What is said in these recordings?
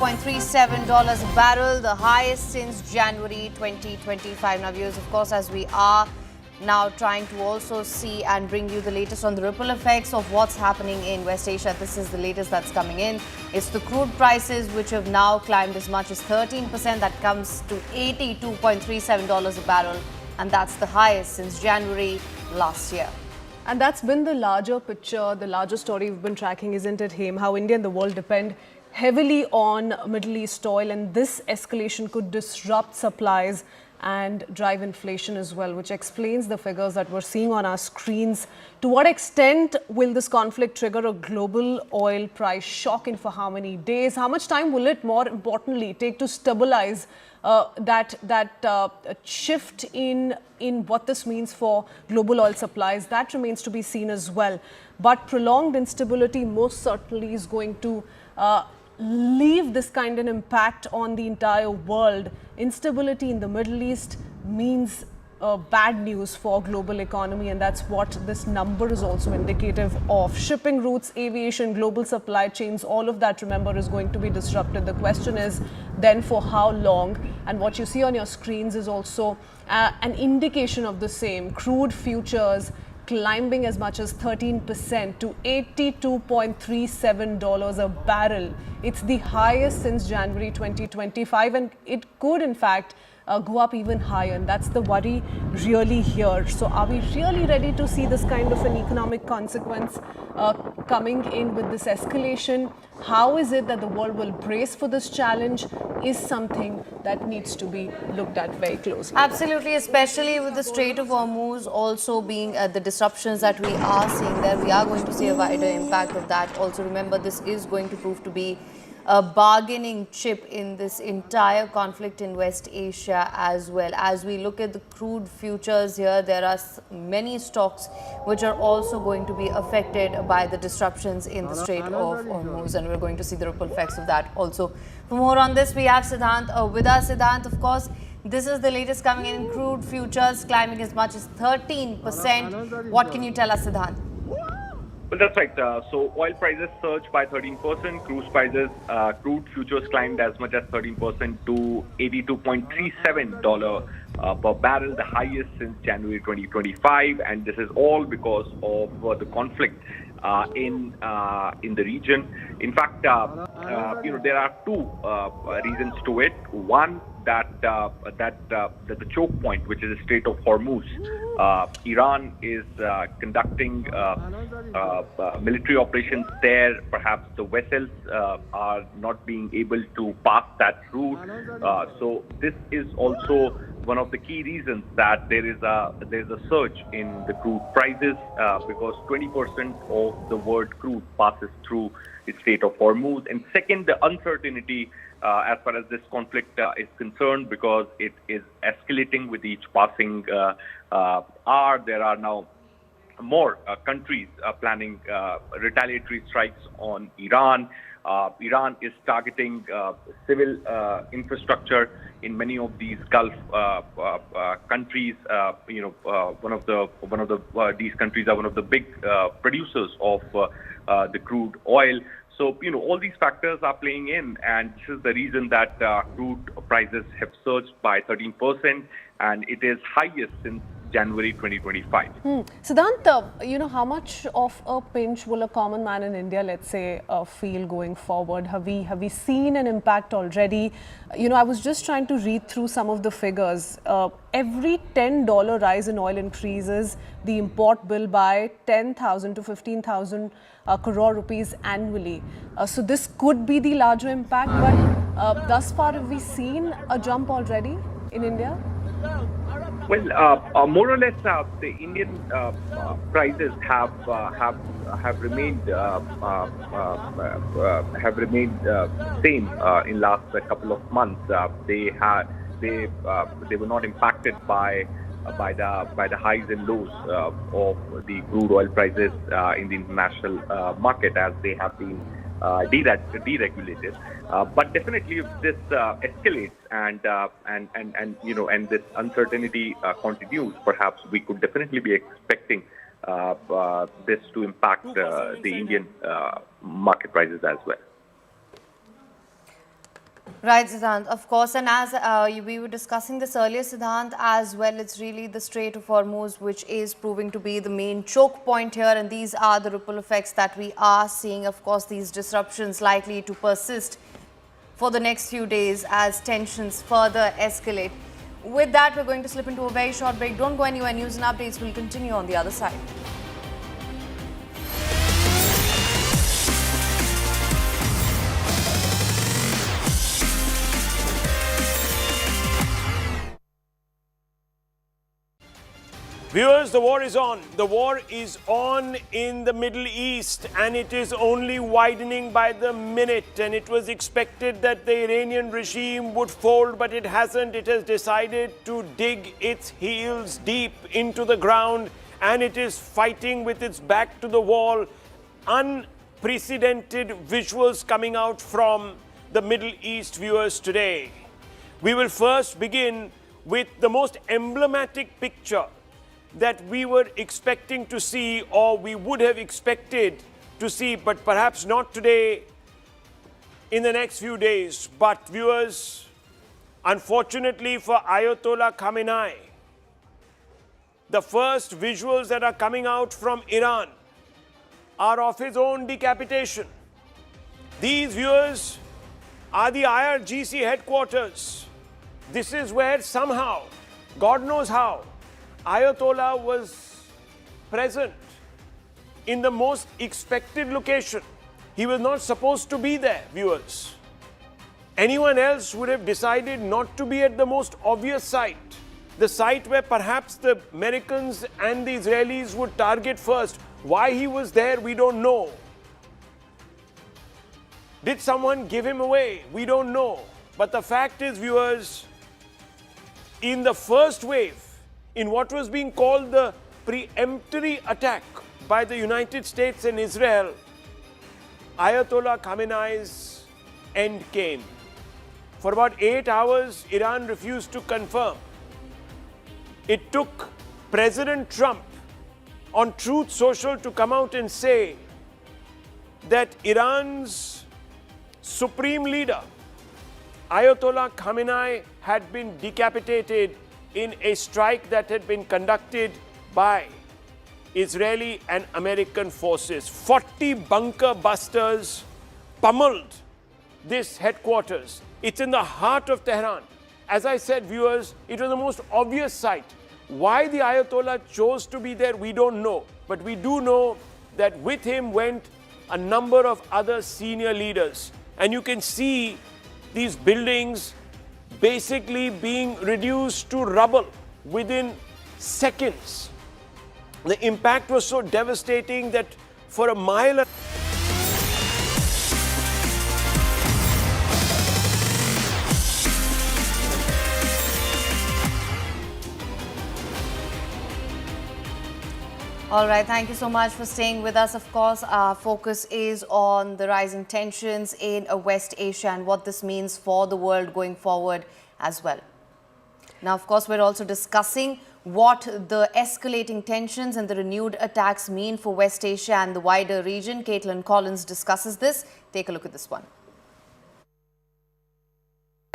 $37 a barrel, the highest since January 2025. Now, viewers, of course, as we are now trying to also see and bring you the latest on the ripple effects of what's happening in West Asia. This is the latest that's coming in. It's the crude prices, which have now climbed as much as 13%. That comes to $82.37 a barrel, and that's the highest since January last year. And that's been the larger picture, the larger story we've been tracking, isn't it, Haim? How India and the world depend heavily on Middle East oil, and this escalation could disrupt supplies and drive inflation as well, which explains the figures that we're seeing on our screens. To what extent will this conflict trigger a global oil price shock, and for how many days? How much time will it, more importantly, take to stabilize that shift in what this means for global oil supplies? That remains to be seen as well. But prolonged instability most certainly is going to leave this kind of impact on the entire world. Instability in the Middle East means bad news for global economy, and that's what this number is also indicative of. Shipping routes, aviation, global supply chains, all of that, remember, is going to be disrupted. The question is then for how long, and what you see on your screens is also an indication of the same. Crude futures climbing as much as 13% to $82.37 a barrel. It's the highest since January 2025, and it could, in fact, go up even higher, and that's the worry really here. So are we really ready to see this kind of an economic consequence coming in with this escalation? How is it that the world will brace for this challenge is something that needs to be looked at very closely. Absolutely, especially with the Strait of Hormuz also being the disruptions that we are seeing there. We are going to see a wider impact of that. Also, remember, this is going to prove to be a bargaining chip in this entire conflict in West Asia as well. As we look at the crude futures here, there are many stocks which are also going to be affected by the disruptions in the Strait of Hormuz, and we're going to see the ripple effects of that also. For more on this, we have Siddhant with us. Siddhant, of course, this is the latest coming in crude futures climbing as much as 13%. What can you tell us, Siddhant? Well, that's right. So oil prices surged by 13%. Crude futures climbed as much as 13% to $82.37 per barrel, the highest since January 2025. And this is all because of the conflict in the region. In fact, there are two reasons to it. One, that the choke point, which is the Strait of Hormuz. Iran is conducting military operations there. Perhaps the vessels are not being able to pass that route. So this is also one of the key reasons that there's a surge in the crude prices, because 20% of the world crude passes through the Strait of Hormuz. And second, the uncertainty as far as this conflict is concerned, because it is escalating with each passing hour. There are now more countries planning retaliatory strikes on Iran. Iran is targeting civil infrastructure in many of these Gulf countries. These countries are one of the big producers of the crude oil. So, all these factors are playing in, and this is the reason that crude prices have surged by 13%, and it is highest since January 2025. Siddhant, how much of a pinch will a common man in India, let's say, feel going forward? Have we seen an impact already? I was just trying to read through some of the figures. Every $10 rise in oil increases the import bill by 10,000 to 15,000 crore rupees annually. So this could be the larger impact, but thus far, have we seen a jump already in India? Well, more or less, the Indian prices have remained same in last couple of months. They were not impacted by the highs and lows of the crude oil prices in the international market, as they have been deregulated. But definitely, if this escalates and this uncertainty continues, perhaps we could definitely be expecting this to impact the Indian market prices as well. Right, Siddhant, of course. And as we were discussing this earlier, Siddhant, as well, it's really the Strait of Hormuz which is proving to be the main choke point here. And these are the ripple effects that we are seeing. Of course, these disruptions likely to persist for the next few days as tensions further escalate. With that, we're going to slip into a very short break. Don't go anywhere. News and updates will continue on the other side. Viewers, the war is on. The war is on in the Middle East, and it is only widening by the minute. And it was expected that the Iranian regime would fold, but it hasn't. It has decided to dig its heels deep into the ground, and it is fighting with its back to the wall. Unprecedented visuals coming out from the Middle East, viewers, today. We will first begin with the most emblematic picture that we were expecting to see, or we would have expected to see, but perhaps not today, in the next few days. But viewers, unfortunately for Ayatollah Khamenei, the first visuals that are coming out from Iran are of his own decapitation. These, viewers, are the IRGC headquarters. This is where somehow, God knows how, Ayatollah was present in the most expected location. He was not supposed to be there, viewers. Anyone else would have decided not to be at the most obvious site, the site where perhaps the Americans and the Israelis would target first. Why he was there, we don't know. Did someone give him away? We don't know. But the fact is, viewers, in the first wave, in what was being called the preemptory attack by the United States and Israel, Ayatollah Khamenei's end came. For about 8 hours, Iran refused to confirm. It took President Trump on Truth Social to come out and say that Iran's supreme leader, Ayatollah Khamenei, had been decapitated in a strike that had been conducted by Israeli and American forces. 40 bunker busters pummeled this headquarters. It's in the heart of Tehran. As I said, viewers, it was the most obvious site. Why the Ayatollah chose to be there, we don't know. But we do know that with him went a number of other senior leaders. And you can see these buildings basically being reduced to rubble within seconds. The impact was so devastating that for a mile... All right, thank you so much for staying with us. Of course, our focus is on the rising tensions in West Asia and what this means for the world going forward as well. Now, of course, we're also discussing what the escalating tensions and the renewed attacks mean for West Asia and the wider region. Caitlin Collins discusses this. Take a look at this one.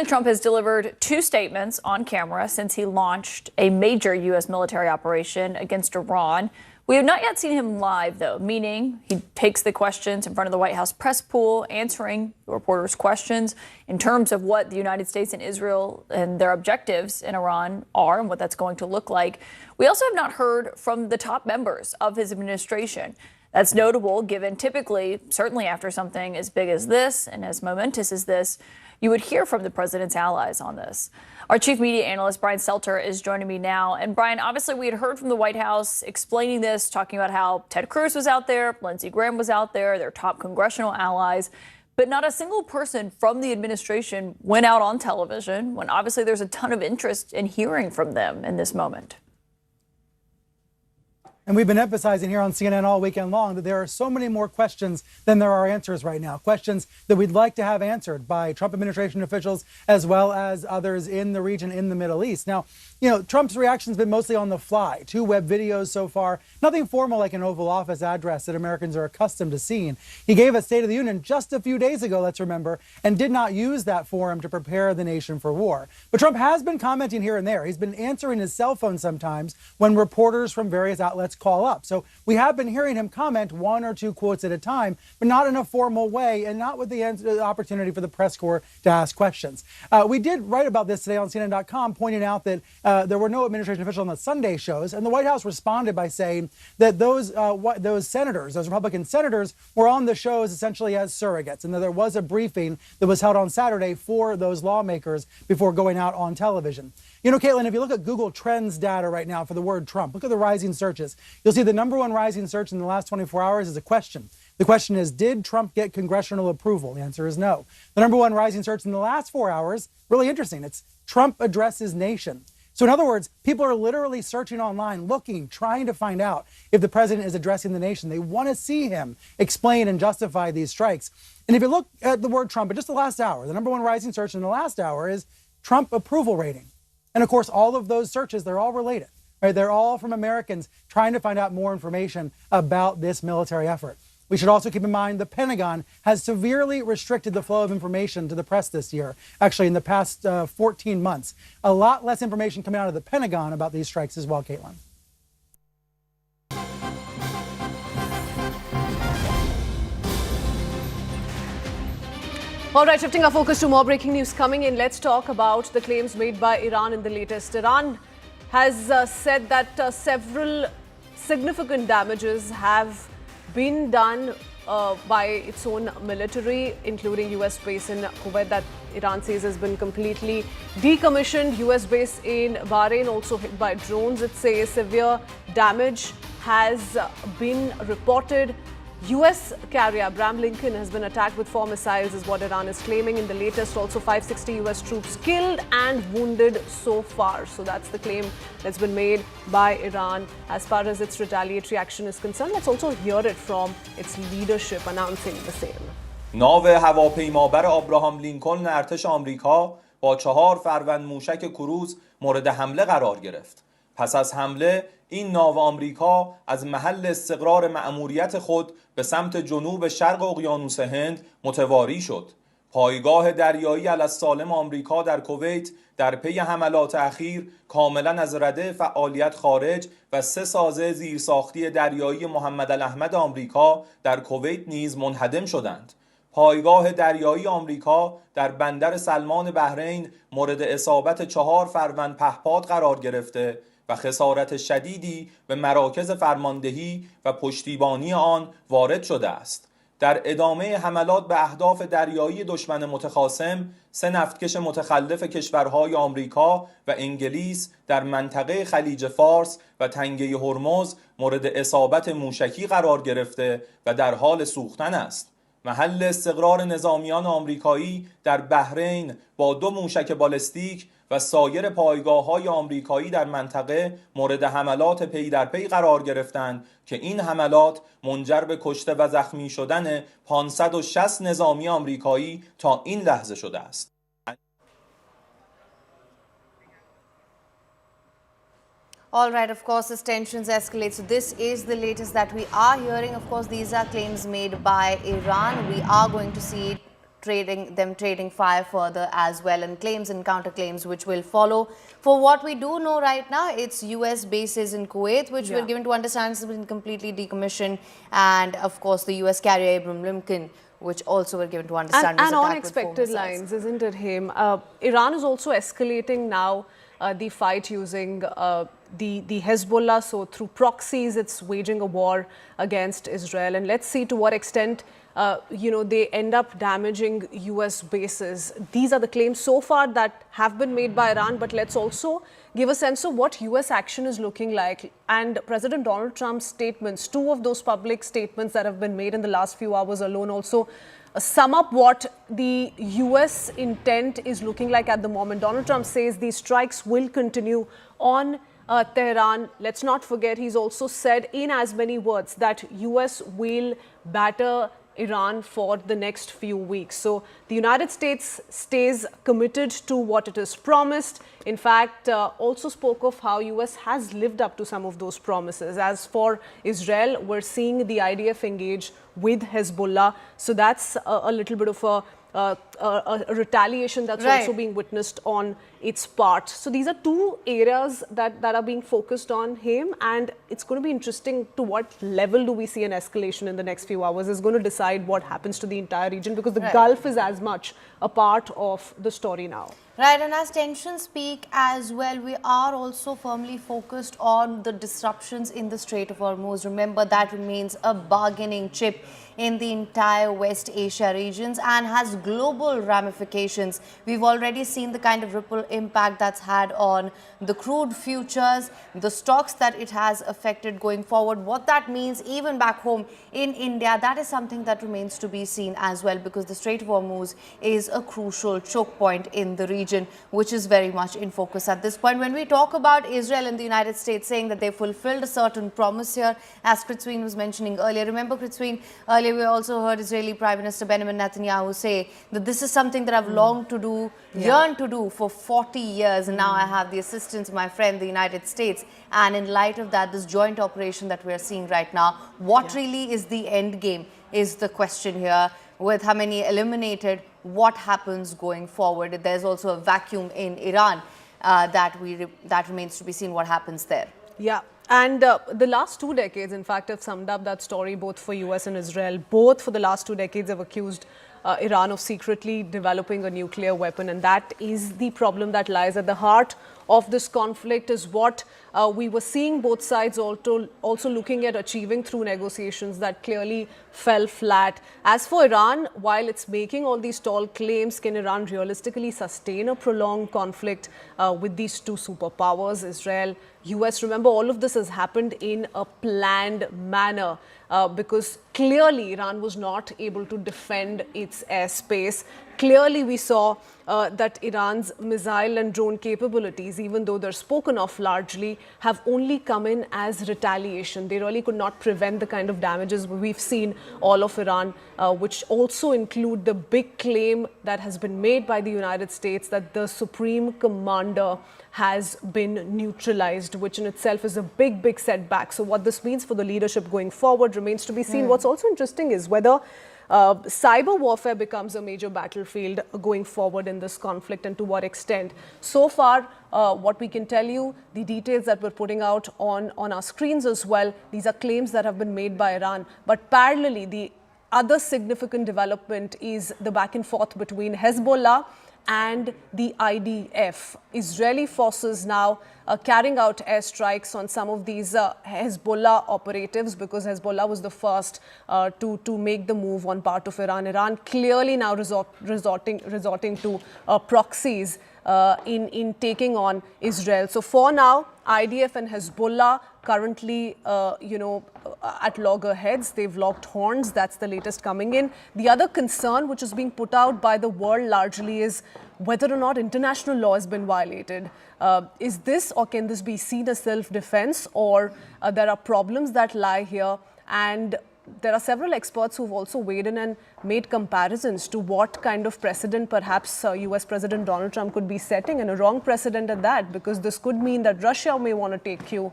Trump has delivered 2 statements on camera since he launched a major U.S. military operation against Iran. We have not yet seen him live, though, meaning he takes the questions in front of the White House press pool, answering the reporters' questions in terms of what the United States and Israel and their objectives in Iran are and what that's going to look like. We also have not heard from the top members of his administration. That's notable, given typically, certainly after something as big as this and as momentous as this, you would hear from the president's allies on this. Our chief media analyst, Brian Stelter, is joining me now. And Brian, obviously we had heard from the White House explaining this, talking about how Ted Cruz was out there, Lindsey Graham was out there, their top congressional allies. But not a single person from the administration went out on television, when obviously there's a ton of interest in hearing from them in this moment. And we've been emphasizing here on CNN all weekend long that there are so many more questions than there are answers right now. Questions that we'd like to have answered by Trump administration officials as well as others in the region in the Middle East. Now, Trump's reaction has been mostly on the fly. 2 web videos so far. Nothing formal like an Oval Office address that Americans are accustomed to seeing. He gave a State of the Union just a few days ago, let's remember, and did not use that forum to prepare the nation for war. But Trump has been commenting here and there. He's been answering his cell phone sometimes when reporters from various outlets call up. So we have been hearing him comment 1 or 2 quotes at a time, but not in a formal way and not with the opportunity for the press corps to ask questions. We did write about this today on CNN.com, pointing out that there were no administration officials on the Sunday shows, and the White House responded by saying that those senators, those Republican senators, were on the shows essentially as surrogates, and that there was a briefing that was held on Saturday for those lawmakers before going out on television. Caitlin, if you look at Google Trends data right now for the word Trump, look at the rising searches. You'll see the #1 rising search in the last 24 hours is a question. The question is, did Trump get congressional approval? The answer is no. The #1 rising search in the last 4 hours, really interesting. It's Trump addresses nation. So in other words, people are literally searching online, looking, trying to find out if the president is addressing the nation. They want to see him explain and justify these strikes. And if you look at the word Trump in just the last hour, the #1 rising search in the last hour is Trump approval rating. And of course, all of those searches, they're all related, right? They're all from Americans trying to find out more information about this military effort. We should also keep in mind the Pentagon has severely restricted the flow of information to the press this year, actually in the past 14 months. A lot less information coming out of the Pentagon about these strikes as well, Caitlin. All right, shifting our focus to more breaking news coming in, let's talk about the claims made by Iran in the latest. Iran has said that several significant damages have been done by its own military, including US base in Kuwait that Iran says has been completely decommissioned. US base in Bahrain also hit by drones. It says severe damage has been reported. US carrier Abraham Lincoln has been attacked with 4 missiles is what Iran is claiming. In the latest, also 560 US troops killed and wounded so far. So that's the claim that's been made by Iran as far as its retaliatory action is concerned. Let's also hear it from its leadership announcing the same. ناو هواپیمابر آبراهام لینکلن ارتش آمریکا با 4 فروند موشک کروز مورد حمله قرار گرفت. پس از حمله این ناو آمریکا از محل استقرار مأموریت خود به سمت جنوب شرق اقیانوس هند متواری شد. پایگاه دریایی السالم آمریکا در کویت در پی حملات اخیر کاملا از رده فعالیت خارج و 3 سازه زیرساختی دریایی محمد الاحمد آمریکا در کویت نیز منهدم شدند. پایگاه دریایی آمریکا در بندر سلمان بحرین مورد اصابت 4 فروند پهپاد قرار گرفته و خسارت شدیدی به مراکز فرماندهی و پشتیبانی آن وارد شده است. در ادامه حملات به اهداف دریایی دشمن متخاصم، 3 نفتکش متخلف کشورهای آمریکا و انگلیس در منطقه خلیج فارس و تنگه هرمز مورد اصابت موشکی قرار گرفته و در حال سوختن است. محل استقرار نظامیان آمریکایی در بحرین با 2 موشک بالستیک و سایر پایگاه‌های آمریکایی در منطقه مورد حملات پی در پی قرار گرفتند که این حملات منجر به کشته و زخمی شدن 560 نظامی آمریکایی تا این لحظه شده است. All right, of course, as tensions escalate. So this is the latest that we are hearing. Of course, these are claims made by Iran. We are going to see trading fire further as well, and claims and counterclaims which will follow. For what we do know right now, it's US bases in Kuwait, which we're given to understand has been completely decommissioned, and of course the US carrier Abraham Lincoln, which also we're given to understand was and attacked on with 4 expected missiles. lines, isn't it, Haim? Iran is also escalating now the fight using the Hezbollah. So through proxies, it's waging a war against Israel. And let's see to what extent, they end up damaging US bases. These are the claims so far that have been made by Iran. But let's also give a sense of what US action is looking like. And President Donald Trump's statements, 2 of those public statements that have been made in the last few hours alone also sum up what the US intent is looking like at the moment. Donald Trump says these strikes will continue on Tehran. Let's not forget, he's also said in as many words that US will batter Iran for the next few weeks. So the United States stays committed to what it has promised. In fact, also spoke of how US has lived up to some of those promises. As for Israel, we're seeing the IDF engage with Hezbollah. So that's a little bit of a retaliation that's Right. also being witnessed on its part. So these are two areas that are being focused on him, and it's going to be interesting to what level do we see an escalation in the next few hours is going to decide what happens to the entire region, because the Right. Gulf is as much a part of the story now. Right, and as tensions peak as well, we are also firmly focused on the disruptions in the Strait of Hormuz. Remember, that remains a bargaining chip in the entire West Asia regions and has global ramifications. We've already seen the kind of ripple impact that's had on the crude futures, the stocks that it has affected going forward. What that means even back home in India, that is something that remains to be seen as well, because the Strait of Hormuz is a crucial choke point in the region, which is very much in focus at this point. When we talk about Israel and the United States saying that they fulfilled a certain promise here, as Kritzween was mentioning earlier. Remember, Kritzween, earlier we also heard Israeli Prime Minister Benjamin Netanyahu say that this is something that I've longed to do, yearned to do for 40 years. And now I have the assistance of my friend, the United States. And in light of that, this joint operation that we're seeing right now, what really is the end game is the question here. With Khamenei eliminated, what happens going forward? There's also a vacuum in Iran that remains to be seen what happens there. Yeah. And the last 2 decades, in fact, have summed up that story both for US and Israel. Both for the last 2 decades have accused Iran of secretly developing a nuclear weapon. And that is the problem that lies at the heart of this conflict, is what we were seeing both sides also looking at achieving through negotiations that clearly fell flat. As for Iran, while it's making all these tall claims, can Iran realistically sustain a prolonged conflict with these two superpowers, Israel, US? Remember, all of this has happened in a planned manner because clearly Iran was not able to defend its airspace. Clearly, we saw that Iran's missile and drone capabilities, even though they're spoken of largely, have only come in as retaliation. They really could not prevent the kind of damages we've seen all of Iran, which also include the big claim that has been made by the United States that the supreme commander has been neutralized, which in itself is a big, big setback. So what this means for the leadership going forward remains to be seen. What's also interesting is whether cyber warfare becomes a major battlefield going forward in this conflict, and to what extent. So far, what we can tell you, the details that we're putting out on our screens as well, these are claims that have been made by Iran. But parallelly, the other significant development is the back and forth between Hezbollah and the IDF. Israeli forces now carrying out airstrikes on some of these Hezbollah operatives, because Hezbollah was the first to make the move on part of Iran. Iran clearly now resorting to proxies in taking on Israel. So for now, IDF and Hezbollah currently, at loggerheads. They've locked horns. That's the latest coming in. The other concern which is being put out by the world largely is whether or not international law has been violated. Is this, or can this be seen as self-defense, or there are problems that lie here? And there are several experts who've also weighed in and made comparisons to what kind of precedent perhaps US President Donald Trump could be setting, and a wrong precedent at that, because this could mean that Russia may want to take cue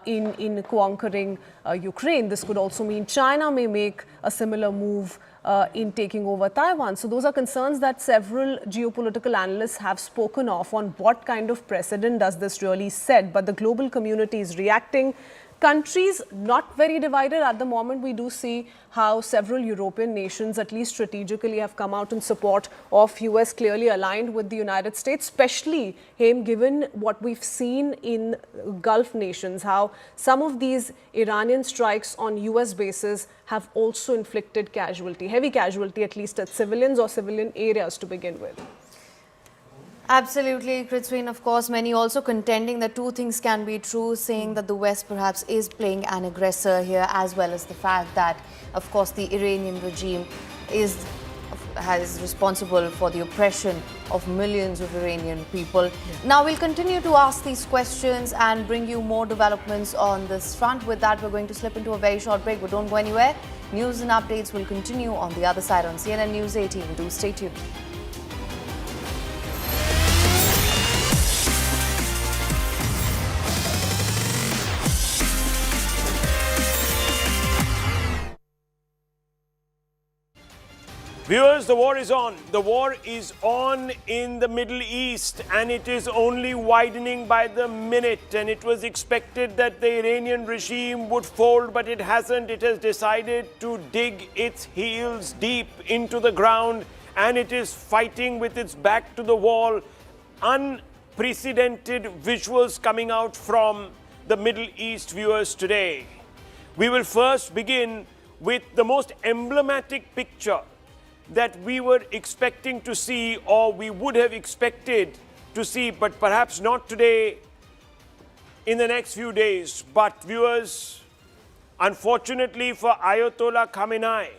in conquering Ukraine. This could also mean China may make a similar move in taking over Taiwan. So those are concerns that several geopolitical analysts have spoken of on what kind of precedent does this really set. But the global community is reacting. Countries not very divided at the moment. We do see how several European nations, at least strategically, have come out in support of US, clearly aligned with the United States, especially given what we've seen in Gulf nations, how some of these Iranian strikes on US bases have also inflicted casualty, heavy casualty, at least at civilians or civilian areas to begin with. Absolutely, Kritzween. Of course, many also contending that two things can be true, saying that the West perhaps is playing an aggressor here, as well as the fact that, of course, the Iranian regime is is responsible for the oppression of millions of Iranian people. Now, we'll continue to ask these questions and bring you more developments on this front. With that, we're going to slip into a very short break, but don't go anywhere. News and updates will continue on the other side on CNN News 18. Do stay tuned. Viewers, the war is on. The war is on in the Middle East, and it is only widening by the minute. And it was expected that the Iranian regime would fold, but it hasn't. It has decided to dig its heels deep into the ground, and it is fighting with its back to the wall. Unprecedented visuals coming out from the Middle East, viewers, today. We will first begin with the most emblematic picture that we were expecting to see, or we would have expected to see, but perhaps not today, in the next few days. But viewers, unfortunately for Ayatollah Khamenei,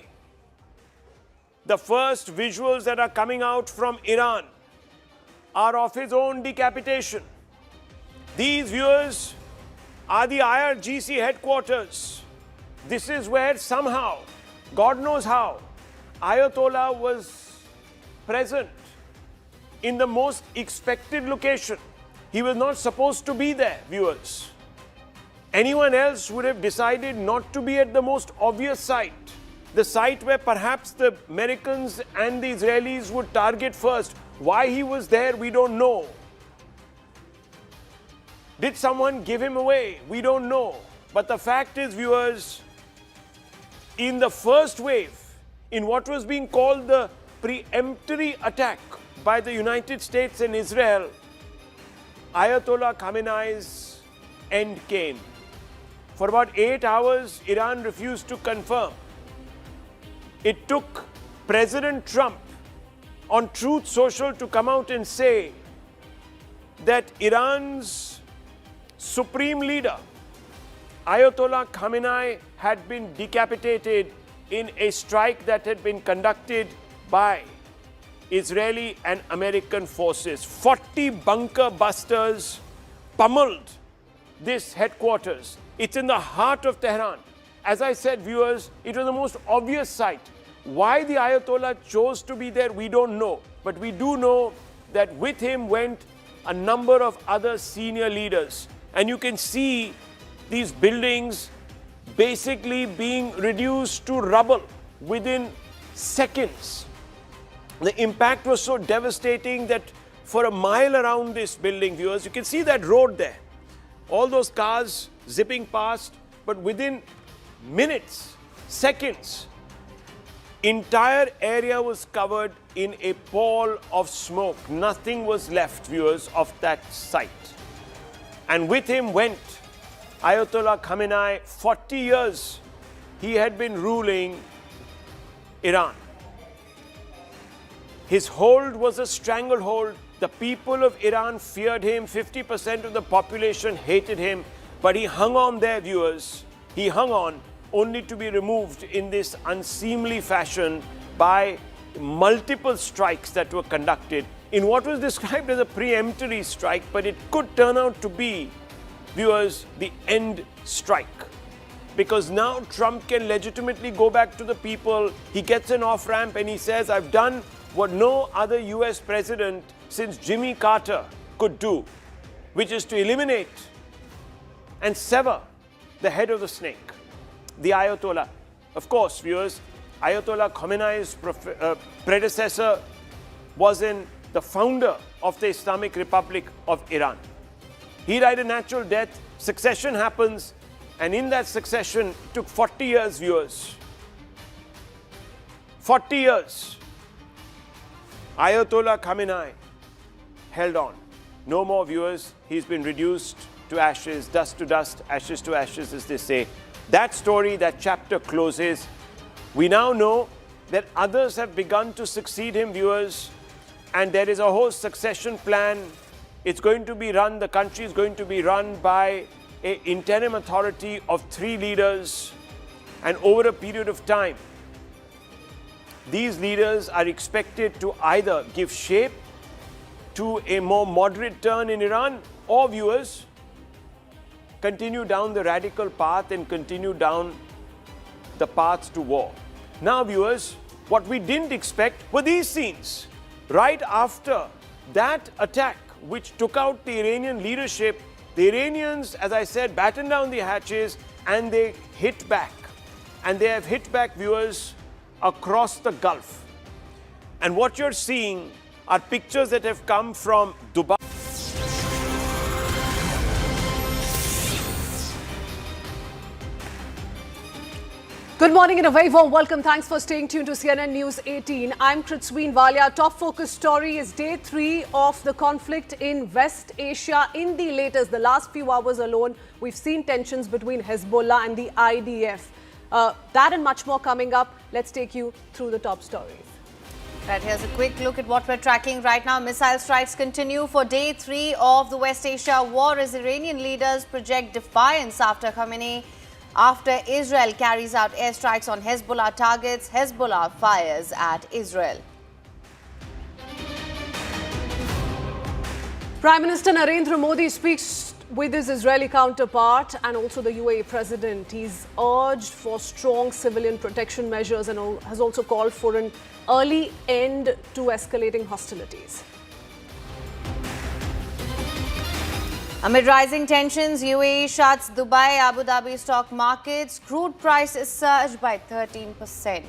the first visuals that are coming out from Iran are of his own decapitation. These, viewers, are the IRGC headquarters. This is where somehow, God knows how, Ayatollah was present in the most expected location. He was not supposed to be there, viewers. Anyone else would have decided not to be at the most obvious site, the site where perhaps the Americans and the Israelis would target first. Why he was there, we don't know. Did someone give him away? We don't know. But the fact is, viewers, in the first wave, in what was being called the preemptory attack by the United States and Israel, Ayatollah Khamenei's end came. For about 8 hours, Iran refused to confirm. It took President Trump on Truth Social to come out and say that Iran's supreme leader, Ayatollah Khamenei, had been decapitated in a strike that had been conducted by Israeli and American forces. 40 bunker busters pummeled this headquarters. It's in the heart of Tehran. As I said, viewers, it was the most obvious site. Why the Ayatollah chose to be there, we don't know. But we do know that with him went a number of other senior leaders. And you can see these buildings basically being reduced to rubble within seconds. The impact was so devastating that for a mile around this building, viewers, you can see that road there. All those cars zipping past, but within minutes, seconds, entire area was covered in a pall of smoke. Nothing was left, viewers, of that site. And with him went Ayatollah Khamenei. 40 years he had been ruling Iran. His hold was a stranglehold. The people of Iran feared him. 50% of the population hated him. But he hung on there, viewers. He hung on only to be removed in this unseemly fashion by multiple strikes that were conducted in what was described as a preemptory strike, but it could turn out to be, viewers, the end strike. Because now Trump can legitimately go back to the people. He gets an off-ramp and he says, I've done what no other US president since Jimmy Carter could do, which is to eliminate and sever the head of the snake, the Ayatollah. Of course, viewers, Ayatollah Khamenei's predecessor was the founder of the Islamic Republic of Iran. He died a natural death, succession happens, and in that succession, it took 40 years, viewers. 40 years. Ayatollah Khamenei held on. No more, viewers. He's been reduced to ashes, dust to dust, ashes to ashes, as they say. That story, that chapter closes. We now know that others have begun to succeed him, viewers, and there is a whole succession plan. It's going to be run, the country is going to be run by an interim authority of 3 leaders, and over a period of time, these leaders are expected to either give shape to a more moderate turn in Iran, or viewers, continue down the radical path and continue down the path to war. Now, viewers, what we didn't expect were these scenes. Right after that attack, which took out the Iranian leadership, the Iranians, as I said, battened down the hatches and they hit back. And they have hit back, viewers, across the Gulf. And what you're seeing are pictures that have come from Dubai. Good morning and a very warm welcome. Thanks for staying tuned to CNN News 18. I'm Kritsween Walia. Top focus story is day 3 of the conflict in West Asia. In the latest, the last few hours alone, we've seen tensions between Hezbollah and the IDF. That and much more coming up. Let's take you through the top stories. Right, here's a quick look at what we're tracking right now. Missile strikes continue for day 3 of the West Asia war as Iranian leaders project defiance after Khamenei. After Israel carries out airstrikes on Hezbollah targets, Hezbollah fires at Israel. Prime Minister Narendra Modi speaks with his Israeli counterpart and also the UAE president. He's urged for strong civilian protection measures and has also called for an early end to escalating hostilities. Amid rising tensions, UAE shuts Dubai, Abu Dhabi stock markets. Crude prices surged by 13%.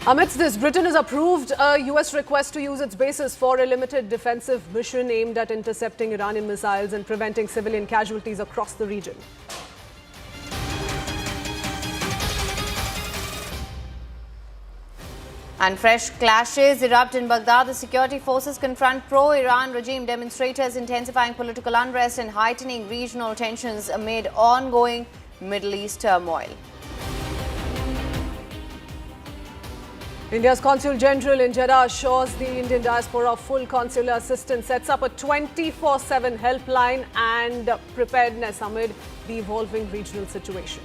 Amidst this, Britain has approved a US request to use its bases for a limited defensive mission aimed at intercepting Iranian missiles and preventing civilian casualties across the region. And fresh clashes erupt in Baghdad. The security forces confront pro-Iran regime demonstrators, intensifying political unrest and heightening regional tensions amid ongoing Middle East turmoil. India's Consul General in Jeddah assures the Indian diaspora of full consular assistance, sets up a 24/7 helpline and preparedness amid the evolving regional situation.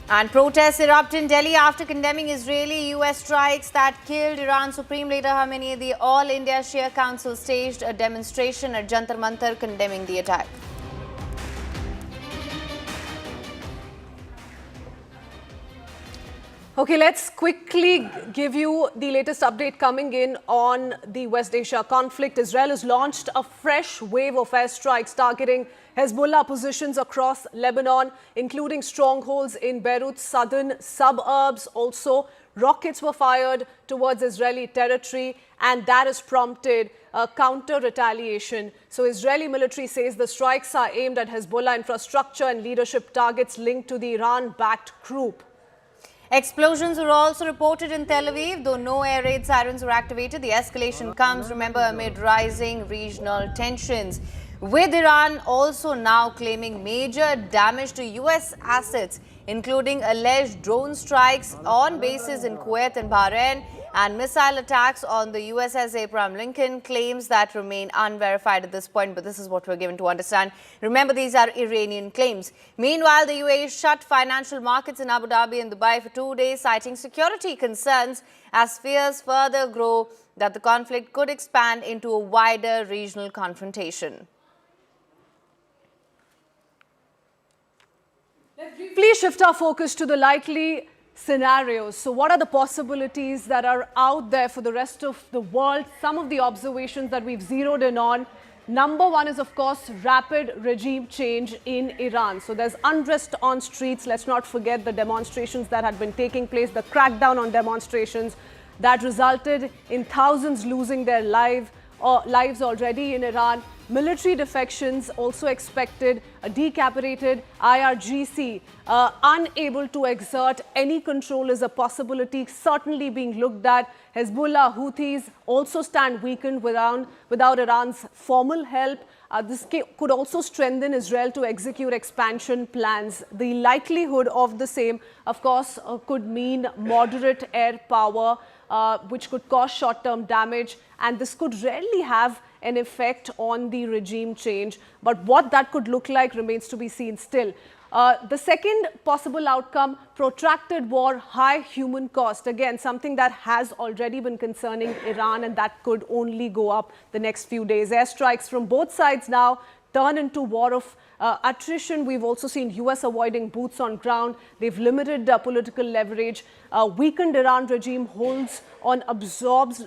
And protests erupt in Delhi after condemning Israeli-US strikes that killed Iran's Supreme Leader Khamenei. The All India Shia Council staged a demonstration at Jantar Mantar condemning the attack. Okay, let's quickly give you the latest update coming in on the West Asia conflict. Israel has launched a fresh wave of airstrikes targeting Hezbollah positions across Lebanon, including strongholds in Beirut's southern suburbs. Also, rockets were fired towards Israeli territory, and that has prompted a counter-retaliation. So Israeli military says the strikes are aimed at Hezbollah infrastructure and leadership targets linked to the Iran-backed group. Explosions were also reported in Tel Aviv, though no air raid sirens were activated. The escalation comes, remember, amid rising regional tensions, with Iran also now claiming major damage to US assets, including alleged drone strikes on bases in Kuwait and Bahrain and missile attacks on the USS Abraham Lincoln, claims that remain unverified at this point, but this is what we're given to understand. Remember, these are Iranian claims. Meanwhile, the UAE shut financial markets in Abu Dhabi and Dubai for 2 days, citing security concerns as fears further grow that the conflict could expand into a wider regional confrontation. Let's briefly shift our focus to the likely scenarios. So what are the possibilities that are out there for the rest of the world? Some of the observations that we've zeroed in on. Number one is, of course, rapid regime change in Iran. So there's unrest on streets. Let's not forget the demonstrations that had been taking place, the crackdown on demonstrations that resulted in thousands losing their lives already in Iran. Military defections also expected, a decapitated IRGC unable to exert any control is a possibility certainly being looked at. Hezbollah, Houthis also stand weakened without Iran's formal help. This could also strengthen Israel to execute expansion plans. The likelihood of the same, of course, could mean moderate air power, which could cause short-term damage, and this could rarely have an effect on the regime change. But what that could look like remains to be seen still. The second possible outcome, protracted war, high human cost. Again, something that has already been concerning Iran, and that could only go up the next few days. Airstrikes from both sides now turn into war of attrition. We've also seen US avoiding boots on ground. They've limited political leverage. Weakened Iran regime absorbs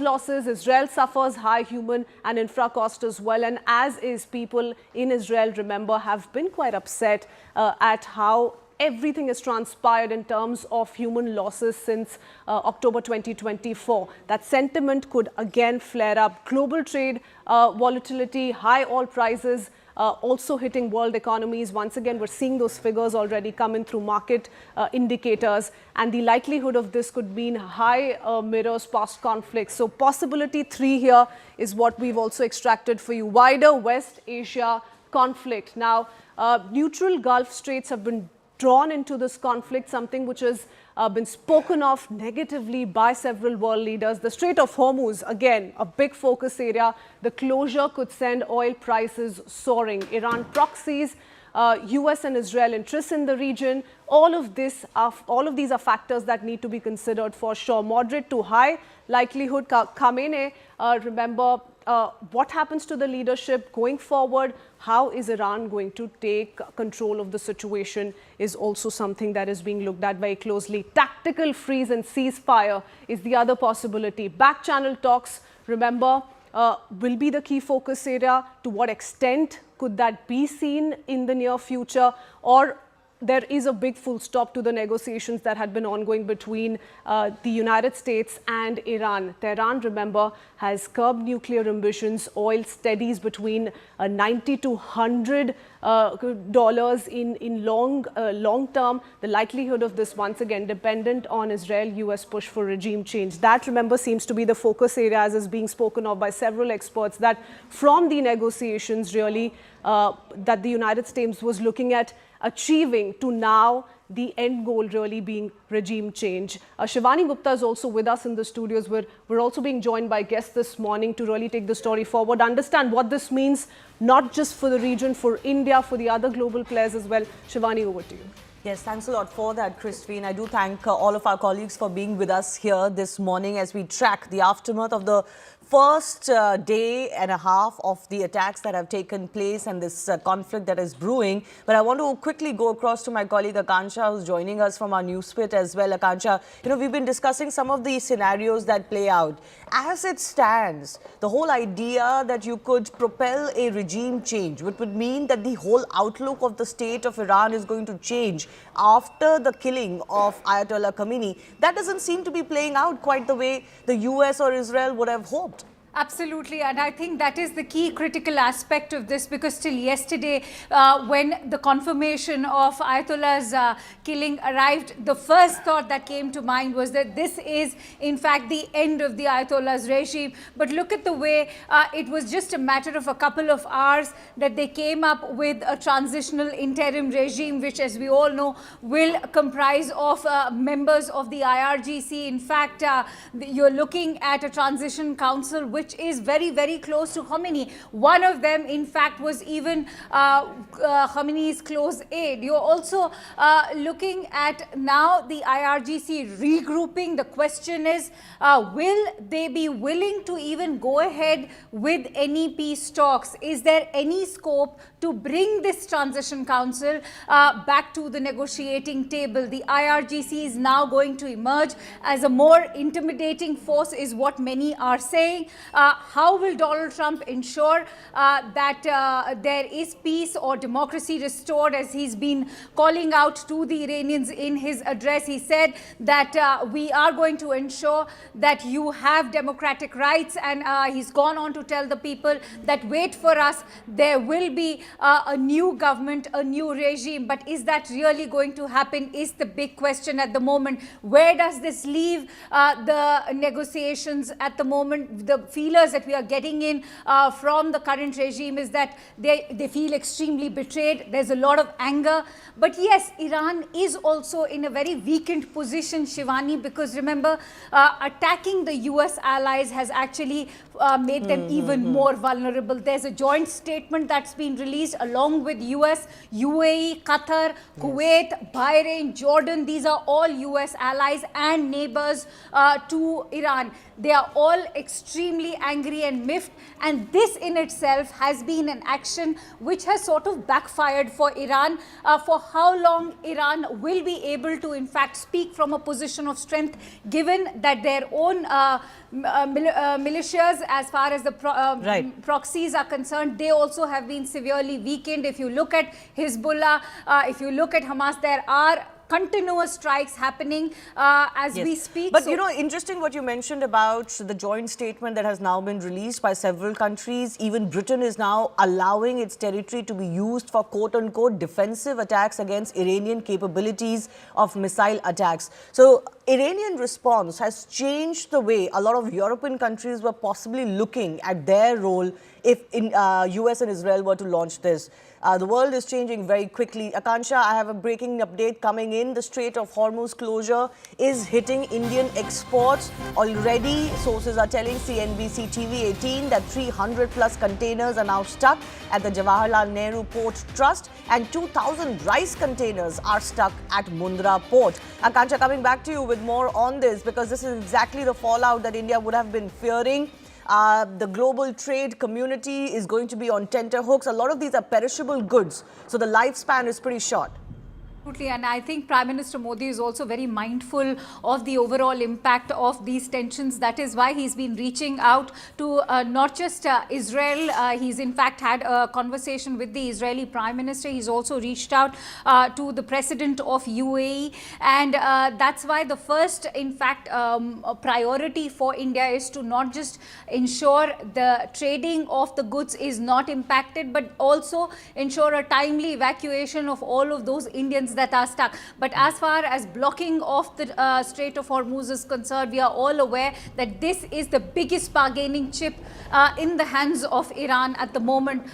losses. Israel suffers high human and infra cost as well. And as is people in Israel, remember, have been quite upset at how everything has transpired in terms of human losses since October 2024. That sentiment could again flare up. Global trade volatility, high oil prices also hitting world economies. Once again, we're seeing those figures already come in through market indicators. And the likelihood of this could mean high mirrors past conflicts. So possibility 3 here is what we've also extracted for you. Wider West Asia conflict. Now, neutral Gulf states have been drawn into this conflict, something which has been spoken of negatively by several world leaders. The Strait of Hormuz, again, a big focus area. The closure could send oil prices soaring. Iran proxies, US and Israel interests in the region. All of these are factors that need to be considered for sure. Moderate to high likelihood. Khamenei, remember, what happens to the leadership going forward? How is Iran going to take control of the situation is also something that is being looked at very closely. Tactical freeze and ceasefire is the other possibility. Back channel talks, remember, will be the key focus area. To what extent could that be seen in the near future? Or there is a big full stop to the negotiations that had been ongoing between the United States and Iran. Tehran, remember, has curbed nuclear ambitions. Oil steadies between $90 to $100 in long term. The likelihood of this, once again, dependent on Israel-US push for regime change. That, remember, seems to be the focus area, as is being spoken of by several experts, that from the negotiations, really, that the United States was looking at achieving to now the end goal really being regime change. Shivani Gupta is also with us in the studios. We're also being joined by guests this morning to really take the story forward, understand what this means, not just for the region, for India, for the other global players as well. Shivani, over to you. Yes, thanks a lot for that, Christine. I do thank all of our colleagues for being with us here this morning as we track the aftermath of the first day and a half of the attacks that have taken place and this conflict that is brewing. But I want to quickly go across to my colleague Akansha, who's joining us from our newspit as well. Akansha, we've been discussing some of the scenarios that play out. As it stands, the whole idea that you could propel a regime change, which would mean that the whole outlook of the state of Iran is going to change after the killing of Ayatollah Khamenei, that doesn't seem to be playing out quite the way the US or Israel would have hoped. Absolutely, and I think that is the key critical aspect of this, because till yesterday, when the confirmation of Ayatollah's killing arrived, the first thought that came to mind was that this is in fact the end of the Ayatollah's regime. But look at the way it was just a matter of a couple of hours that they came up with a transitional interim regime, which, as we all know, will comprise of members of the IRGC. In fact, you're looking at a transition council which is very, very close to Khamenei. One of them, in fact, was even Khamenei's close aide. You're also looking at now the IRGC regrouping. The question is, will they be willing to even go ahead with any peace talks? Is there any scope to bring this transition council back to the negotiating table? The IRGC is now going to emerge as a more intimidating force, is what many are saying. How will Donald Trump ensure that there is peace or democracy restored, as he's been calling out to the Iranians in his address? He said that we are going to ensure that you have democratic rights, and he's gone on to tell the people that wait for us, there will be a new government, a new regime. But is that really going to happen is the big question at the moment. Where does this leave the negotiations at the moment? The feelers that we are getting in from the current regime is that they feel extremely betrayed. There's a lot of anger. But yes, Iran is also in a very weakened position, Shivani, because remember, attacking the US allies has actually made them even more vulnerable. There's a joint statement that's been released along with US, UAE, Qatar, Kuwait, Bahrain, Jordan. These are all US allies and neighbors to Iran. They are all extremely angry and miffed, and this in itself has been an action which has sort of backfired for Iran. For how long Iran will be able to in fact speak from a position of strength, given that their own militias, as far as the proxies are concerned, they also have been severely weakened. If you look at Hezbollah, if you look at Hamas, there are continuous strikes happening as we speak. But you know, interesting what you mentioned about the joint statement that has now been released by several countries. Even Britain is now allowing its territory to be used for quote-unquote defensive attacks against Iranian capabilities of missile attacks. So Iranian response has changed the way a lot of European countries were possibly looking at their role if US and Israel were to launch this. The world is changing very quickly. Akansha, I have a breaking update coming in. The Strait of Hormuz closure is hitting Indian exports. Already, sources are telling CNBC TV 18 that 300 plus containers are now stuck at the Jawaharlal Nehru Port Trust, and 2,000 rice containers are stuck at Mundra Port. Akansha, coming back to you with more on this, because this is exactly the fallout that India would have been fearing. The global trade community is going to be on tenterhooks. A lot of these are perishable goods, so the lifespan is pretty short. Absolutely, and I think Prime Minister Modi is also very mindful of the overall impact of these tensions. That is why he's been reaching out to not just Israel. He's in fact had a conversation with the Israeli Prime Minister. He's also reached out to the President of UAE, and that's why the first, in fact, priority for India is to not just ensure the trading of the goods is not impacted, but also ensure a timely evacuation of all of those Indians that are stuck. But as far as blocking of the Strait of Hormuz is concerned, we are all aware that this is the biggest bargaining chip in the hands of Iran at the moment.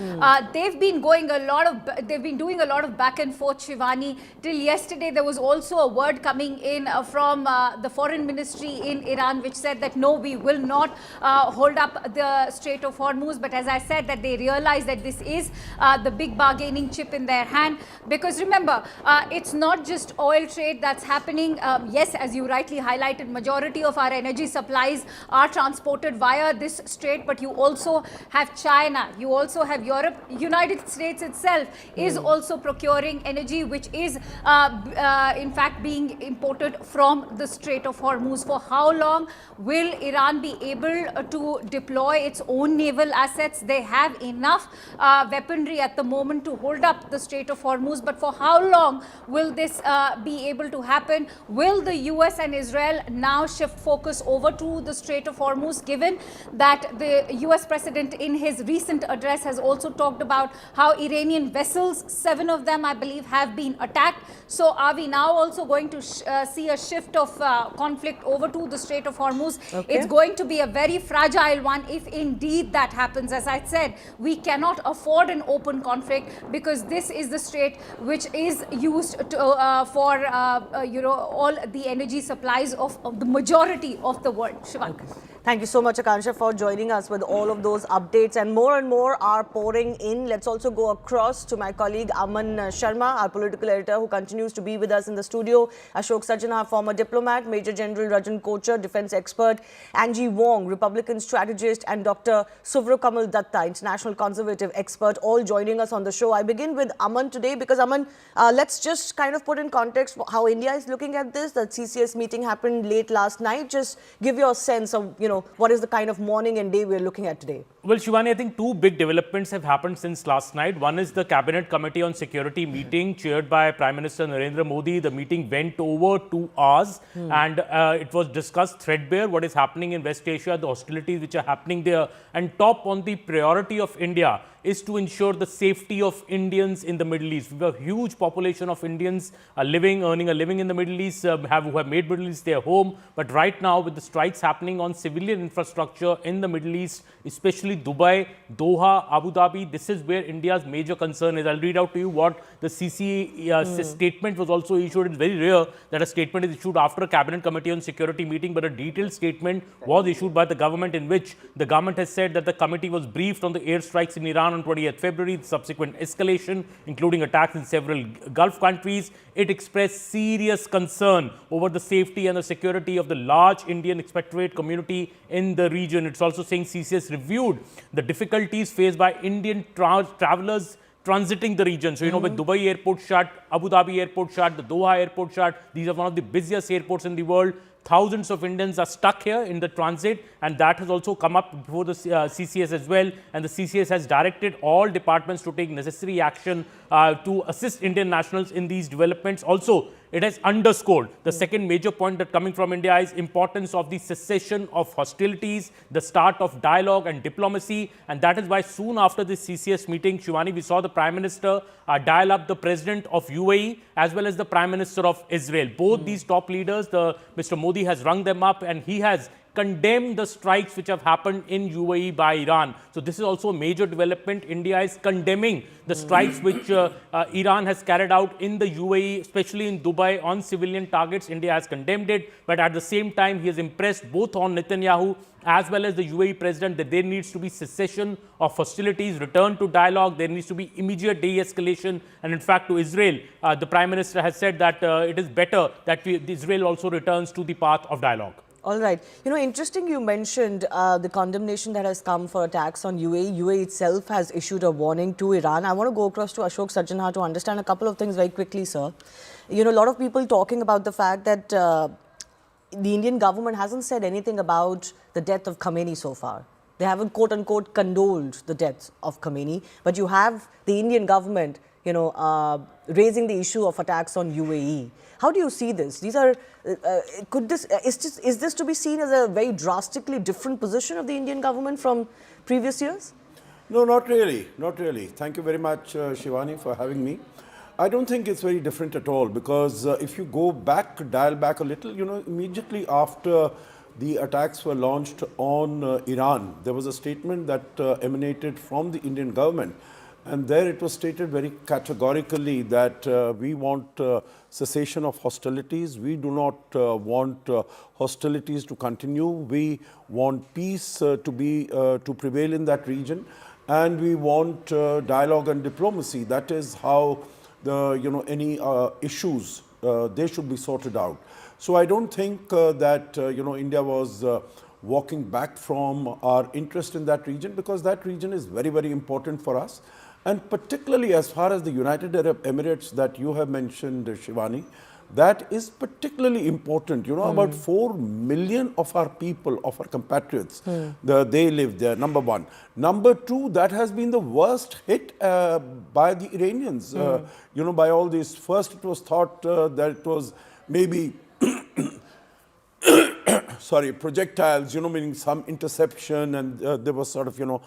They've been doing a lot of back and forth, Shivani. Till yesterday, there was also a word coming in from the foreign ministry in Iran, which said that no, we will not hold up the Strait of Hormuz. But as I said, that they realize that this is the big bargaining chip in their hand, because remember, it's not just oil trade that's happening. Yes, as you rightly highlighted, majority of our energy supplies are transported via this strait, but you also have China, you also have Europe. United States itself is also procuring energy, which is in fact being imported from the Strait of Hormuz. For how long will Iran be able to deploy its own naval assets? They have enough weaponry at the moment to hold up the Strait of Hormuz, but for how long will this be able to happen? Will the US and Israel now shift focus over to the Strait of Hormuz, given that the US president in his recent address has also talked about how Iranian vessels, 7 of them I believe, have been attacked? So are we now also going to see a shift of conflict over to the Strait of Hormuz? Okay. It's going to be a very fragile one if indeed that happens. As I said, we cannot afford an open conflict, because this is the strait which is used to, for all the energy supplies of the majority of the world. Shivani. Okay. Thank you so much, Akansha, for joining us with all of those updates. And more are pouring in. Let's also go across to my colleague Aman Sharma, our political editor, who continues to be with us in the studio. Ashok Sajjan, former diplomat, Major General Rajan Kochar, defense expert, Angie Wong, Republican strategist, and Dr. Suvro Kamal Datta, international conservative expert, all joining us on the show. I begin with Aman today because, Aman, let's just kind of put in context how India is looking at this. The CCS meeting happened late last night. Just give your sense of, what is the kind of morning and day we're looking at today? Well, Shivani, I think 2 big developments have happened since last night. One is the Cabinet Committee on Security meeting chaired by Prime Minister Narendra Modi. The meeting went over 2 hours and it was discussed threadbare what is happening in West Asia, the hostilities which are happening there, and top on the priority of India is to ensure the safety of Indians in the Middle East. We have a huge population of Indians earning a living in the Middle East, who have made Middle East their home. But right now, with the strikes happening on civilian infrastructure in the Middle East, especially Dubai, Doha, Abu Dhabi, this is where India's major concern is. I'll read out to you what the CCA statement was also issued. It's very rare that a statement is issued after a cabinet committee on security meeting, but a detailed statement was issued by the government, in which the government has said that the committee was briefed on the airstrikes in Iran on 20th February, the subsequent escalation, including attacks in several Gulf countries. It expressed serious concern over the safety and the security of the large Indian expatriate community in the region. It's also saying CCS reviewed the difficulties faced by Indian travelers transiting the region. So, with Dubai airport shut, Abu Dhabi airport shut, the Doha airport shut, these are one of the busiest airports in the world. Thousands of Indians are stuck here in the transit, and that has also come up before the CCS as well. And the CCS has directed all departments to take necessary action to assist Indian nationals in these developments. Also, it has underscored the second major point that coming from India is importance of the cessation of hostilities, the start of dialogue and diplomacy. And that is why soon after this CCS meeting, Shivani, we saw the Prime Minister dial up the President of UAE as well as the Prime Minister of Israel. Both these top leaders, Mr. Modi has rung them up, and he has condemned the strikes which have happened in UAE by Iran. So this is also a major development. India is condemning the strikes which Iran has carried out in the UAE, especially in Dubai, on civilian targets. India has condemned it, but at the same time, he has impressed both on Netanyahu as well as the UAE president that there needs to be cessation of hostilities, return to dialogue, there needs to be immediate de-escalation. And in fact, to Israel, the Prime Minister has said that it is better that Israel also returns to the path of dialogue. All right. Interesting you mentioned the condemnation that has come for attacks on UAE. UAE itself has issued a warning to Iran. I want to go across to Ashok Sajjanha to understand a couple of things very quickly, sir. A lot of people talking about the fact that the Indian government hasn't said anything about the death of Khamenei so far. They haven't, quote unquote, condoled the death of Khamenei. But you have the Indian government, raising the issue of attacks on UAE. How do you see this? These are, is this to be seen as a very drastically different position of the Indian government from previous years? No, not really. Not really. Thank you very much, Shivani, for having me. I don't think it's very different at all, because if you go back, dial back a little, immediately after the attacks were launched on Iran, there was a statement that emanated from the Indian government. And there it was stated very categorically that we want cessation of hostilities. We do not want hostilities to continue. We want peace to prevail in that region, and we want dialogue and diplomacy. That is how any issues they should be sorted out. So I don't think that India was walking back from our interest in that region, because that region is very, very important for us. And particularly as far as the United Arab Emirates that you have mentioned, Shivani, that is particularly important. About 4 million of our people, of our compatriots, they live there, number one. Number two, that has been the worst hit by the Iranians, by all this. First, it was thought that it was maybe projectiles, meaning some interception, and there was sort of,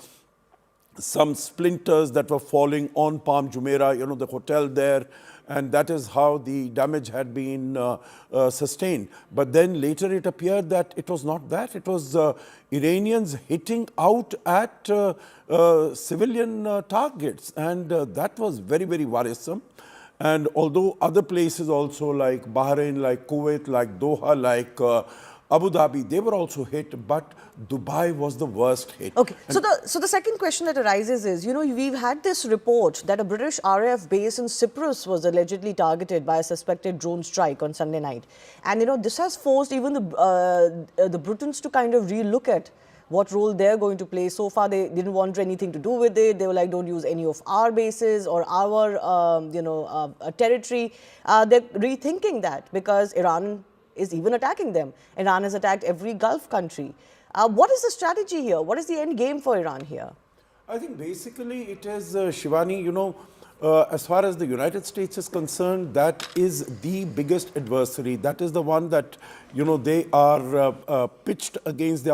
some splinters that were falling on Palm Jumeirah, the hotel there, and that is how the damage had been sustained. But then later it appeared that it was not that. It was Iranians hitting out at civilian targets, and that was very, very worrisome. And although other places also, like Bahrain, like Kuwait, like Doha, like Abu Dhabi, they were also hit, but Dubai was the worst hit. Okay, so the second question that arises is, we've had this report that a British RAF base in Cyprus was allegedly targeted by a suspected drone strike on Sunday night. And, this has forced even the Britons to kind of relook at what role they're going to play. So far, they didn't want anything to do with it. They were like, don't use any of our bases or our, territory. They're rethinking that because Iran is even attacking them. Iran has attacked every Gulf country. What is the strategy here? What is the end game for Iran here? I think basically it is, Shivani, as far as the United States is concerned, that is the biggest adversary. That is the one that, they are pitted against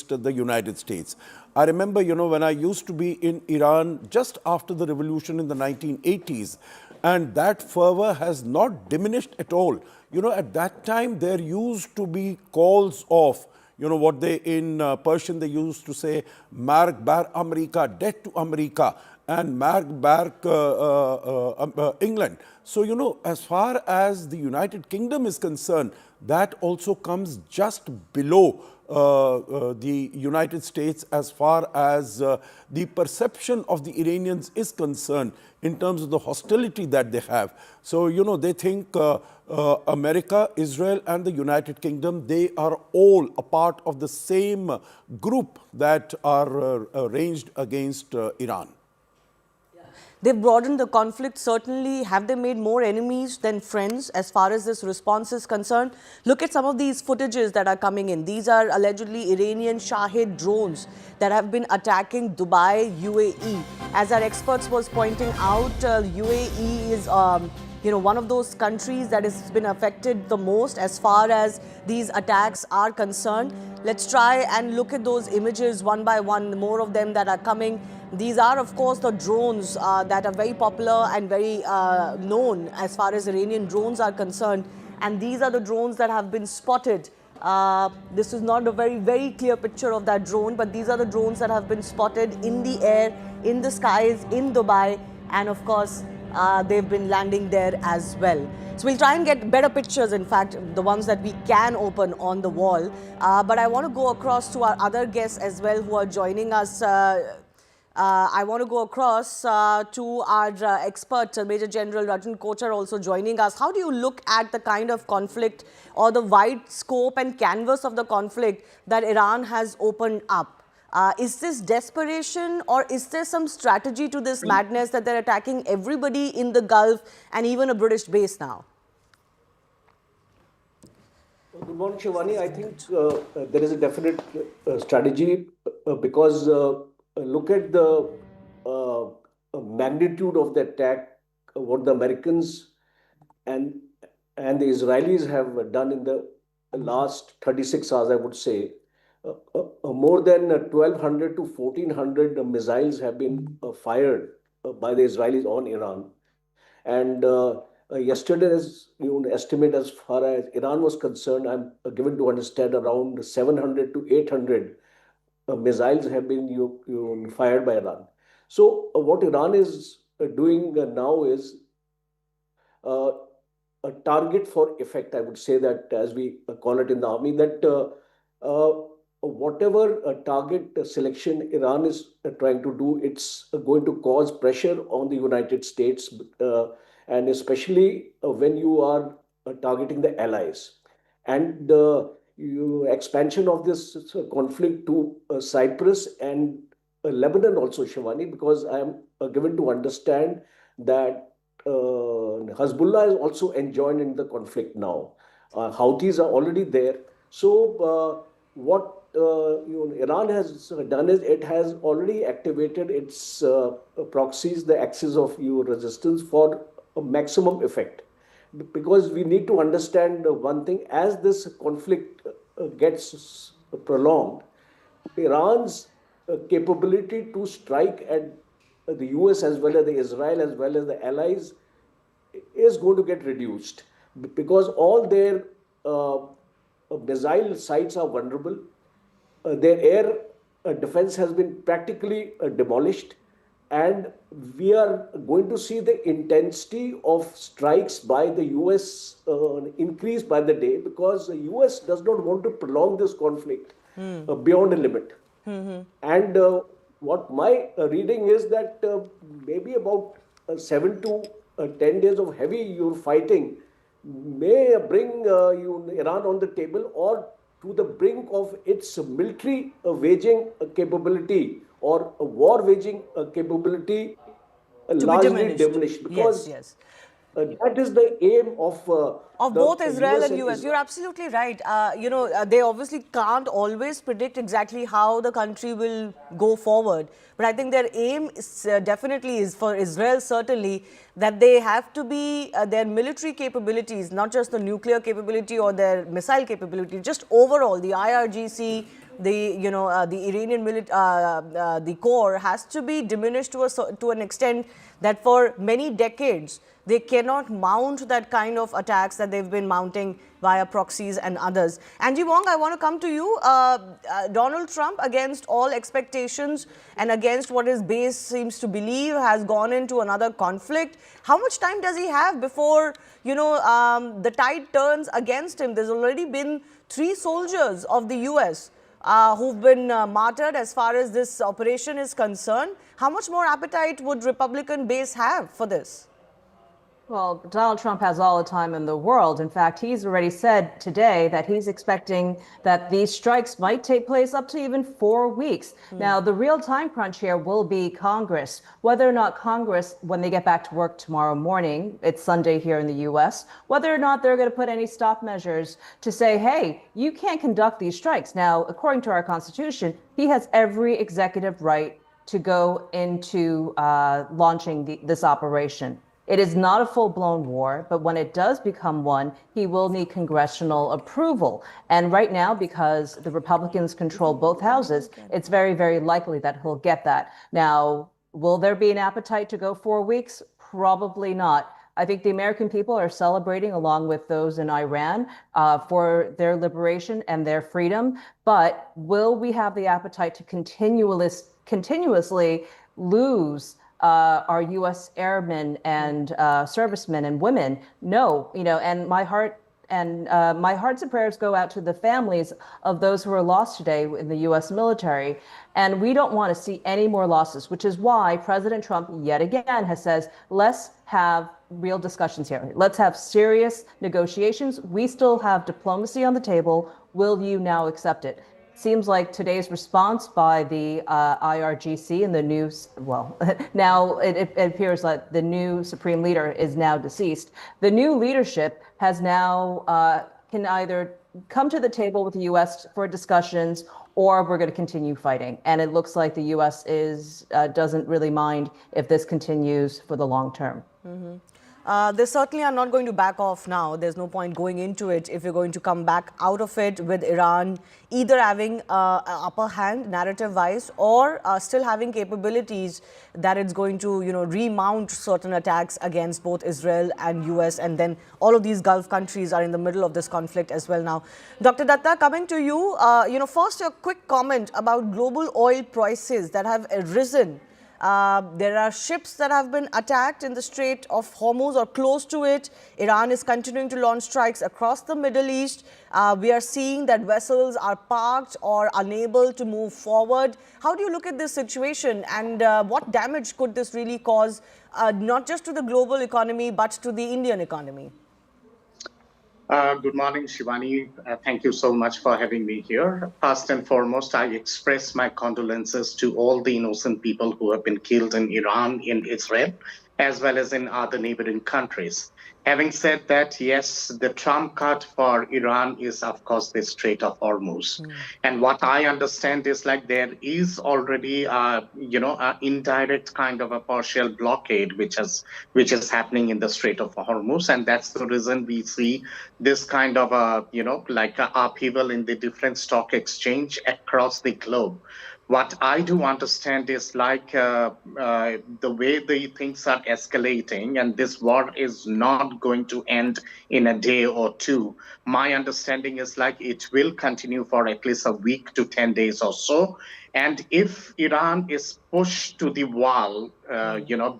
the United States. I remember, when I used to be in Iran just after the revolution in the 1980s, and that fervor has not diminished at all. At that time, there used to be calls of, what they in Persian they used to say, Marg bar America, death to America, and Marg bar England. So, as far as the United Kingdom is concerned, that also comes just below the United States as far as the perception of the Iranians is concerned in terms of the hostility that they have. So, they think America, Israel, and the United Kingdom, they are all a part of the same group that are ranged against Iran. They've broadened the conflict, certainly. Have they made more enemies than friends as far as this response is concerned? Look at some of these footages that are coming in. These are allegedly Iranian Shahid drones that have been attacking Dubai, UAE. As our experts was pointing out, UAE is one of those countries that has been affected the most as far as these attacks are concerned. Let's try and look at those images one by one, more of them that are coming. These are, of course, the drones that are very popular and very known as far as Iranian drones are concerned. And these are the drones that have been spotted. This is not a very clear picture of that drone, but these are the drones that have been spotted in the air, in the skies, in Dubai. And of course, they've been landing there as well. So we'll try and get better pictures, in fact, the ones that we can open on the wall. But I want to go across to our other guests as well who are joining us. I want to go across to our expert, Major General Rajan Kochar, also joining us. How do you look at the kind of conflict or the wide scope and canvas of the conflict that Iran has opened up? Is this desperation, or is there some strategy to this madness that they're attacking everybody in the Gulf and even a British base now? Good morning, Shivani. I think there is a definite strategy because look at the magnitude of the attack, what the Americans and the Israelis have done in the last 36 hours, I would say. More than 1,200 to 1,400 missiles have been fired by the Israelis on Iran. And yesterday's estimate as far as Iran was concerned, I'm given to understand around 700 to 800 missiles have been fired by Iran. So what Iran is doing now is a target for effect, I would say that, as we call it in the army, that whatever target selection Iran is trying to do, it's going to cause pressure on the United States, and especially when you are targeting the allies. And the expansion of this conflict to Cyprus and Lebanon also, Shivani, because I am given to understand that Hezbollah is also enjoined in the conflict now. Houthis are already there. So what Iran has done is it has already activated its proxies, the axis of resistance, for a maximum effect. Because we need to understand one thing, as this conflict gets prolonged, Iran's capability to strike at the US as well as the Israel as well as the allies is going to get reduced, because all their missile sites are vulnerable. Their air defense has been practically demolished, and we are going to see the intensity of strikes by the US increase by the day, because the US does not want to prolong this conflict beyond a limit. And what my reading is that maybe about 7 to 10 days of heavy fighting may bring Iran on the table, or to the brink of its military waging capability, or a war waging capability largely diminished. Because That is the aim of both Israel US and US. You're absolutely right. They obviously can't always predict exactly how the country will go forward. But I think their aim is, definitely is for Israel, certainly, that they have to be their military capabilities, not just the nuclear capability or their missile capability, just overall the IRGC, the Iranian the core has to be diminished to an extent that for many decades they cannot mount that kind of attacks that they've been mounting via proxies and others. Angie Wong, I want to come to you. Donald Trump, against all expectations and against what his base seems to believe, has gone into another conflict. How much time does he have before, the tide turns against him? There's already been 3 soldiers of the US who've been martyred as far as this operation is concerned. How much more appetite would Republican base have for this? Well, Donald Trump has all the time in the world. In fact, he's already said today that he's expecting that these strikes might take place up to even 4 weeks. Now, the real time crunch here will be Congress. Whether or not Congress, when they get back to work tomorrow morning, it's Sunday here in the US, whether or not they're going to put any stop measures to say, hey, you can't conduct these strikes. Now, according to our Constitution, he has every executive right to go into launching this operation. It is not a full-blown war, but when it does become one, he will need congressional approval. And right now, because the Republicans control both houses, it's very, very likely that he'll get that. Now, will there be an appetite to go 4 weeks? Probably not. I think the American people are celebrating along with those in Iran for their liberation and their freedom. But will we have the appetite to continuously lose our U.S. airmen and servicemen and women? No, and my hearts and prayers go out to the families of those who are lost today in the U.S. military. And we don't want to see any more losses, which is why President Trump yet again has said, let's have real discussions here. Let's have serious negotiations. We still have diplomacy on the table. Will you now accept it? Seems like today's response by the IRGC and the new, now it appears that the new supreme leader is now deceased. The new leadership has now can either come to the table with the U.S. for discussions, or we're going to continue fighting. And it looks like the U.S. doesn't really mind if this continues for the long term. They certainly are not going to back off now. There's no point going into it if you're going to come back out of it with Iran either having an upper hand narrative-wise or still having capabilities that it's going to, remount certain attacks against both Israel and US. And then all of these Gulf countries are in the middle of this conflict as well now. Dr. Datta, coming to you, first a quick comment about global oil prices that have risen. There are ships that have been attacked in the Strait of Hormuz or close to it. Iran is continuing to launch strikes across the Middle East. We are seeing that vessels are parked or unable to move forward. How do you look at this situation, and what damage could this really cause, not just to the global economy, but to the Indian economy? Good morning, Shivani. Thank you so much for having me here. First and foremost, I express my condolences to all the innocent people who have been killed in Iran, in Israel, as well as in other neighboring countries. Having said that, yes, the trump card for Iran is, of course, the Strait of Hormuz. And what I understand is there is already, an indirect kind of a partial blockade, which is happening in the Strait of Hormuz. And that's the reason we see this kind of a upheaval in the different stock exchange across the globe. What I do understand is the way the things are escalating, and this war is not going to end in a day or two. My understanding is it will continue for at least a week to 10 days or so. And if Iran is pushed to the wall,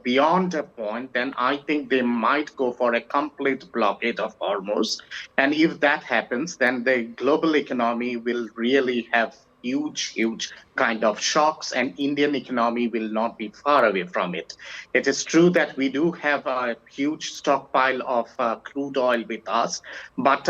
beyond a point, then I think they might go for a complete blockade of Hormuz. And if that happens, then the global economy will really have huge kind of shocks, and Indian economy will not be far away from it. It is true that we do have a huge stockpile of crude oil with us, but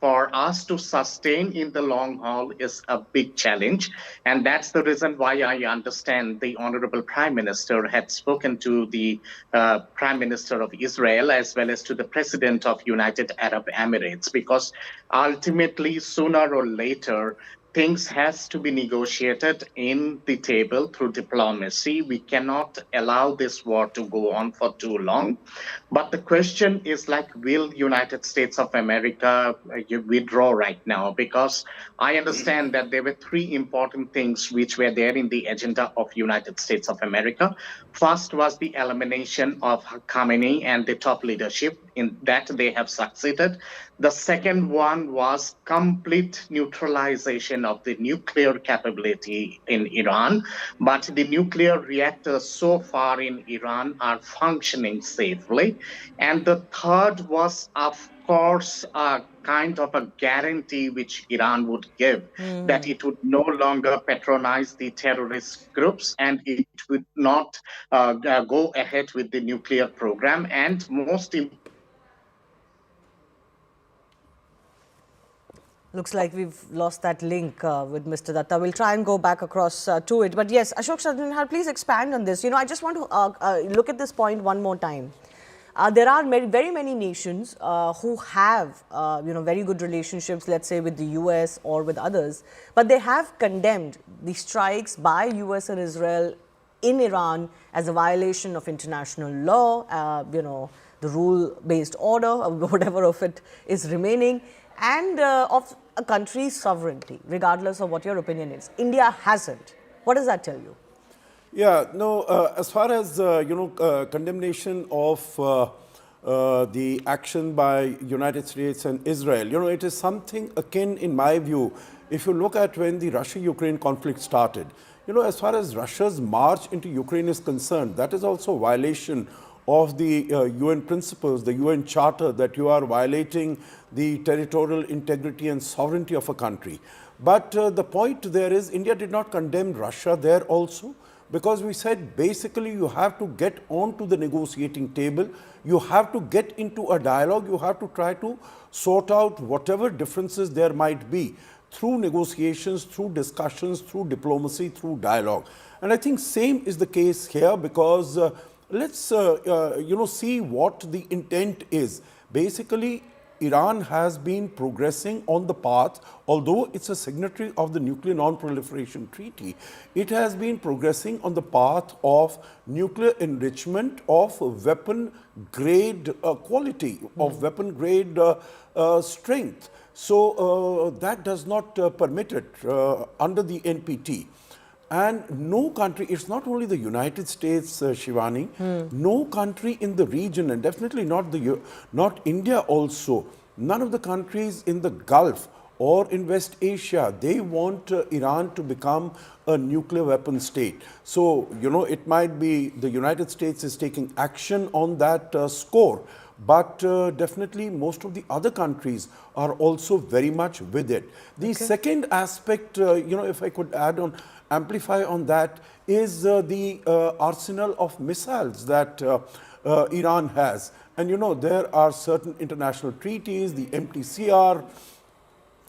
for us to sustain in the long haul is a big challenge. And that's the reason why I understand the Honorable Prime Minister had spoken to the Prime Minister of Israel as well as to the President of United Arab Emirates, because ultimately, sooner or later, things has to be negotiated in the table through diplomacy. We cannot allow this war to go on for too long. But the question is like, will United States of America withdraw right now? Because I understand that there were three important things which were there in the agenda of United States of America. First was the elimination of Khamenei and the top leadership. In that they have succeeded. The second one was complete neutralization of the nuclear capability in Iran. But the nuclear reactors so far in Iran are functioning safely. And the third was, of course, a kind of a guarantee which Iran would give that it would no longer patronize the terrorist groups and it would not go ahead with the nuclear program. And most importantly, Looks like we've lost that link with Mr. Datta. We'll try and go back across to it. But yes, Ashok Shadrinhal, please expand on this. You know, I just want to look at this point one more time. There are very many nations who have, very good relationships, let's say with the US or with others, but they have condemned the strikes by US and Israel in Iran as a violation of international law, the rule-based order, whatever of it is remaining, and of a country's sovereignty, regardless of what your opinion is. India hasn't. What does that tell you? Yeah, no, as far as, condemnation of the action by United States and Israel, it is something akin, in my view, if you look at when the Russia-Ukraine conflict started. As far as Russia's march into Ukraine is concerned, that is also a violation of the UN principles, the UN Charter, that you are violating the territorial integrity and sovereignty of a country. But the point there is, India did not condemn Russia there also, because we said basically you have to get onto the negotiating table, you have to get into a dialogue, you have to try to sort out whatever differences there might be through negotiations, through discussions, through diplomacy, through dialogue. And I think same is the case here, because let's see what the intent is. Basically, Iran has been progressing on the path, although it's a signatory of the Nuclear Non-Proliferation Treaty, it has been progressing on the path of nuclear enrichment of weapon-grade quality, of weapon-grade strength. So that does not permit it under the NPT. And no country, it's not only the United States, Shivani, no country in the region, and definitely not India also, none of the countries in the Gulf or in West Asia, they want Iran to become a nuclear weapon state. So, it might be the United States is taking action on that score, but definitely most of the other countries are also very much with it. The second aspect, if I could amplify on that, is the arsenal of missiles that Iran has. And there are certain international treaties, the MTCR,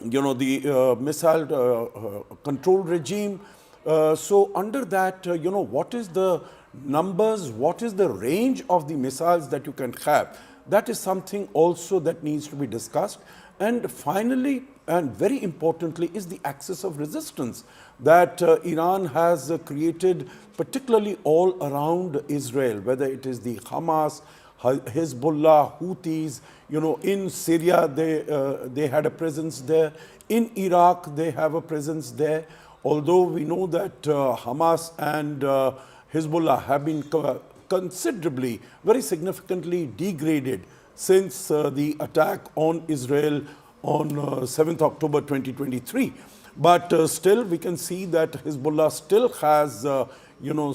the missile control regime. So under that, what is the numbers, what is the range of the missiles that you can have? That is something also that needs to be discussed. And finally, and very importantly, is the axis of resistance that Iran has created, particularly all around Israel, whether it is the Hamas, Hezbollah, Houthis. In Syria, they had a presence there. In Iraq, they have a presence there. Although we know that Hamas and Hezbollah have been considerably, very significantly degraded since the attack on Israel on 7th October 2023. But still, we can see that Hezbollah still has,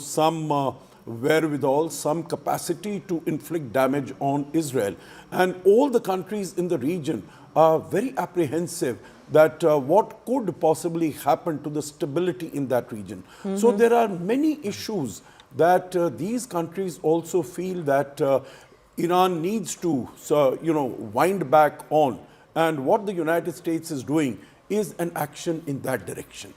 some wherewithal, some capacity to inflict damage on Israel. And all the countries in the region are very apprehensive that what could possibly happen to the stability in that region. So there are many issues that these countries also feel that Iran needs to, wind back on. And what the United States is doing is an action in that direction.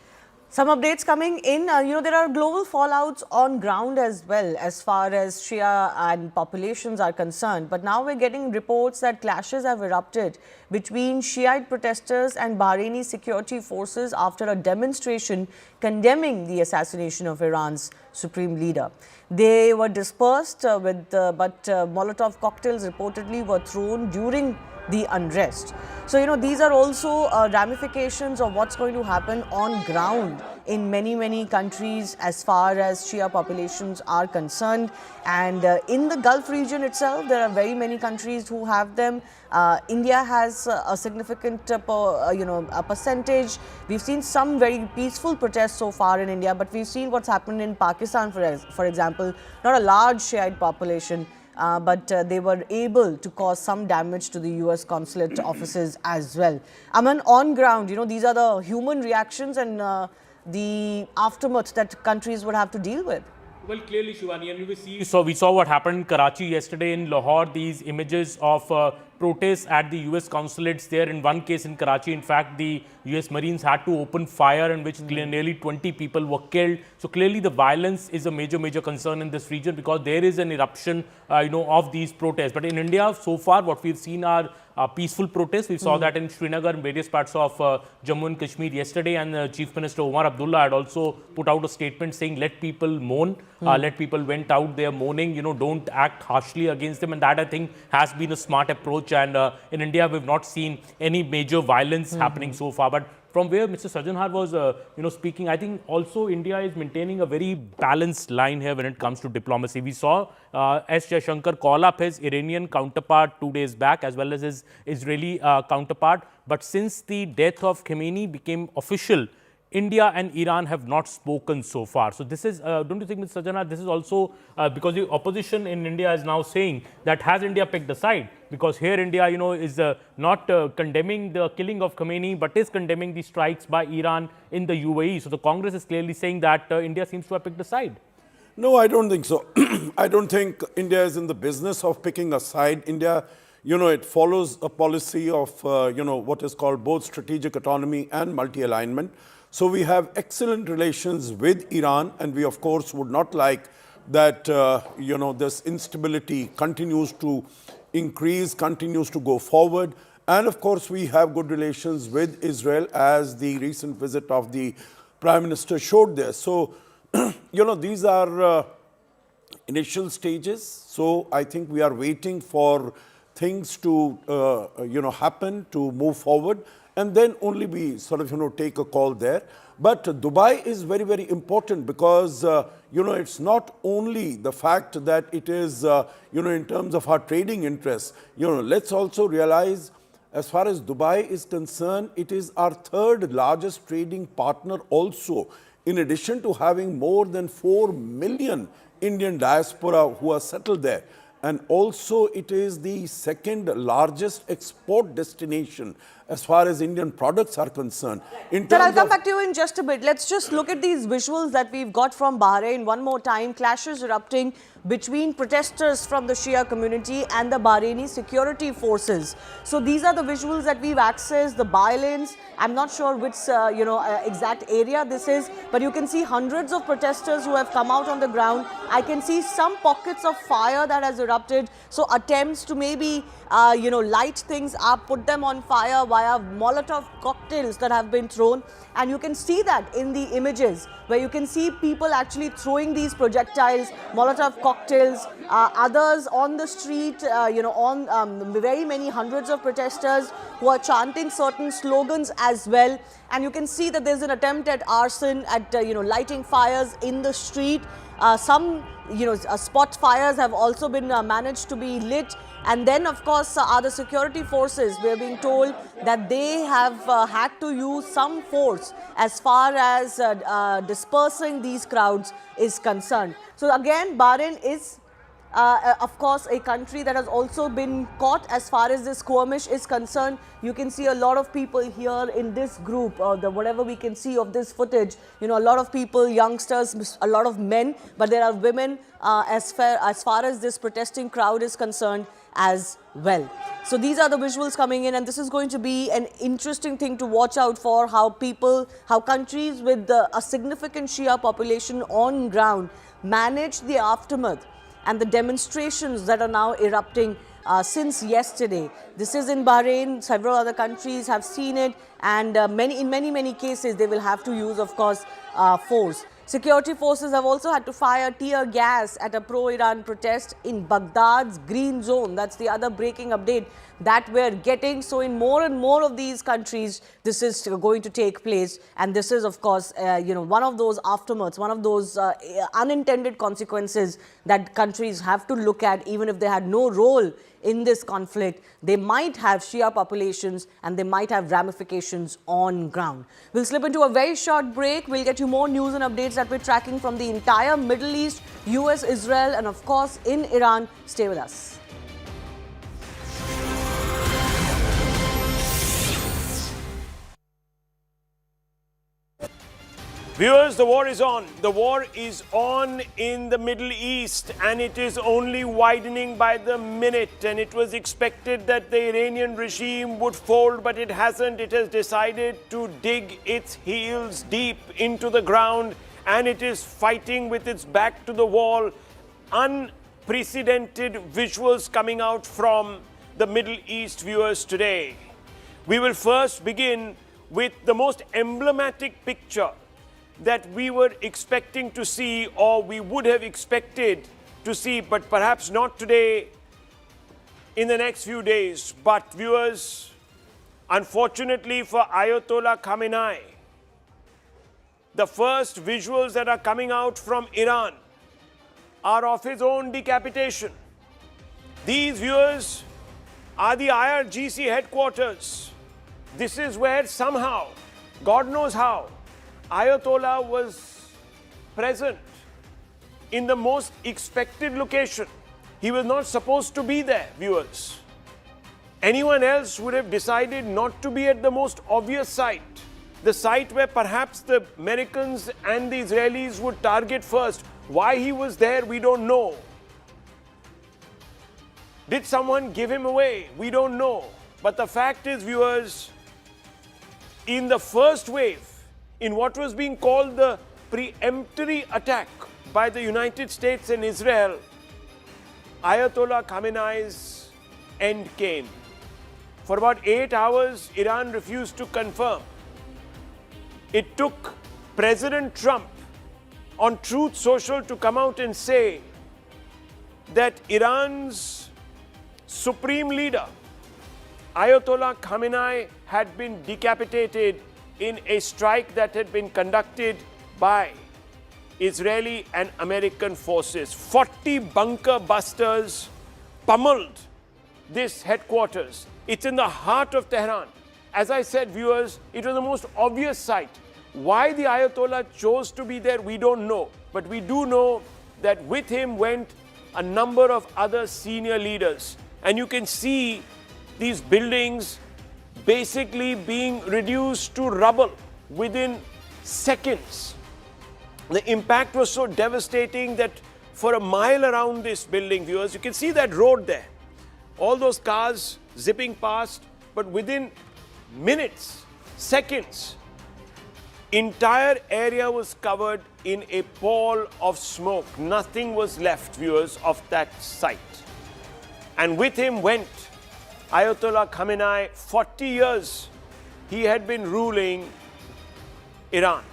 Some updates coming in. There are global fallouts on ground as well as far as Shia and populations are concerned. But now we're getting reports that clashes have erupted between Shiite protesters and Bahraini security forces after a demonstration condemning the assassination of Iran's supreme leader. They were dispersed, but Molotov cocktails reportedly were thrown during the unrest. So, these are also ramifications of what's going to happen on ground in many countries as far as Shia populations are concerned. And in the Gulf region itself, there are very many countries who have them. India has a significant a percentage. We've seen some very peaceful protests so far in India, but we've seen what's happened in Pakistan, for example. Not a large Shiite population, but they were able to cause some damage to the US consulate offices as well. Aman, on ground, these are the human reactions and the aftermath that countries would have to deal with. Well, clearly, Shivani, and we saw what happened in Karachi yesterday, in Lahore, these images of protests at the US consulates there. In one case in Karachi, in fact, the US Marines had to open fire in which nearly 20 people were killed. So clearly the violence is a major concern in this region because there is an eruption, of these protests. But in India, so far, what we've seen are peaceful protests. We saw that in Srinagar and various parts of Jammu and Kashmir yesterday, and Chief Minister Omar Abdullah had also put out a statement saying, let people mourn, let people went out there mourning, don't act harshly against them. And that, I think, has been a smart approach. And in India, we've not seen any major violence happening so far. But from where Mr. Sajanhar was, speaking, I think also India is maintaining a very balanced line here when it comes to diplomacy. We saw S. Jaishankar call up his Iranian counterpart 2 days back, as well as his Israeli counterpart. But since the death of Khamenei became official, India and Iran have not spoken so far. So this is, don't you think, Mr. Sajanhar, this is also because the opposition in India is now saying that has India picked a side? Because here India, is not condemning the killing of Khamenei, but is condemning the strikes by Iran in the UAE. So the Congress is clearly saying that India seems to have picked a side. No, I don't think so. I don't think India is in the business of picking a side. India, it follows a policy of, what is called both strategic autonomy and multi-alignment. So we have excellent relations with Iran, and we, of course, would not like that, this instability continues to increase, continues to go forward. And, of course, we have good relations with Israel, as the recent visit of the Prime Minister showed there. So, these are initial stages. So I think we are waiting for things to, happen, to move forward. And then only we sort of, take a call there. But Dubai is very important because, it's not only the fact that it is, in terms of our trading interests. Let's also realize, as far as Dubai is concerned, it is our third largest trading partner also, in addition to having more than 4 million Indian diaspora who are settled there. And also it is the second largest export destination as far as Indian products are concerned. Sir, I'll come back to you in just a bit. Let's just look at these visuals that we've got from Bahrain one more time. Clashes erupting between protesters from the Shia community and the Bahraini security forces. So these are the visuals that we've accessed, the by-lanes. I'm not sure which, exact area this is, but you can see hundreds of protesters who have come out on the ground. I can see some pockets of fire that has erupted. So attempts to maybe, light things up, put them on fire via Molotov cocktails that have been thrown. And you can see that in the images where you can see people actually throwing these projectiles, Molotov cocktails, others on the street, very many hundreds of protesters who are chanting certain slogans as well. And you can see that there's an attempt at arson, at, lighting fires in the street. Some, spot fires have also been managed to be lit. And then, of course, are the security forces. We're being told that they have had to use some force as far as dispersing these crowds is concerned. So again, Bahrain is, of course, a country that has also been caught as far as this skirmish is concerned. You can see a lot of people here in this group, whatever we can see of this footage, a lot of people, youngsters, a lot of men, but there are women as far as this protesting crowd is concerned. as well. So these are the visuals coming in, and this is going to be an interesting thing to watch out for, how countries with a significant Shia population on ground manage the aftermath and the demonstrations that are now erupting since yesterday. This is in Bahrain. Several other countries have seen it, and in many cases they will have to use, of course, force. Security forces have also had to fire tear gas at a pro-Iran protest in Baghdad's green zone. That's the other breaking update that we're getting. So in more and more of these countries, this is going to take place. And this is, of course, one of those aftermaths, one of those unintended consequences that countries have to look at, even if they had no role in this conflict. They might have Shia populations and they might have ramifications on ground. We'll slip into a very short break. We'll get you more news and updates that we're tracking from the entire Middle East, US, Israel, and of course in Iran. Stay with us. Viewers, the war is on. The war is on in the Middle East, and it is only widening by the minute. And it was expected that the Iranian regime would fold, but it hasn't. It has decided to dig its heels deep into the ground, and it is fighting with its back to the wall. Unprecedented visuals coming out from the Middle East, viewers, today. We will first begin with the most emblematic picture that we were expecting to see, or we would have expected to see, but perhaps not today, in the next few days. But viewers, unfortunately for Ayatollah Khamenei, the first visuals that are coming out from Iran are of his own decapitation. These, viewers, are the IRGC headquarters. This is where somehow, God knows how, Ayatollah was present in the most expected location. He was not supposed to be there, viewers. Anyone else would have decided not to be at the most obvious site, the site where perhaps the Americans and the Israelis would target first. Why he was there, we don't know. Did someone give him away? We don't know. But the fact is, viewers, in the first wave, in what was being called the preemptory attack by the United States and Israel, Ayatollah Khamenei's end came. For about 8 hours, Iran refused to confirm. It took President Trump on Truth Social to come out and say that Iran's supreme leader, Ayatollah Khamenei, had been decapitated in a strike that had been conducted by Israeli and American forces. 40 bunker busters pummeled this headquarters. It's in the heart of Tehran. As I said, viewers, it was the most obvious site. Why the Ayatollah chose to be there, we don't know. But we do know that with him went a number of other senior leaders. And you can see these buildings basically being reduced to rubble within seconds. The impact was so devastating that for a mile around this building, viewers, you can see that road there. All those cars zipping past, but within minutes, seconds, entire area was covered in a pall of smoke. Nothing was left, viewers, of that site. And with him went Ayatollah Khamenei. 40 years he had been ruling Iran.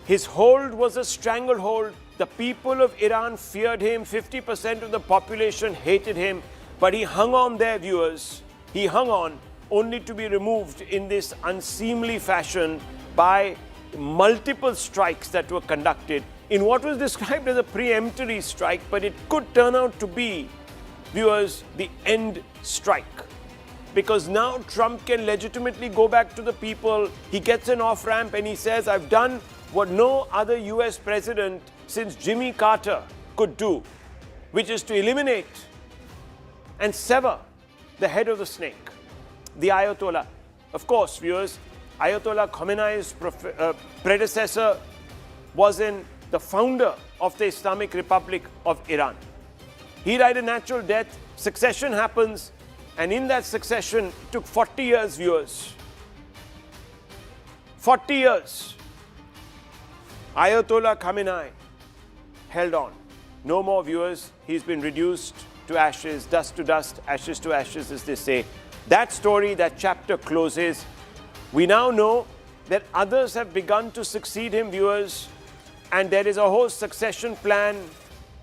His hold was a stranglehold. The people of Iran feared him. 50% of the population hated him. But he hung on there, viewers. He hung on only to be removed in this unseemly fashion by multiple strikes that were conducted in what was described as a preemptory strike, but it could turn out to be, viewers, the end strike. Because now Trump can legitimately go back to the people. He gets an off-ramp and he says, I've done what no other US president since Jimmy Carter could do, which is to eliminate and sever the head of the snake, the Ayatollah. Of course, viewers, Ayatollah Khamenei's predecessor was the founder of the Islamic Republic of Iran. He died a natural death. Succession happens. And in that succession, it took 40 years, viewers. 40 years. Ayatollah Khamenei held on. No more, viewers. He's been reduced to ashes, dust to dust, ashes to ashes, as they say. That story, that chapter closes. We now know that others have begun to succeed him, viewers, and there is a whole succession plan.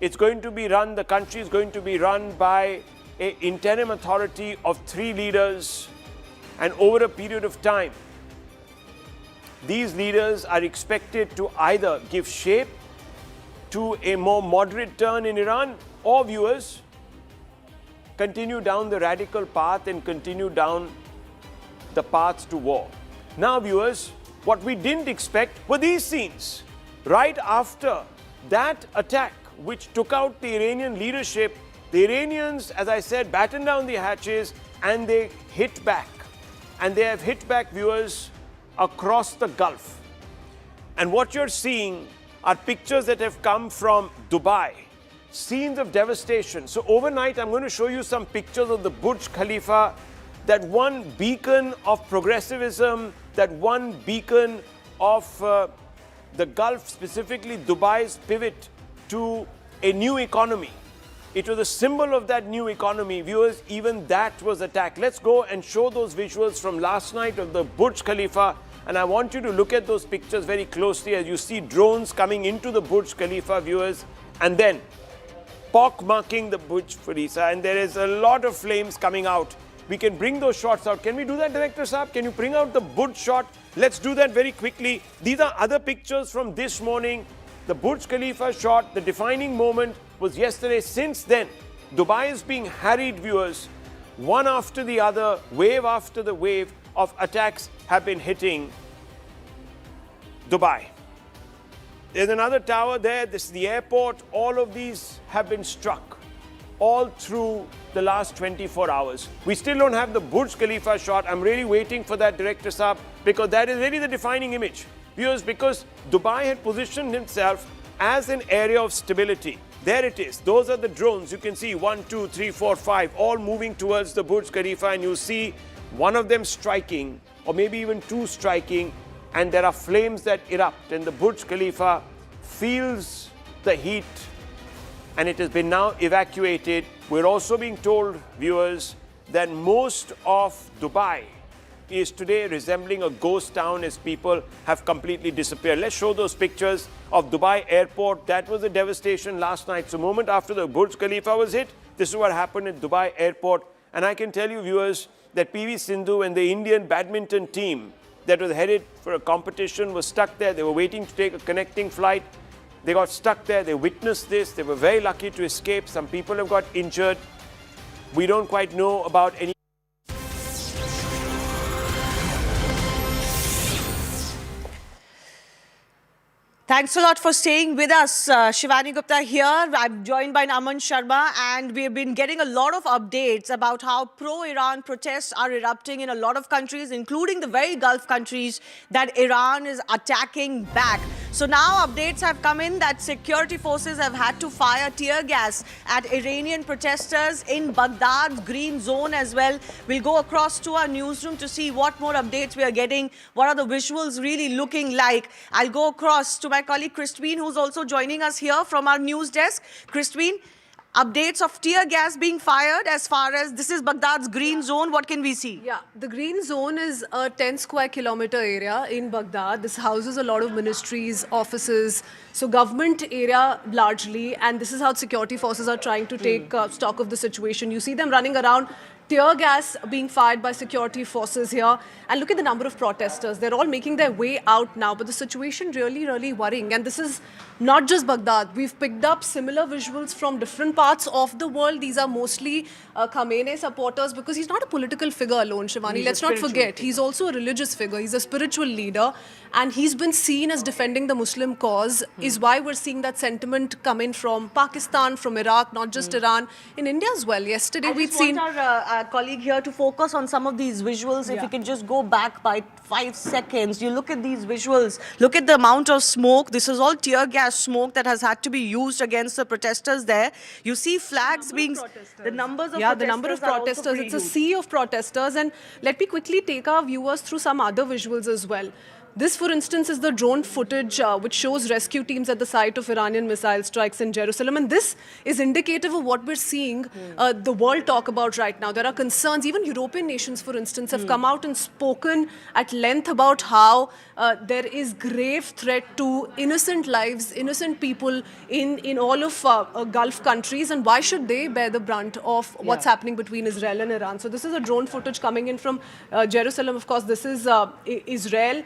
It's going to be run, the country is going to be run by an interim authority of 3 leaders, and over a period of time, these leaders are expected to either give shape to a more moderate turn in Iran, or, viewers, continue down the radical path and continue down the paths to war. Now, viewers, what we didn't expect were these scenes. Right after that attack, which took out the Iranian leadership, the Iranians, as I said, battened down the hatches and they hit back. And they have hit back, viewers, across the Gulf. And what you're seeing are pictures that have come from Dubai. Scenes of devastation. So overnight, I'm going to show you some pictures of the Burj Khalifa, that one beacon of progressivism, that one beacon of the Gulf, specifically Dubai's pivot to a new economy. It was a symbol of that new economy. Viewers, even that was attacked. Let's go and show those visuals from last night of the Burj Khalifa. And I want you to look at those pictures very closely as you see drones coming into the Burj Khalifa, viewers, and then pock-marking the Burj Khalifa. And there is a lot of flames coming out. We can bring those shots out. Can we do that, Director Saab? Can you bring out the Burj shot? Let's do that very quickly. These are other pictures from this morning. The Burj Khalifa shot, the defining moment was yesterday. Since then, Dubai is being harried, viewers. One after the other, wave after the wave of attacks have been hitting Dubai. There's another tower there. This is the airport. All of these have been struck all through the last 24 hours. We still don't have the Burj Khalifa shot. I'm really waiting for that, Director Saab, because that is really the defining image. Viewers, because Dubai had positioned himself as an area of stability. There it is. Those are the drones. You can see 1, 2, 3, 4, 5, all moving towards the Burj Khalifa, and you see one of them striking, or maybe even 2 striking, and there are flames that erupt, and the Burj Khalifa feels the heat, and it has been now evacuated. We're also being told, viewers, that most of Dubai is today resembling a ghost town as people have completely disappeared. Let's show those pictures of Dubai airport. That was a devastation last night. So, a moment after the Burj Khalifa was hit, this is what happened at Dubai airport. And I can tell you, viewers, that PV Sindhu and the Indian badminton team that was headed for a competition was stuck there. They were waiting to take a connecting flight. They got stuck there. They witnessed this. They were very lucky to escape. Some people have got injured. We don't quite know about any. Thanks a lot for staying with us. Shivani Gupta here. I'm joined by Aman Sharma, and we've been getting a lot of updates about how pro-Iran protests are erupting in a lot of countries, including the very Gulf countries that Iran is attacking back. So now updates have come in that security forces have had to fire tear gas at Iranian protesters in Baghdad's green zone as well. We'll go across to our newsroom to see what more updates we are getting. What are the visuals really looking like? I'll go across to my colleague Christine, who's also joining us here from our news desk. Christine, updates of tear gas being fired as far as this is Baghdad's green zone. What can we see? Yeah, the green zone is a 10 square kilometer area in Baghdad. This houses a lot of ministries, offices, so government area largely, and this is how security forces are trying to take stock of the situation. You see them running around, tear gas being fired by security forces here. And look at the number of protesters. They're all making their way out now. But the situation really, really worrying. And this is not just Baghdad. We've picked up similar visuals from different parts of the world. These are mostly Khamenei supporters, because he's not a political figure alone, Shivani. Let's not forget, he's also a religious figure. He's a spiritual leader. And he's been seen as defending the Muslim cause, is why we're seeing that sentiment come in from Pakistan, from Iraq, not just Iran, in India as well. Yesterday we'd seen... our colleague here to focus on some of these visuals. If Yeah. you can just go back by 5 seconds, you look at these visuals, look at the amount of smoke. This is all tear gas smoke that has had to be used against the protesters there. You see flags being... The numbers of Yeah, the number of protesters are also protesters. pretty It's a huge. sea of protesters. And let me quickly take our viewers through some other visuals as well. This, for instance, is the drone footage which shows rescue teams at the site of Iranian missile strikes in Jerusalem. And this is indicative of what we're seeing the world talk about right now. There are concerns. Even European nations, for instance, have come out and spoken at length about how there is grave threat to innocent lives, innocent people in all of Gulf countries. And why should they bear the brunt of what's happening between Israel and Iran? So this is a drone footage coming in from Jerusalem. Of course, this is Israel.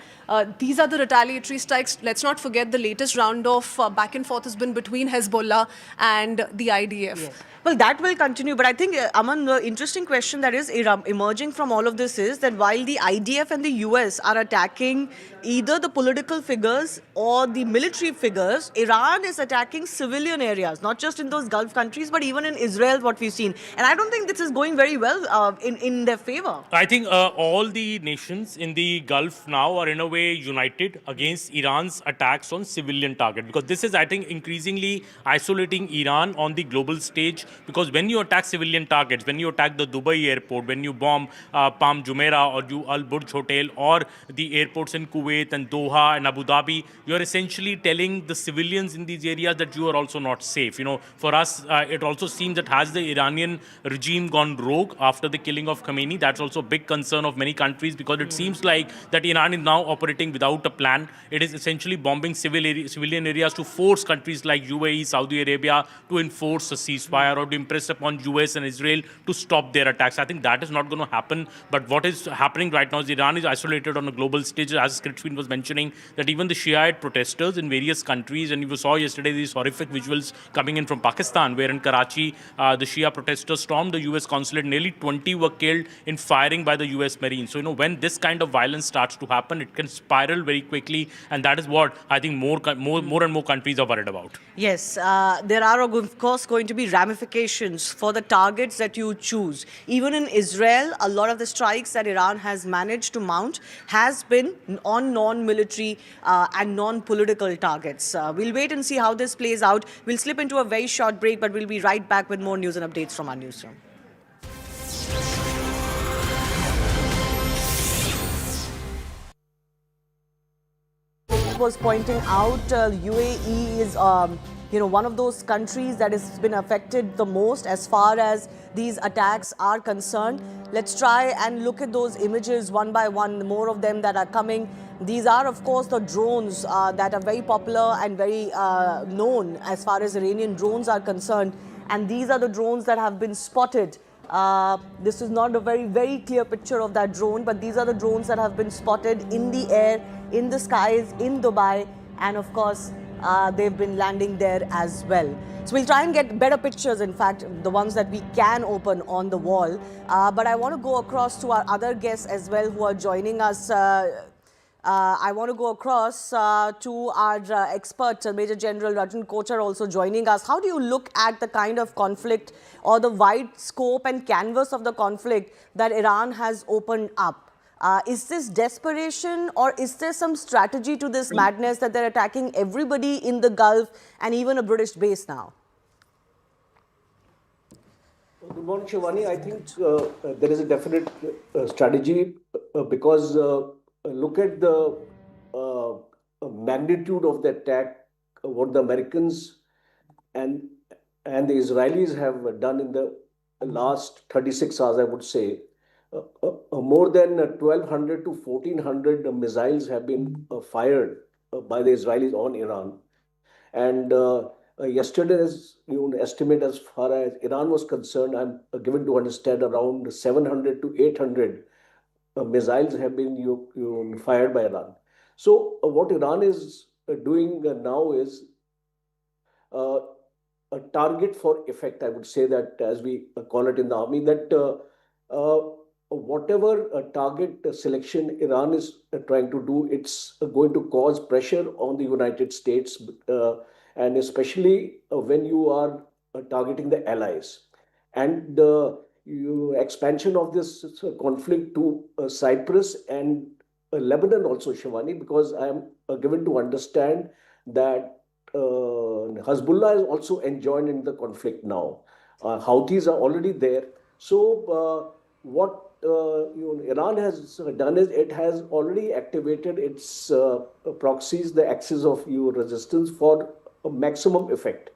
These are the retaliatory strikes. Let's not forget the latest round of back and forth has been between Hezbollah and the IDF. Yes. Well, that will continue. But I think, Aman, the interesting question that is emerging from all of this is that while the IDF and the US are attacking either the political figures or the military figures, Iran is attacking civilian areas, not just in those Gulf countries, but even in Israel, what we've seen. And I don't think this is going very well in their favor. I think all the nations in the Gulf now are in a way united against Iran's attacks on civilian targets, because this is, I think, increasingly isolating Iran on the global stage. Because when you attack civilian targets, when you attack the Dubai airport, when you bomb Palm Jumeirah or Al Burj Hotel or the airports in Kuwait and Doha and Abu Dhabi, you're essentially telling the civilians in these areas that you are also not safe. You know, for us, it also seems that has the Iranian regime gone rogue after the killing of Khamenei? That's also a big concern of many countries, because it seems like that Iran is now operating without a plan. It is essentially bombing civilian areas to force countries like UAE, Saudi Arabia to enforce a ceasefire or to impress upon US and Israel to stop their attacks. I think that is not going to happen. But what is happening right now is Iran is isolated on a global stage, as Kritzwin was mentioning, that even the Shiite protesters in various countries, and you saw yesterday these horrific visuals coming in from Pakistan, where in Karachi, the Shia protesters stormed the US consulate. Nearly 20 were killed in firing by the US Marines. So, when this kind of violence starts to happen, it can spiral very quickly. And that is what I think more and more countries are worried about. Yes, there are, of course, going to be ramifications for the targets that you choose. Even in Israel, a lot of the strikes that Iran has managed to mount has been on non-military and non-political targets. We'll wait and see how this plays out. We'll slip into a very short break, but we'll be right back with more news and updates from our newsroom. Was pointing out, UAE is one of those countries that has been affected the most as far as these attacks are concerned. Let's try and look at those images one by one, more of them that are coming. These are, of course, the drones that are very popular and very known as far as Iranian drones are concerned. And these are the drones that have been spotted. This is not a very clear picture of that drone, but these are the drones that have been spotted in the air, in the skies, in Dubai, and of course, they've been landing there as well. So we'll try and get better pictures, in fact, the ones that we can open on the wall. But I want to go across to our other guests as well who are joining us. I want to go across to our expert, Major General Rajan Kochar, also joining us. How do you look at the kind of conflict or the wide scope and canvas of the conflict that Iran has opened up? Is this desperation, or is there some strategy to this madness that they're attacking everybody in the Gulf and even a British base now? Good morning, Shivani. I think there is a definite strategy because look at the magnitude of the attack, what the Americans and the Israelis have done in the last 36 hours, I would say. More than 1,200 to 1,400 missiles have been fired by the Israelis on Iran. And yesterday's estimate as far as Iran was concerned, I'm given to understand around 700 to 800 missiles have been fired by Iran. So what Iran is doing now is a target for effect, I would say that, as we call it in the army, that whatever target selection Iran is trying to do, it's going to cause pressure on the United States, and especially when you are targeting the allies. And expansion of this conflict to Cyprus and Lebanon also, Shivani, because I am given to understand that Hezbollah is also enjoined in the conflict now. Houthis are already there. So what Iran has done is it has already activated its proxies, the axis of resistance for a maximum effect.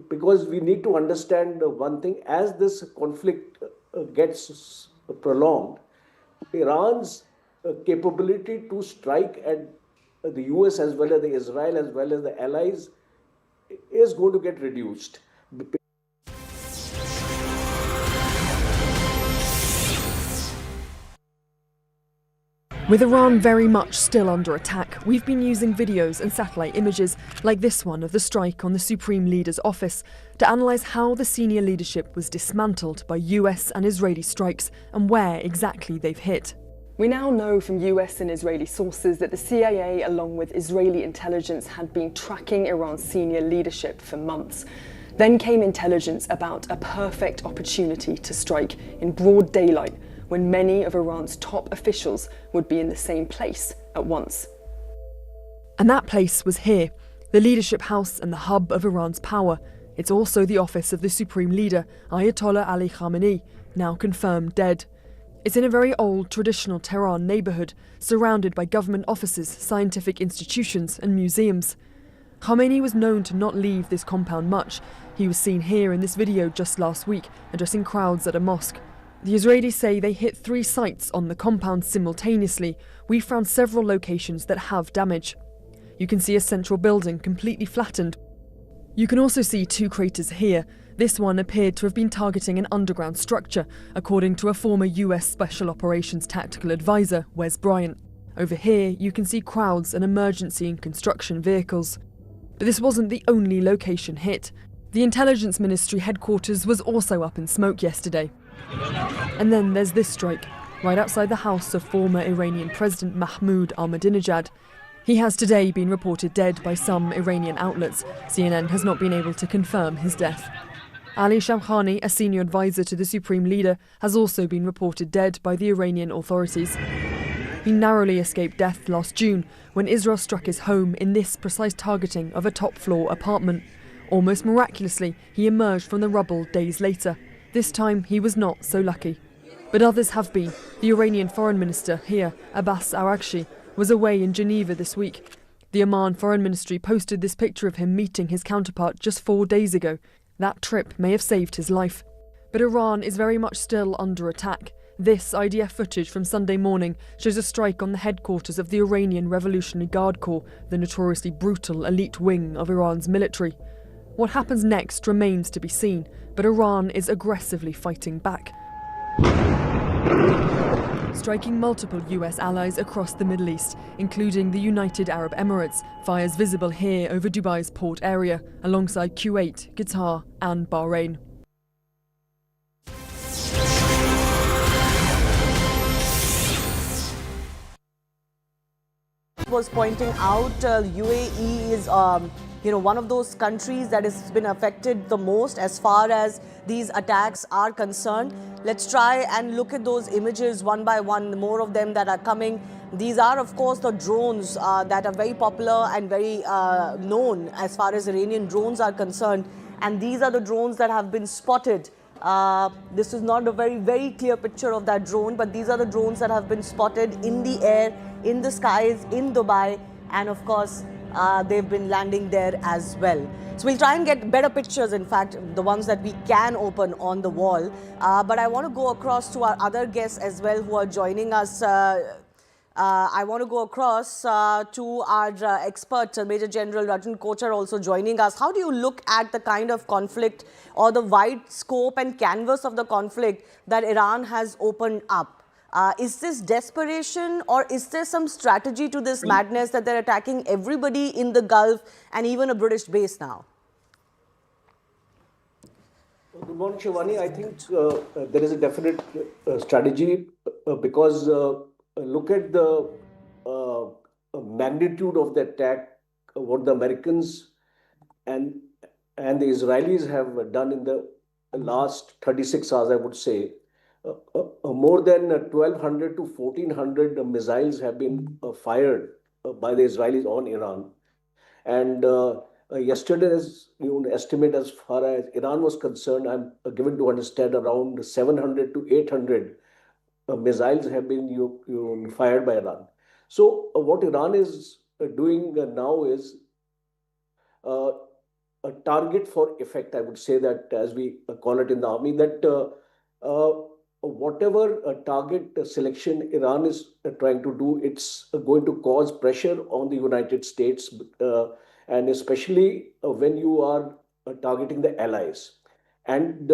Because we need to understand one thing, as this conflict gets prolonged, Iran's capability to strike at the US as well as the Israel as well as the allies is going to get reduced. With Iran very much still under attack, we've been using videos and satellite images like this one of the strike on the Supreme Leader's office to analyse how the senior leadership was dismantled by US and Israeli strikes and where exactly they've hit. We now know from US and Israeli sources that the CIA, along with Israeli intelligence, had been tracking Iran's senior leadership for months. Then came intelligence about a perfect opportunity to strike in broad daylight, when many of Iran's top officials would be in the same place at once. And that place was here, the leadership house and the hub of Iran's power. It's also the office of the Supreme Leader, Ayatollah Ali Khamenei, now confirmed dead. It's in a very old, traditional Tehran neighbourhood, surrounded by government offices, scientific institutions and museums. Khamenei was known to not leave this compound much. He was seen here in this video just last week, addressing crowds at a mosque. The Israelis say they hit 3 sites on the compound simultaneously. We found several locations that have damage. You can see a central building completely flattened. You can also see 2 craters here. This one appeared to have been targeting an underground structure, according to a former US Special Operations Tactical Advisor, Wes Bryant. Over here, you can see crowds and emergency and construction vehicles. But this wasn't the only location hit. The Intelligence Ministry headquarters was also up in smoke yesterday. And then there's this strike, right outside the house of former Iranian President Mahmoud Ahmadinejad. He has today been reported dead by some Iranian outlets. CNN has not been able to confirm his death. Ali Shamkhani, a senior advisor to the Supreme Leader, has also been reported dead by the Iranian authorities. He narrowly escaped death last June when Israel struck his home in this precise targeting of a top-floor apartment. Almost miraculously, he emerged from the rubble days later. This time, he was not so lucky. But others have been. The Iranian foreign minister here, Abbas Araghchi, was away in Geneva this week. The Oman Foreign Ministry posted this picture of him meeting his counterpart just 4 days ago. That trip may have saved his life. But Iran is very much still under attack. This IDF footage from Sunday morning shows a strike on the headquarters of the Iranian Revolutionary Guard Corps, the notoriously brutal elite wing of Iran's military. What happens next remains to be seen, but Iran is aggressively fighting back, striking multiple US allies across the Middle East, including the United Arab Emirates. Fires visible here over Dubai's port area, alongside Kuwait, Qatar and Bahrain. Was pointing out UAE is one of those countries that has been affected the most as far as these attacks are concerned. Let's try and look at those images one by one, more of them that are coming. These are, of course, the drones that are very popular and very known as far as Iranian drones are concerned. And these are the drones that have been spotted. This is not a very clear picture of that drone, but these are the drones that have been spotted in the air, in the skies, in Dubai, and of course, they've been landing there as well. So we'll try and get better pictures, in fact, the ones that we can open on the wall. But I want to go across to our other guests as well who are joining us. I want to go across to our expert, Major General Rajan Kochar, also joining us. How do you look at the kind of conflict or the wide scope and canvas of the conflict that Iran has opened up? Is this desperation, or is there some strategy to this madness that they're attacking everybody in the Gulf and even a British base now? Good morning, Shivani. I think there is a definite strategy because look at the magnitude of the attack, what the Americans and the Israelis have done in the last 36 hours, I would say. more than 1,200 to 1,400 missiles have been fired by the Israelis on Iran. And yesterday's estimate as far as Iran was concerned, I'm given to understand around 700 to 800 missiles have been fired by Iran. So what Iran is doing now is uh, a target for effect. I would say that, as we call it in the army, that whatever target selection Iran is trying to do, it's going to cause pressure on the United States, and especially when you are targeting the allies. And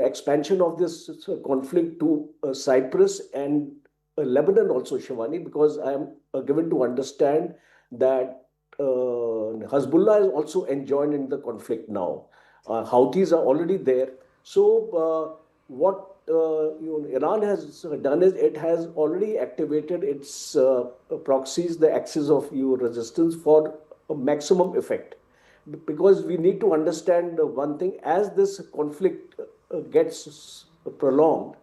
expansion of this conflict to Cyprus and Lebanon also, Shivani, because I am given to understand that Hezbollah is also enjoined in the conflict now. Houthis are already there. So what Iran has done is it has already activated its proxies, the axis of resistance, for a maximum effect. Because we need to understand one thing: as this conflict gets prolonged,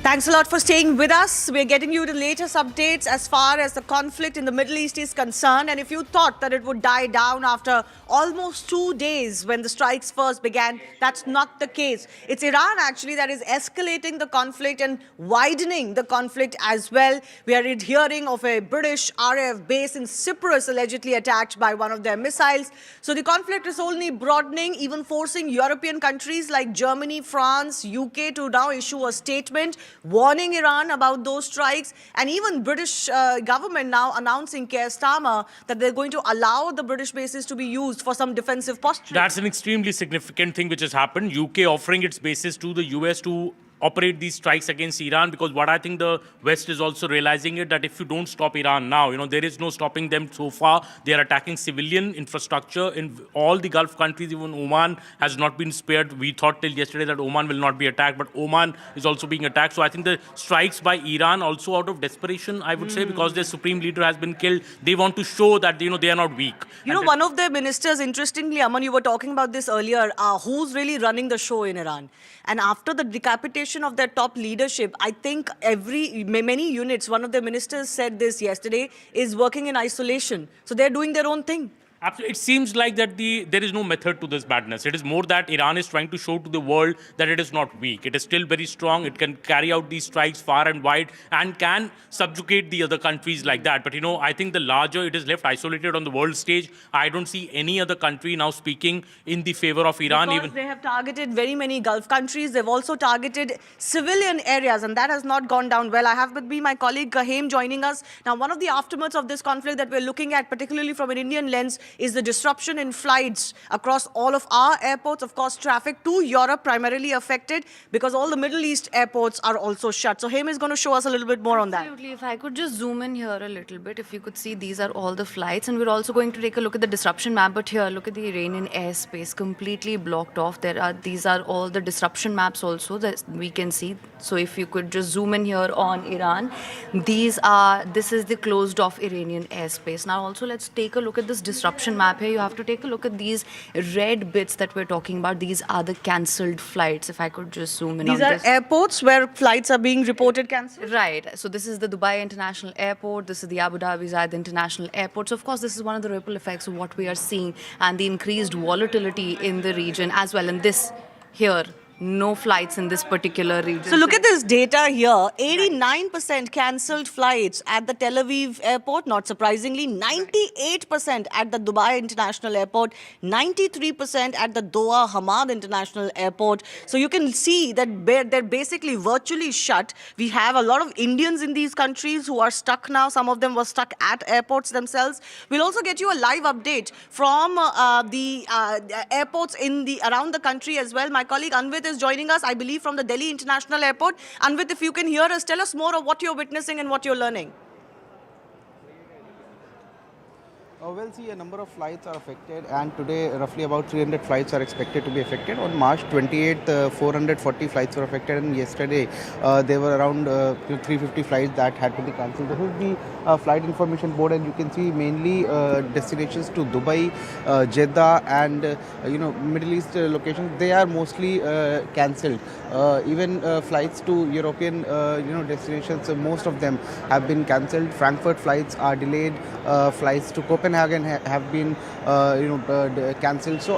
Thanks a lot for staying with us. We're getting you the latest updates as far as the conflict in the Middle East is concerned. And if you thought that it would die down after almost 2 days when the strikes first began, that's not the case. It's Iran actually that is escalating the conflict and widening the conflict as well. We are hearing of a British RAF base in Cyprus allegedly attacked by one of their missiles. So the conflict is only broadening, even forcing European countries like Germany, France, UK to now issue a statement warning Iran about those strikes, and even British government now announcing, Keir Starmer, that they're going to allow the British bases to be used for some defensive posturing. That's an extremely significant thing which has happened. UK offering its bases to the US to operate these strikes against Iran, because what I think the West is also realizing it, that if you don't stop Iran now, there is no stopping them so far. They are attacking civilian infrastructure in all the Gulf countries. Even Oman has not been spared. We thought till yesterday that Oman will not be attacked, but Oman is also being attacked. So I think the strikes by Iran also out of desperation, I would say, because their supreme leader has been killed. They want to show that, they are not weak. One of their ministers, interestingly, Aman, you were talking about this earlier, who's really running the show in Iran. And after the decapitation of their top leadership, I think many units, one of their ministers said this yesterday, is working in isolation. So they're doing their own thing. Absolutely. It seems like that there is no method to this madness. It is more that Iran is trying to show to the world that it is not weak. It is still very strong. It can carry out these strikes far and wide and can subjugate the other countries like that. But, I think the larger it is left isolated on the world stage, I don't see any other country now speaking in the favor of Iran. Because they have targeted very many Gulf countries. They've also targeted civilian areas, and that has not gone down well. I have with me my colleague Kahim joining us. Now, one of the aftermaths of this conflict that we're looking at, particularly from an Indian lens, is the disruption in flights across all of our airports. Of course, traffic to Europe primarily affected because all the Middle East airports are also shut. So Haim is going to show us a little bit more on that. Absolutely. If I could just zoom in here a little bit, if you could see, these are all the flights, and we're also going to take a look at the disruption map. But here, look at the Iranian airspace completely blocked off. These are all the disruption maps also that we can see. So if you could just zoom in here on Iran, this is the closed off Iranian airspace. Now also let's take a look at this disruption map here. You have to take a look at these red bits that we're talking about. These are the cancelled flights. If I could just zoom in on this. These are airports where flights are being reported cancelled? Right. So this is the Dubai International Airport. This is the Abu Dhabi Zayed International Airport. So of course, this is one of the ripple effects of what we are seeing and the increased volatility in the region as well. And this here, no flights in this particular region. So look at this data here. 89% cancelled flights at the Tel Aviv airport, not surprisingly. 98% at the Dubai International Airport. 93% at the Doha Hamad International Airport. So you can see that they're basically virtually shut. We have a lot of Indians in these countries who are stuck now. Some of them were stuck at airports themselves. We'll also get you a live update from the airports around the country as well. My colleague Anvit is joining us, I believe, from the Delhi International Airport. Anvit, if you can hear us, tell us more of what you're witnessing and what you're learning. Well, see, a number of flights are affected, and today roughly about 300 flights are expected to be affected. On March 28th, 440 flights were affected, and yesterday there were around 350 flights that had to be cancelled. This is the flight information board, and you can see mainly destinations to Dubai, Jeddah, and Middle East locations. They are mostly cancelled. Even flights to European destinations, most of them have been cancelled. Frankfurt flights are delayed. Flights to Copenhagen have been cancelled. So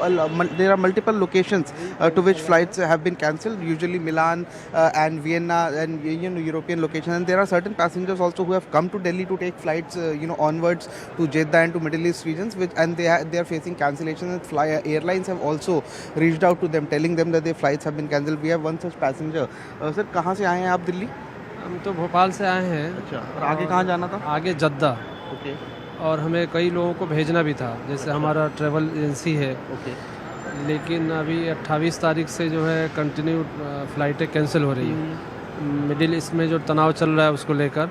there are multiple locations to which flights have been cancelled. Usually Milan and Vienna and European locations. And there are certain passengers also who have come to Delhi to take flights onwards to Jeddah and to Middle East regions, and they are facing cancellations. And airlines have also reached out to them, telling them that their flights have been cancelled. We have one such passenger. Sir, कहाँ से आए हैं आप दिल्ली? हम तो भोपाल से आए हैं। अच्छा, और आगे कहाँ जाना था? आगे जद्दा। ओके। और हमें कई लोगों को भेजना भी था, जैसे हमारा ट्रैवल एजेंसी है। ओके। लेकिन अभी 28 तारीख से जो है कंटिन्यू फ़्लाइटें कैंसिल हो रही हैं। मिडिल ईस्ट में जो तनाव चल रहा है उसको लेकर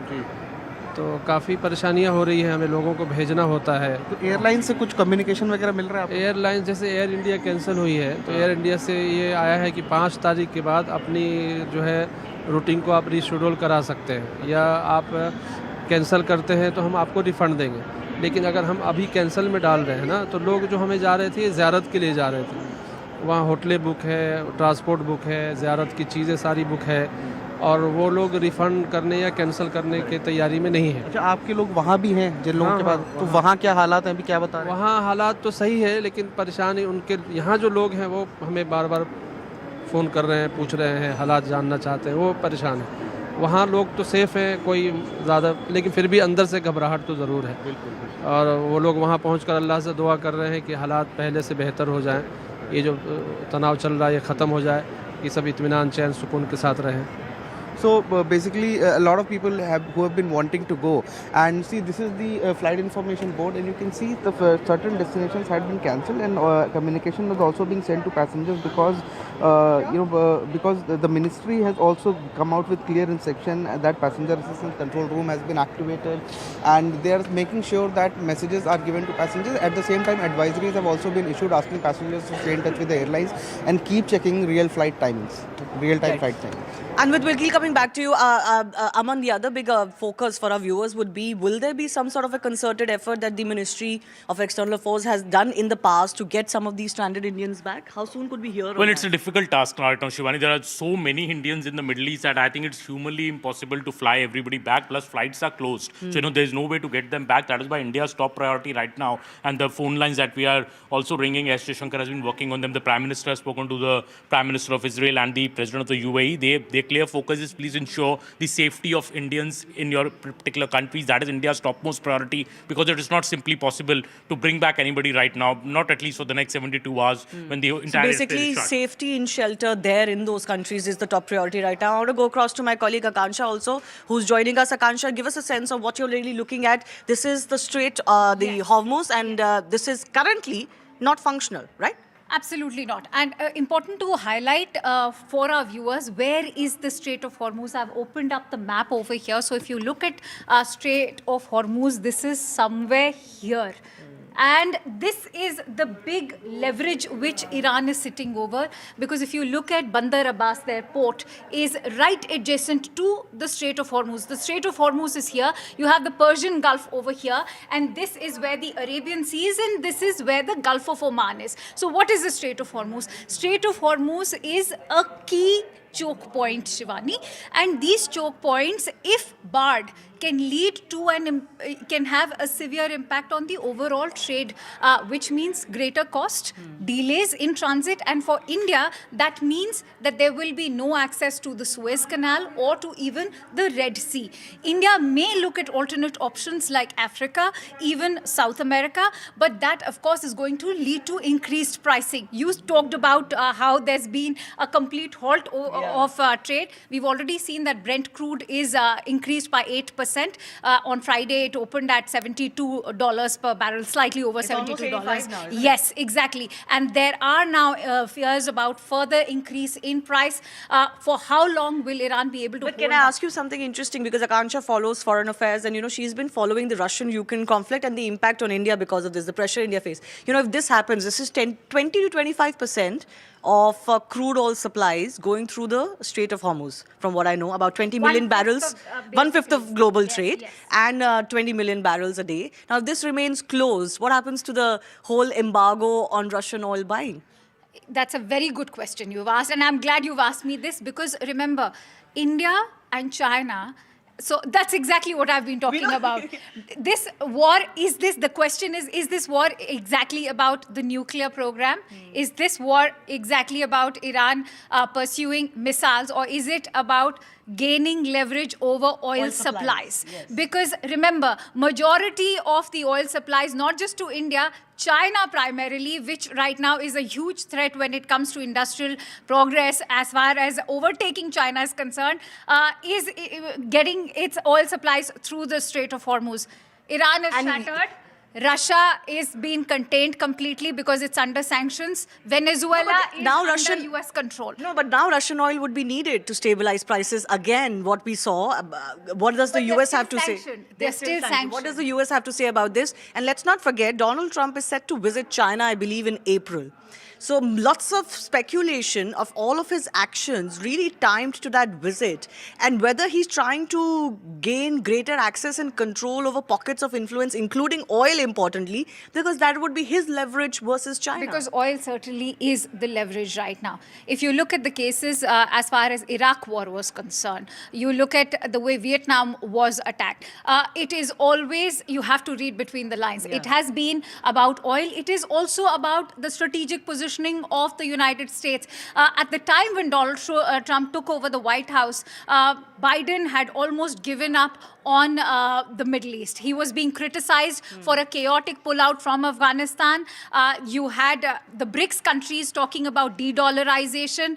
तो काफ़ी परेशानियां हो रही हैं, हमें लोगों को भेजना होता है। तो एयरलाइन से कुछ कम्युनिकेशन वगैरह मिल रहा है? एयरलाइन जैसे एयर इंडिया कैंसिल हुई है तो एयर इंडिया से ये आया है कि 5 तारीख के बाद अपनी जो है रूटीन को आप रीशेड्यूल करा सकते हैं, या आप कैंसिल करते हैं तो हम आपको रिफ़ंड देंगे। लेकिन अगर हम अभी कैंसिल में डाल रहे हैं ना, तो लोग जो हमें जा रहे थे ज़ियारत के लिए जा रहे थे, वहाँ होटलें बुक है, ट्रांसपोर्ट बुक है, ज़ियारत की चीज़ें सारी बुक है, और वो लोग रिफ़ंड करने या कैंसिल करने की तैयारी में नहीं है। अच्छा, आपके लोग वहाँ भी हैं जिन लोगों के पास, तो वहाँ क्या हालात हैं, अभी क्या बता रहे हैं? वहाँ हालात तो सही है, लेकिन परेशानी उनके यहाँ जो लोग हैं वो हमें बार बार फ़ोन कर रहे हैं, पूछ रहे हैं, हालात जानना चाहते हैं, वो परेशान है। वहाँ लोग तो सेफ़ हैं, कोई ज़्यादा, लेकिन फिर भी अंदर से घबराहट तो ज़रूर है। बिल्कुल। और वो लोग वहाँ पहुँचकर अल्लाह से दुआ कर रहे हैं कि हालात पहले से बेहतर हो जाएं, ये जो तनाव चल रहा है ये ख़त्म हो जाए, कि सब इत्मीनान चैन सुकून के साथ रहें। So basically a lot of people who have been wanting to go, and see, this is the flight information board, and you can see the certain destinations had been cancelled, and communication was also being sent to passengers because because the ministry has also come out with clear instruction that passenger assistance control room has been activated, and they are making sure that messages are given to passengers. At the same time, advisories have also been issued asking passengers to stay in touch with the airlines and keep checking real flight timings, real-time flight timings. And with Wilkie, coming back to you, Aman, the other big focus for our viewers would be, will there be some sort of a concerted effort that the Ministry of External Affairs has done in the past to get some of these stranded Indians back? How soon could we hear Well, it's a difficult task right now, Shivani. There are so many Indians in the Middle East that I think it's humanly impossible to fly everybody back. Plus, flights are closed. So, there's no way to get them back. That is why India's top priority right now. And the phone lines that we are also ringing, S. Shankar has been working on them. The Prime Minister has spoken to the Prime Minister of Israel and the President of the UAE. Their clear focus is please ensure the safety of Indians in your particular countries. That is India's topmost priority, because it is not simply possible to bring back anybody right now, not at least for the next 72 hours when the entire So basically, safety in shelter there in those countries is the top priority right now. I want to go across to my colleague Akansha also, who's joining us. Akansha, give us a sense of what you're really looking at. This is the Strait, the Hormuz, and this is currently not functional, right? Absolutely not. And important to highlight for our viewers, where is the Strait of Hormuz? I've opened up the map over here. So if you look at Strait of Hormuz, this is somewhere here. And this is the big leverage which Iran is sitting over, because if you look at Bandar Abbas, their port is right adjacent to the Strait of Hormuz. The Strait of Hormuz is here. You have the Persian Gulf over here, and this is where the Arabian Sea is, and this is where the Gulf of Oman is. So what is the Strait of Hormuz? Strait of Hormuz is a key choke point, Shivani, and these choke points, if barred, can lead to can have a severe impact on the overall trade, which means greater cost, delays in transit, and for India, that means that there will be no access to the Suez Canal or to even the Red Sea. India may look at alternate options like Africa, even South America, but that, of course, is going to lead to increased pricing. You talked about how there's been a complete halt of trade. We've already seen that Brent crude is increased by 8%. On Friday, it opened at $72 per barrel, slightly over It's almost $72. 85 now, isn't it? Yes, exactly. And there are now fears about further increase in price. For how long will Iran be able to But can hold I up? ask you something interesting? Because Akansha follows foreign affairs and, she's been following the Russian-Ukraine conflict and the impact on India because of this, the pressure India faces. If this happens, this is 20 to 25% of crude oil supplies going through the Strait of Hormuz, from what I know, about 20 million barrels, one-fifth of global trade, and 20 million barrels a day. Now, if this remains closed, what happens to the whole embargo on Russian oil buying? That's a very good question you've asked, and I'm glad you've asked me this because remember, India and China. So that's exactly what I've been talking about. This war, the question is this war exactly about the nuclear program? Is this war exactly about Iran pursuing missiles, or is it about gaining leverage over oil supplies? Yes. Because remember, majority of the oil supplies, not just to India, China primarily, which right now is a huge threat when it comes to industrial progress as far as overtaking China is concerned, is getting its oil supplies through the Strait of Hormuz. Iran is shattered. Russia is being contained completely because it's under sanctions. Venezuela is now under US control. No, but now Russian oil would be needed to stabilize prices again, what we saw. What does the US have to say? They're still sanctioned. What does the US have to say about this? And let's not forget, Donald Trump is set to visit China, I believe, in April. So lots of speculation of all of his actions really timed to that visit, and whether he's trying to gain greater access and control over pockets of influence, including oil, importantly, because that would be his leverage versus China. Because oil certainly is the leverage right now. If you look at the cases as far as Iraq war was concerned, you look at the way Vietnam was attacked, it is always, you have to read between the lines. It has been about oil. It is also about the strategic positioning of the United States. At the time when Donald Trump took over the White House, Biden had almost given up on the Middle East. He was being criticized for a chaotic pullout from Afghanistan. You had the BRICS countries talking about de-dollarization.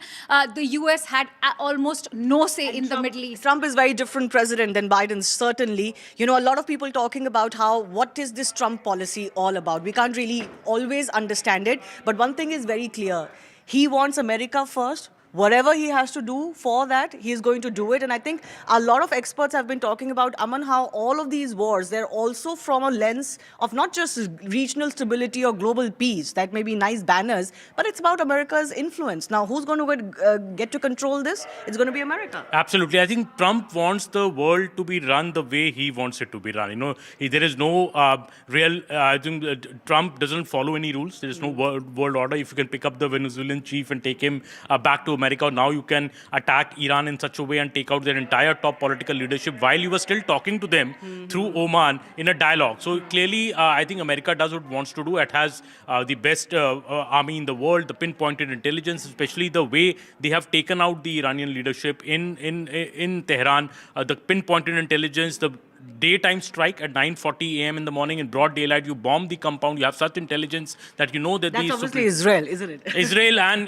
The US had almost no say in the Middle East. Trump is very different president than Biden, certainly. A lot of people talking about what is this Trump policy all about? We can't really always understand it. But one thing is very clear. He wants America first. Whatever he has to do for that, he is going to do it. And I think a lot of experts have been talking about, Aman, how all of these wars, they're also from a lens of not just regional stability or global peace. That may be nice banners, but it's about America's influence. Now, who's going to get to control this? It's going to be America. Absolutely. I think Trump wants the world to be run the way he wants it to be run. There is no real, I think Trump doesn't follow any rules. There is no world order. If you can pick up the Venezuelan chief and take him back to America, now you can attack Iran in such a way and take out their entire top political leadership while you were still talking to them through Oman in a dialogue. So clearly, I think America does what it wants to do. It has the best army in the world, the pinpointed intelligence, especially the way they have taken out the Iranian leadership in Tehran, the pinpointed intelligence, the daytime strike at 9:40 a.m. in the morning in broad daylight. You bomb the compound. You have such intelligence that you know that that's obviously Israel, isn't it? Israel and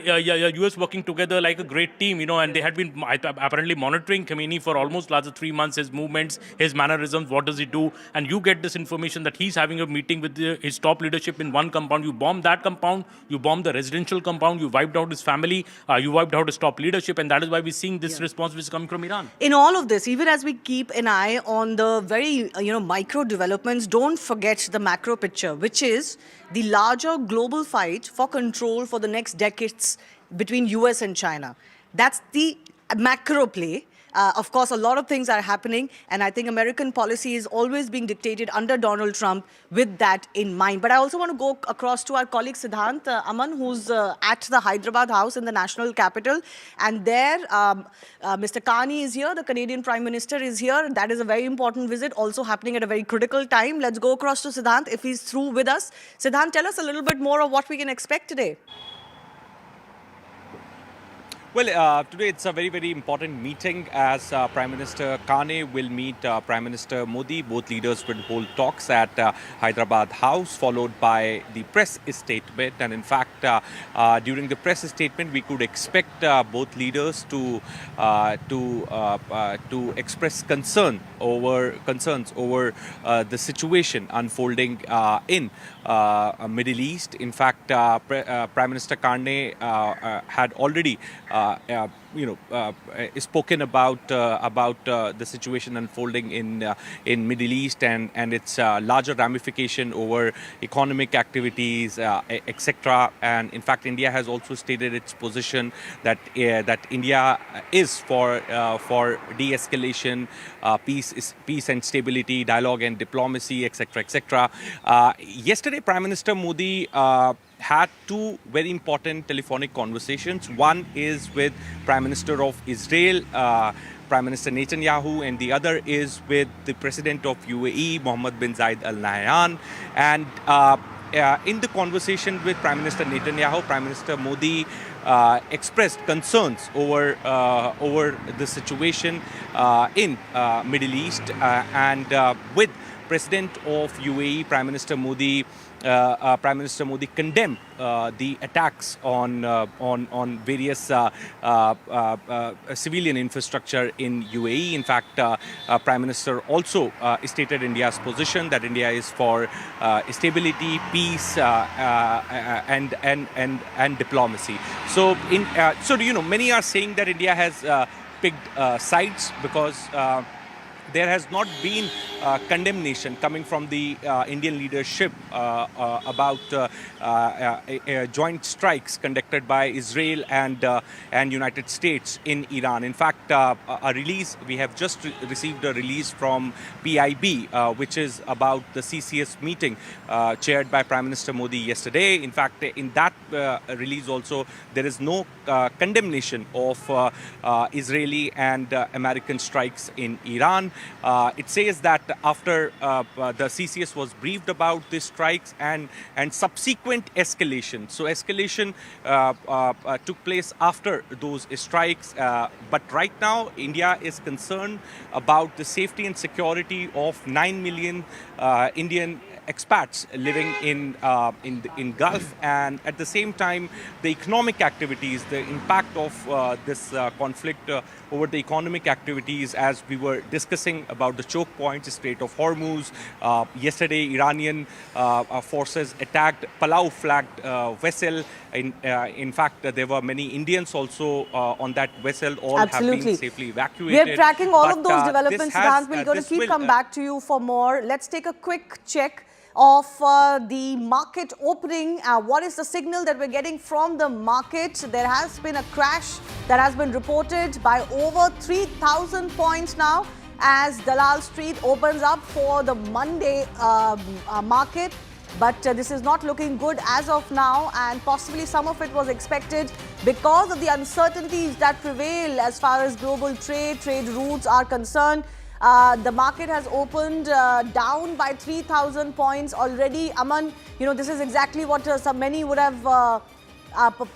US working together like a great team, and they had been apparently monitoring Khamenei for almost last 3 months, his movements, his mannerisms, what does he do, and you get this information that he's having a meeting with his top leadership in one compound. You bomb that compound, you bomb the residential compound, you wiped out his family, you wiped out his top leadership, and that is why we're seeing this response which is coming from Iran. In all of this, even as we keep an eye on the very micro developments, don't forget the macro picture, which is the larger global fight for control for the next decades between US and China. That's the macro play. Of course, a lot of things are happening, and I think American policy is always being dictated under Donald Trump with that in mind. But I also want to go across to our colleague Siddhant Aman, who's at the Hyderabad House in the national capital. And there, Mr. Carney is here, the Canadian Prime Minister is here. That is a very important visit, also happening at a very critical time. Let's go across to Siddhant if he's through with us. Siddhant, tell us a little bit more of what we can expect today. Well, today it's a very, very important meeting as Prime Minister Khamenei will meet Prime Minister Modi. Both leaders will hold talks at Hyderabad House, followed by the press statement. And in fact, during the press statement, we could expect both leaders to express concerns over the situation unfolding in Middle East. In fact, Prime Minister Khamenei had already spoken about the situation unfolding in Middle East and its larger ramification over economic activities, etc. And in fact, India has also stated its position that India is for de-escalation, peace and stability, dialogue and diplomacy, etc., etc. Yesterday, Prime Minister Modi had two very important telephonic conversations. One is with Prime Minister of Israel, Prime Minister Netanyahu, and the other is with the President of UAE, Mohammed bin Zayed Al Nahyan. And in the conversation with Prime Minister Netanyahu, Prime Minister Modi expressed concerns over the situation in Middle East, and with President of UAE, Prime Minister Modi condemned the attacks on various civilian infrastructure in UAE. In fact, Prime Minister also stated India's position that India is for stability, peace, and diplomacy. So, many are saying that India has picked sides because there has not been condemnation coming from the Indian leadership about joint strikes conducted by Israel and United States in Iran. In fact, we have just received a release from PIB, which is about the CCS meeting chaired by Prime Minister Modi yesterday. In fact, in that release also, there is no condemnation of Israeli and American strikes in Iran. It says that after the CCS was briefed about these strikes and subsequent escalation. So escalation took place after those strikes. But right now, India is concerned about the safety and security of 9 million Indian expats living in Gulf, and at the same time the economic activities, the impact of this conflict over the economic activities, as we were discussing about the choke points, Strait of Hormuz. Yesterday, Iranian forces attacked Palau flagged vessel. In fact, there were many Indians also on that vessel. All have been safely evacuated. We are tracking all of those developments, Siddhant. We're going to keep come back to you for more. Let's take a quick check of the market opening. What is the signal that we're getting from the market? There has been a crash that has been reported by over 3,000 points now as Dalal Street opens up for the Monday market. But this is not looking good as of now, and possibly some of it was expected because of the uncertainties that prevail as far as global trade routes are concerned. The market has opened down by 3,000 points already. Aman, this is exactly what many would have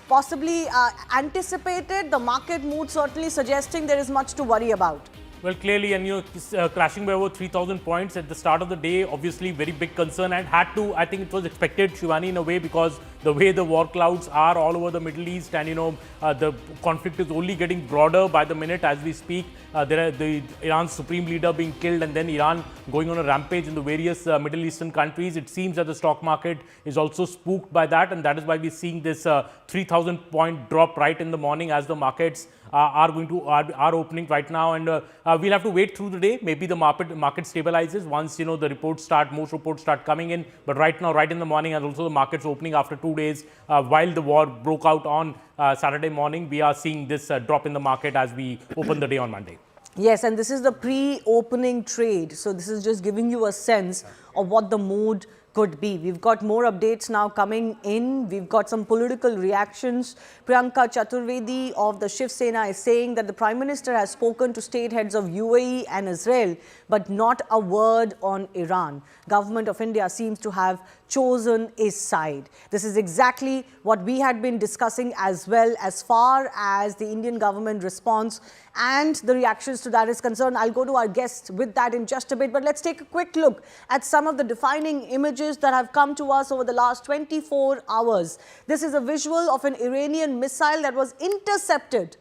possibly anticipated. The market mood certainly suggesting there is much to worry about. Well, clearly, and crashing by over 3,000 points at the start of the day, obviously very big concern, and had to, I think it was expected, Shivani, in a way, because the way the war clouds are all over the Middle East, and the conflict is only getting broader by the minute as we speak. There are the Iran's supreme leader being killed, and then Iran going on a rampage in the various Middle Eastern countries. It seems that the stock market is also spooked by that, and that is why we're seeing this 3,000 point drop right in the morning as the markets are opening right now, and we'll have to wait through the day. Maybe the market stabilizes once most reports start coming in. But right now, right in the morning, and also the markets opening after 2 days, while the war broke out on Saturday morning, we are seeing this drop in the market as we open the day on Monday. Yes, and this is the pre-opening trade. So this is just giving you a sense of what the mood could be. We've got more updates now coming in. We've got some political reactions. Priyanka Chaturvedi of the Shiv Sena is saying that the Prime Minister has spoken to state heads of UAE and Israel, but not a word on Iran. Government of India seems to have chosen a side. This is exactly what we had been discussing as well, as far as the Indian government response and the reactions to that is concerned. I'll go to our guests with that in just a bit, but let's take a quick look at some of the defining images that have come to us over the last 24 hours. This is a visual of an Iranian missile that was intercepted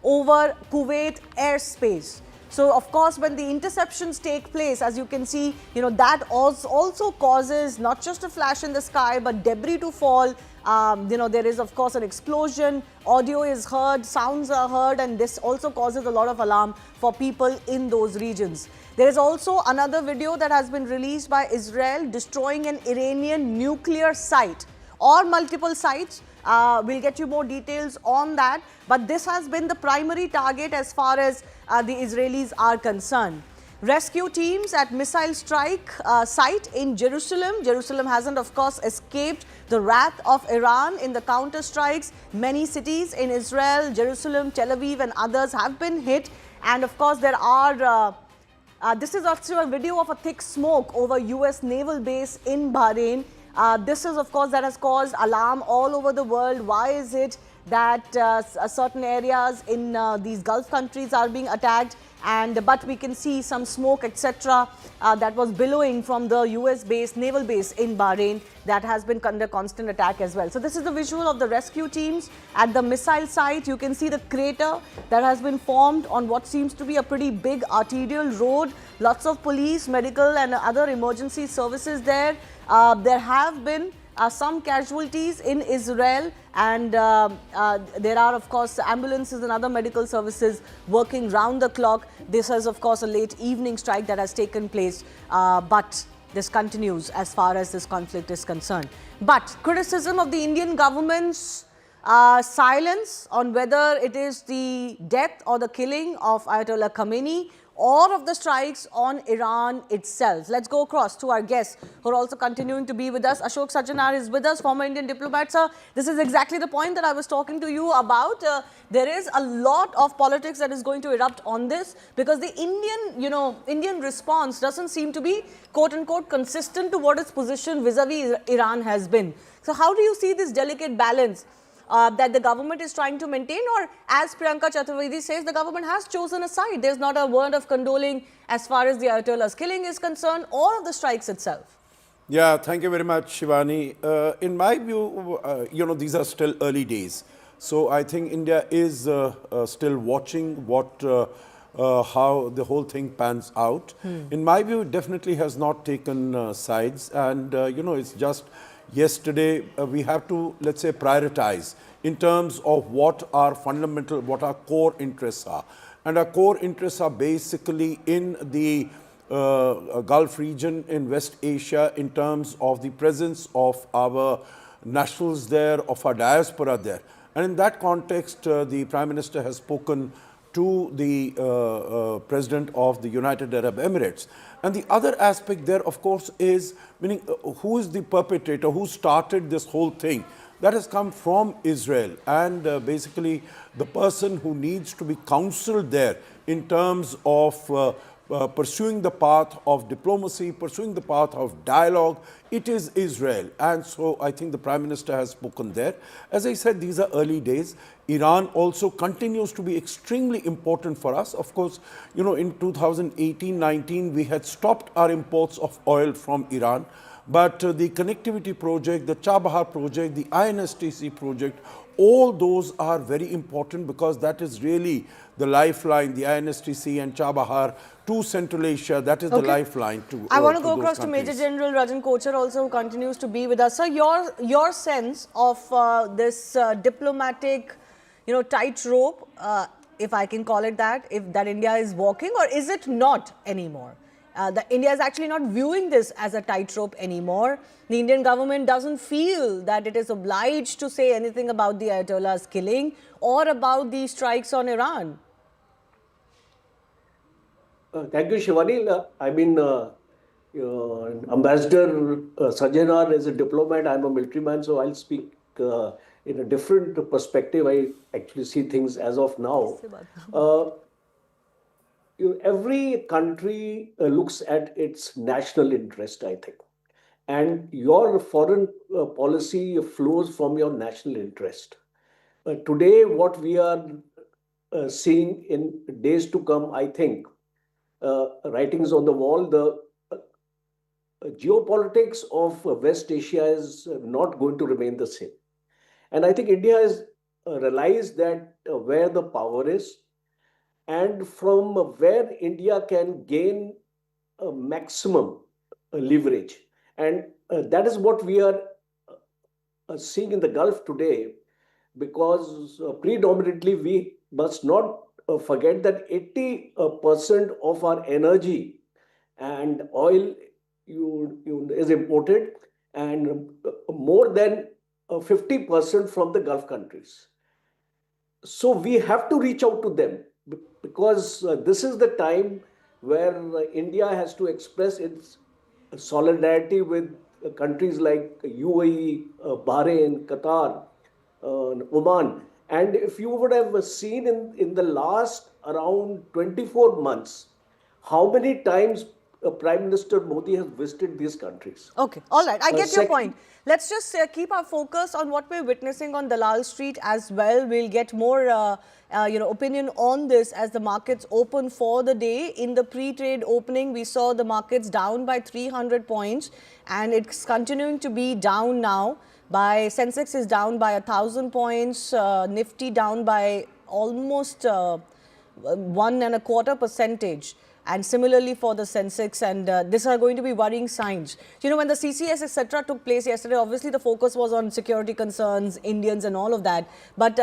over Kuwait airspace. So, of course, when the interceptions take place, as you can see, that also causes not just a flash in the sky, but debris to fall. There is, of course, an explosion, audio is heard, sounds are heard, and this also causes a lot of alarm for people in those regions. There is also another video that has been released by Israel destroying an Iranian nuclear site or multiple sites. We'll get you more details on that, but this has been the primary target as far as the Israelis are concerned. Rescue teams at missile strike site in Jerusalem. Jerusalem hasn't, of course, escaped the wrath of Iran in the counter strikes. Many cities in Israel, Jerusalem, Tel Aviv and others have been hit. And of course, there are this is also a video of a thick smoke over US naval base in Bahrain. This is, of course, that has caused alarm all over the world. Why is it that certain areas in these Gulf countries are being attacked? But we can see some smoke, etc., that was billowing from the US base, naval base in Bahrain, that has been under constant attack as well. So this is the visual of the rescue teams at the missile site. You can see the crater that has been formed on what seems to be a pretty big arterial road. Lots of police, medical and other emergency services there. There have been some casualties in Israel, and there are, of course, ambulances and other medical services working round the clock. This is, of course, a late evening strike that has taken place, but this continues as far as this conflict is concerned. But criticism of the Indian government's silence on whether it is the death or the killing of Ayatollah Khamenei or of the strikes on Iran itself. Let's go across to our guests who are also continuing to be with us. Ashok Sajjanar is with us, former Indian diplomat. Sir, this is exactly the point that I was talking to you about. There is a lot of politics that is going to erupt on this because the Indian response doesn't seem to be quote-unquote consistent to what its position vis-a-vis Iran has been. So how do you see this delicate balance that the government is trying to maintain, or as Priyanka Chaturvedi says, the government has chosen a side? There's not a word of condoling as far as the Ayatollah's killing is concerned or of the strikes itself. Yeah, thank you very much, Shivani. In my view, these are still early days. So I think India is still watching how the whole thing pans out. In my view, it definitely has not taken sides. And, it's just yesterday, we have to, let's say, prioritize in terms of what our core interests are. And our core interests are basically in the Gulf region, in West Asia, in terms of the presence of our nationals there, of our diaspora there. And in that context, the Prime Minister has spoken to the President of the United Arab Emirates. And the other aspect there, of course, is meaning who is the perpetrator, who started this whole thing. That has come from Israel, and basically the person who needs to be counseled there in terms of pursuing the path of diplomacy, pursuing the path of dialogue, it is Israel. And so I think the Prime Minister has spoken there. As I said, these are early days. Iran also continues to be extremely important for us. Of course, in 2018-19, we had stopped our imports of oil from Iran. But the connectivity project, the Chabahar project, the INSTC project, all those are very important because that is really the lifeline, the INSTC and Chabahar to Central Asia. That is the lifeline to I want to go those across countries. to Major General Rajan Kochar also, who continues to be with us. So your sense of this diplomatic, tightrope, if I can call it that, if that India is walking, or is it not anymore? India is actually not viewing this as a tightrope anymore. The Indian government doesn't feel that it is obliged to say anything about the Ayatollah's killing or about the strikes on Iran. Thank you, Shivani. Ambassador Sajanar is a diplomat. I'm a military man, so I'll speak in a different perspective. I actually see things as of now. Every country looks at its national interest, I think. And your foreign policy flows from your national interest. Today, what we are seeing in days to come, I think, writings on the wall, the geopolitics of West Asia is not going to remain the same. And I think India has realized that where the power is and from where India can gain maximum leverage. And that is what we are seeing in the Gulf today, because predominantly we must not forget that 80% of our energy and oil is imported, and more than 50% from the Gulf countries. So we have to reach out to them, because this is the time where India has to express its solidarity with countries like UAE, Bahrain, Qatar, Oman. And if you would have seen in the last around 24 months, how many times Prime Minister Modi has visited these countries. Okay, all right, I get your point. Let's just keep our focus on what we're witnessing on Dalal Street as well. We'll get more opinion on this as the markets open for the day. In the pre-trade opening, we saw the markets down by 300 points, and it's continuing to be down now. Sensex is down by 1,000 points, Nifty down by almost 1.25%. And similarly for the Sensex, and these are going to be worrying signs. You know, when the CCS, etc. took place yesterday, obviously the focus was on security concerns, Indians and all of that. But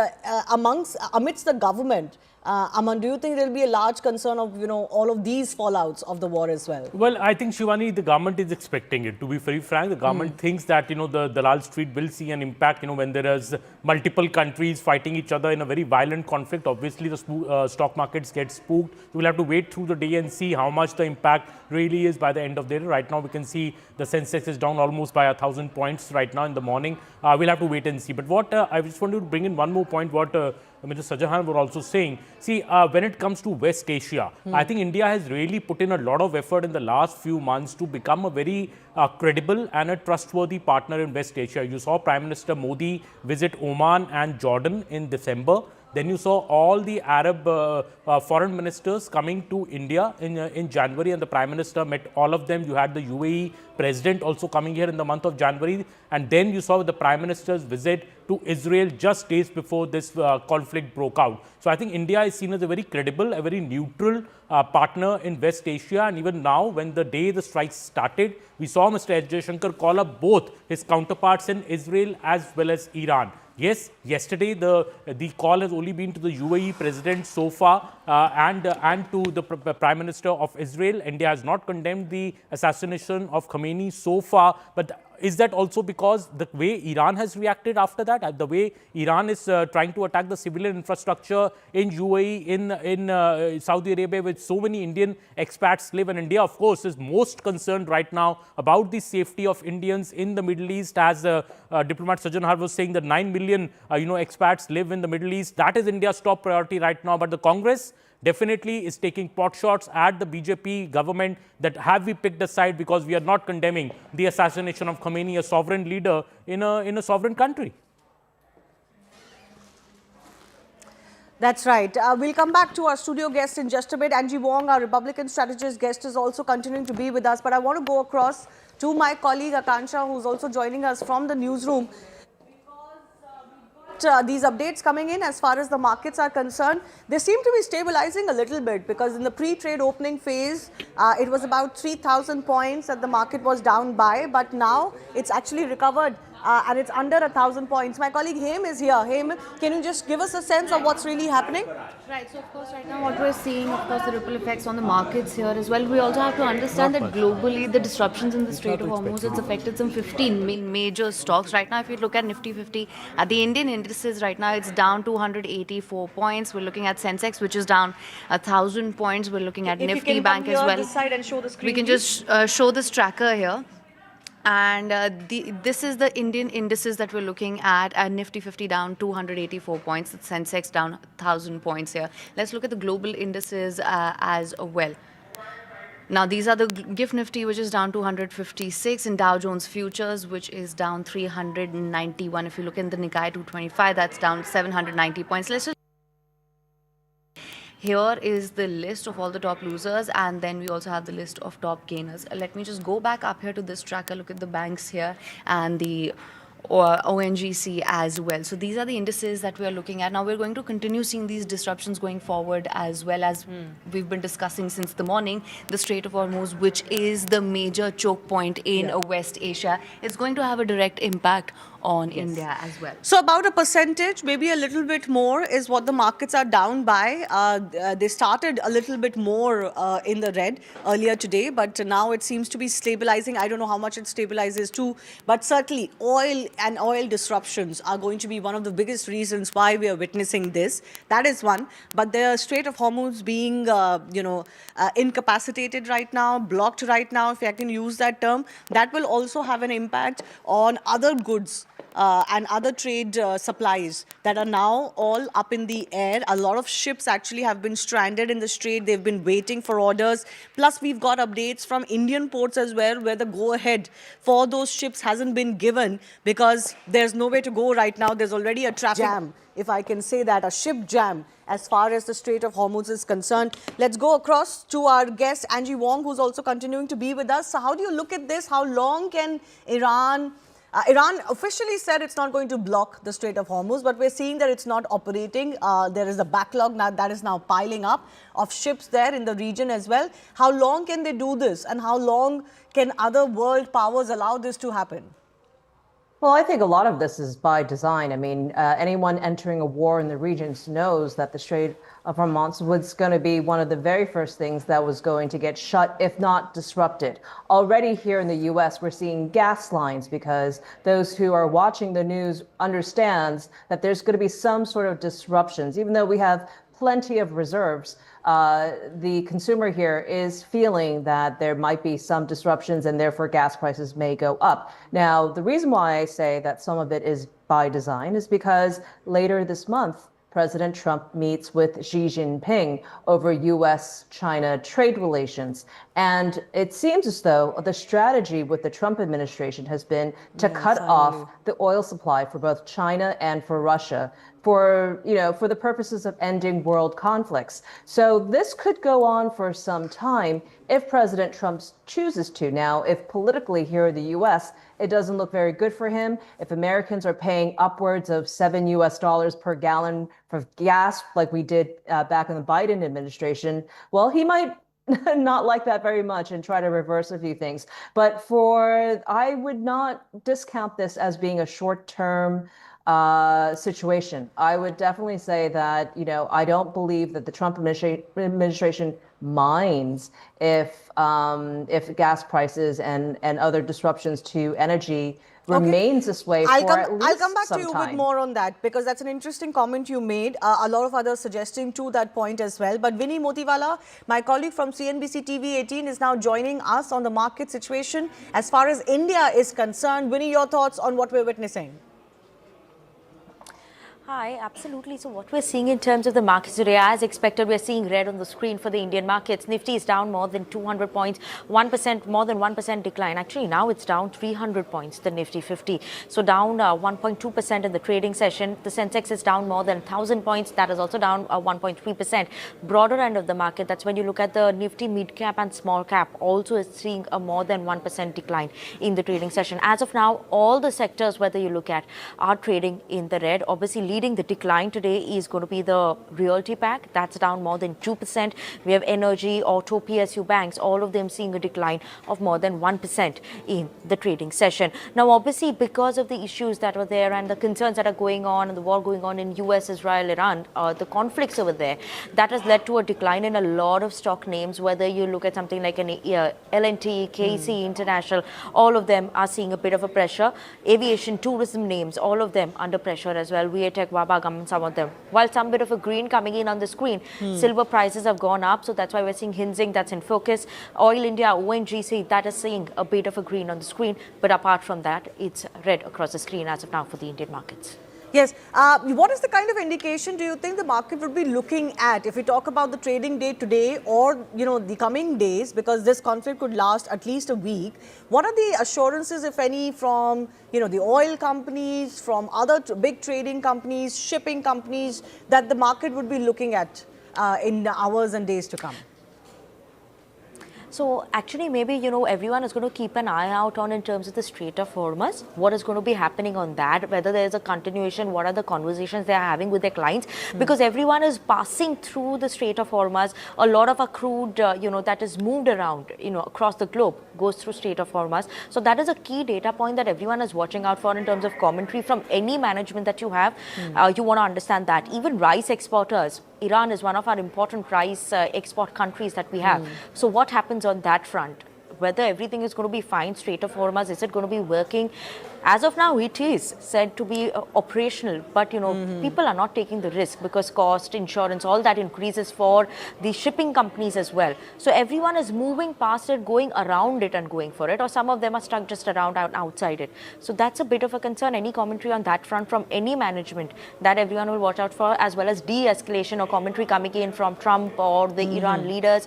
amidst the government, Aman, do you think there will be a large concern of, all of these fallouts of the war as well? Well, I think, Shivani, the government is expecting it. To be very frank, the government thinks that, the Dalal Street will see an impact, when there is multiple countries fighting each other in a very violent conflict. Obviously, the stock markets get spooked. You will have to wait through the day and see how much the impact really is by the end of the day. Right now, we can see the Sensex is down almost by 1,000 points right now in the morning. We'll have to wait and see. But what I just wanted to bring in one more point, what Mr. Sajahan were also saying. See, when it comes to West Asia, I think India has really put in a lot of effort in the last few months to become a very credible and a trustworthy partner in West Asia. You saw Prime Minister Modi visit Oman and Jordan in December. Then you saw all the Arab foreign ministers coming to India in January, and the Prime Minister met all of them. You had the UAE President also coming here in the month of January. And then you saw the Prime Minister's visit to Israel just days before this conflict broke out. So I think India is seen as a very credible, a very neutral partner in West Asia. And even now, when the strikes started, we saw Mr. S. Jaishankar call up both his counterparts in Israel as well as Iran. Yes, yesterday the call has only been to the UAE president so far and to the Prime Minister of Israel. India has not condemned the assassination of Khamenei so far, but is that also because the way Iran has reacted after that, the way Iran is trying to attack the civilian infrastructure in UAE, in Saudi Arabia, where so many Indian expats live, and India, of course, is most concerned right now about the safety of Indians in the Middle East. As diplomat Sajahan was saying, that 9 million expats live in the Middle East. That is India's top priority right now. But the Congress definitely is taking pot shots at the BJP government, that have we picked a side because we are not condemning the assassination of Khamenei, a sovereign leader in a sovereign country. That's right. We'll come back to our studio guest in just a bit. Angie Wong, our Republican strategist guest, is also continuing to be with us. But I want to go across to my colleague Akansha, who's also joining us from the newsroom. These updates coming in as far as the markets are concerned, they seem to be stabilizing a little bit, because in the pre-trade opening phase, it was about 3,000 points that the market was down by, but now it's actually recovered and it's under 1,000 points. My colleague Haim is here. Haim, can you just give us a sense of what's really happening? Right, so of course right now what we're seeing, of course, the ripple effects on the markets here as well. We also have to understand that globally the disruptions in the Strait of Hormuz, it's affected some 15 major stocks. Right now, if you look at Nifty 50, at the Indian indices right now, it's down 284 points. We're looking at Sensex, which is down 1,000 points. We're looking at If you Nifty can Bank come as here well. this side and show the screen, We can please. just show this tracker here. And this is the Indian indices that we're looking at. Nifty 50 down 284 points. The Sensex down 1,000 points here. Let's look at the global indices as well. Now, these are the GIFT Nifty, which is down 256, and Dow Jones Futures, which is down 391. If you look in the Nikkei 225, that's down 790 points. Let's just here is the list of all the top losers, and then we also have the list of top gainers. Let me just go back up here to this tracker, look at the banks here and the ONGC as well. So these are the indices that we are looking at. Now we're going to continue seeing these disruptions going forward, as well as we've been discussing since the morning, the Strait of Hormuz, which is the major choke point in West Asia. It's going to have a direct impact on India as well. So about a percentage, maybe a little bit more, is what the markets are down by. They started a little bit more in the red earlier today, but now it seems to be stabilizing. I don't know how much it stabilizes to, but certainly oil and oil disruptions are going to be one of the biggest reasons why we are witnessing this. That is one. But the Strait of Hormuz being, incapacitated right now, blocked right now, if I can use that term, that will also have an impact on other goods and other trade supplies that are now all up in the air. A lot of ships actually have been stranded in the strait. They've been waiting for orders. Plus, we've got updates from Indian ports as well, where the go-ahead for those ships hasn't been given because there's nowhere to go right now. There's already a traffic jam, if I can say that, a ship jam as far as the Strait of Hormuz is concerned. Let's go across to our guest, Angie Wong, who's also continuing to be with us. So how do you look at this? How long can Iran officially said it's not going to block the Strait of Hormuz, but we're seeing that it's not operating. There is a backlog now that is now piling up of ships there in the region as well. How long can they do this, and how long can other world powers allow this to happen? Well, I think a lot of this is by design. I mean, anyone entering a war in the regions knows that the Strait of Hormuz was going to be one of the very first things that was going to get shut, if not disrupted. Already here in the U.S., we're seeing gas lines because those who are watching the news understands that there's going to be some sort of disruptions, even though we have plenty of reserves. The consumer here is feeling that there might be some disruptions and therefore gas prices may go up. Now, the reason why I say that some of it is by design is because later this month, President Trump meets with Xi Jinping over U.S.-China trade relations. And it seems as though the strategy with the Trump administration has been to cut off the oil supply for both China and for Russia for the purposes of ending world conflicts. So this could go on for some time if President Trump chooses to. Now, if politically here in the U.S., it doesn't look very good for him, if Americans are paying upwards of $7 per gallon for gas like we did back in the Biden administration, well, he might not like that very much and try to reverse a few things. But I would not discount this as being a short-term situation. I would definitely say that, I don't believe that the Trump administration minds if gas prices and other disruptions to energy remains this way for at least I'll come back some to you time. with more on that, because that's an interesting comment you made. A lot of others suggesting to that point as well. But Vinny Motiwala, my colleague from CNBC TV 18, is now joining us on the market situation as far as India is concerned. Vinny, your thoughts on what we're witnessing? Hi, absolutely. So what we're seeing in terms of the markets today, as expected, we're seeing red on the screen for the Indian markets. Nifty is down more than 200 points, 1%, more than 1% decline. Actually, now it's down 300 points, the Nifty 50. So down 1.2% in the trading session. The Sensex is down more than 1,000 points. That is also down 1.3%. Broader end of the market, that's when you look at the Nifty mid cap and small cap, also is seeing a more than 1% decline in the trading session. As of now, all the sectors, whether you look at, are trading in the red. Obviously, leading the decline today is going to be the realty pack. That's down more than 2%. We have energy, auto, PSU banks, all of them seeing a decline of more than 1% in the trading session. Now, obviously, because of the issues that were there and the concerns that are going on and the war going on in US, Israel, Iran, the conflicts over there, that has led to a decline in a lot of stock names, whether you look at something like an L&T, KC, International, all of them are seeing a bit of a pressure. Aviation, tourism names, all of them under pressure as well. Viatech, Wabagam, some of them. While some bit of a green coming in on the screen, silver prices have gone up, so that's why we're seeing Hinzing, that's in focus. Oil India, ONGC, that is seeing a bit of a green on the screen, but apart from that, it's red across the screen as of now for the Indian markets. Yes. What is the kind of indication do you think the market would be looking at if we talk about the trading day today or, the coming days, because this conflict could last at least a week? What are the assurances, if any, from, the oil companies, from other big trading companies, shipping companies, that the market would be looking at in the hours and days to come? So actually, maybe, everyone is going to keep an eye out on in terms of the Strait of Hormuz, what is going to be happening on that, whether there is a continuation, what are the conversations they are having with their clients, because everyone is passing through the Strait of Hormuz. A lot of our crude, that is moved around, across the globe goes through Strait of Hormuz. So that is a key data point that everyone is watching out for in terms of commentary from any management that you have. You want to understand that. Even rice exporters, Iran is one of our important rice export countries that we have. So what happens on that front? Whether everything is going to be fine, Strait of Hormuz, is it going to be working? As of now, it is said to be operational, but people are not taking the risk because cost, insurance, all that increases for the shipping companies as well. So everyone is moving past it, going around it and going for it, or some of them are stuck just around outside it. So that's a bit of a concern. Any commentary on that front from any management that everyone will watch out for, as well as de-escalation or commentary coming in from Trump or the Iran leaders.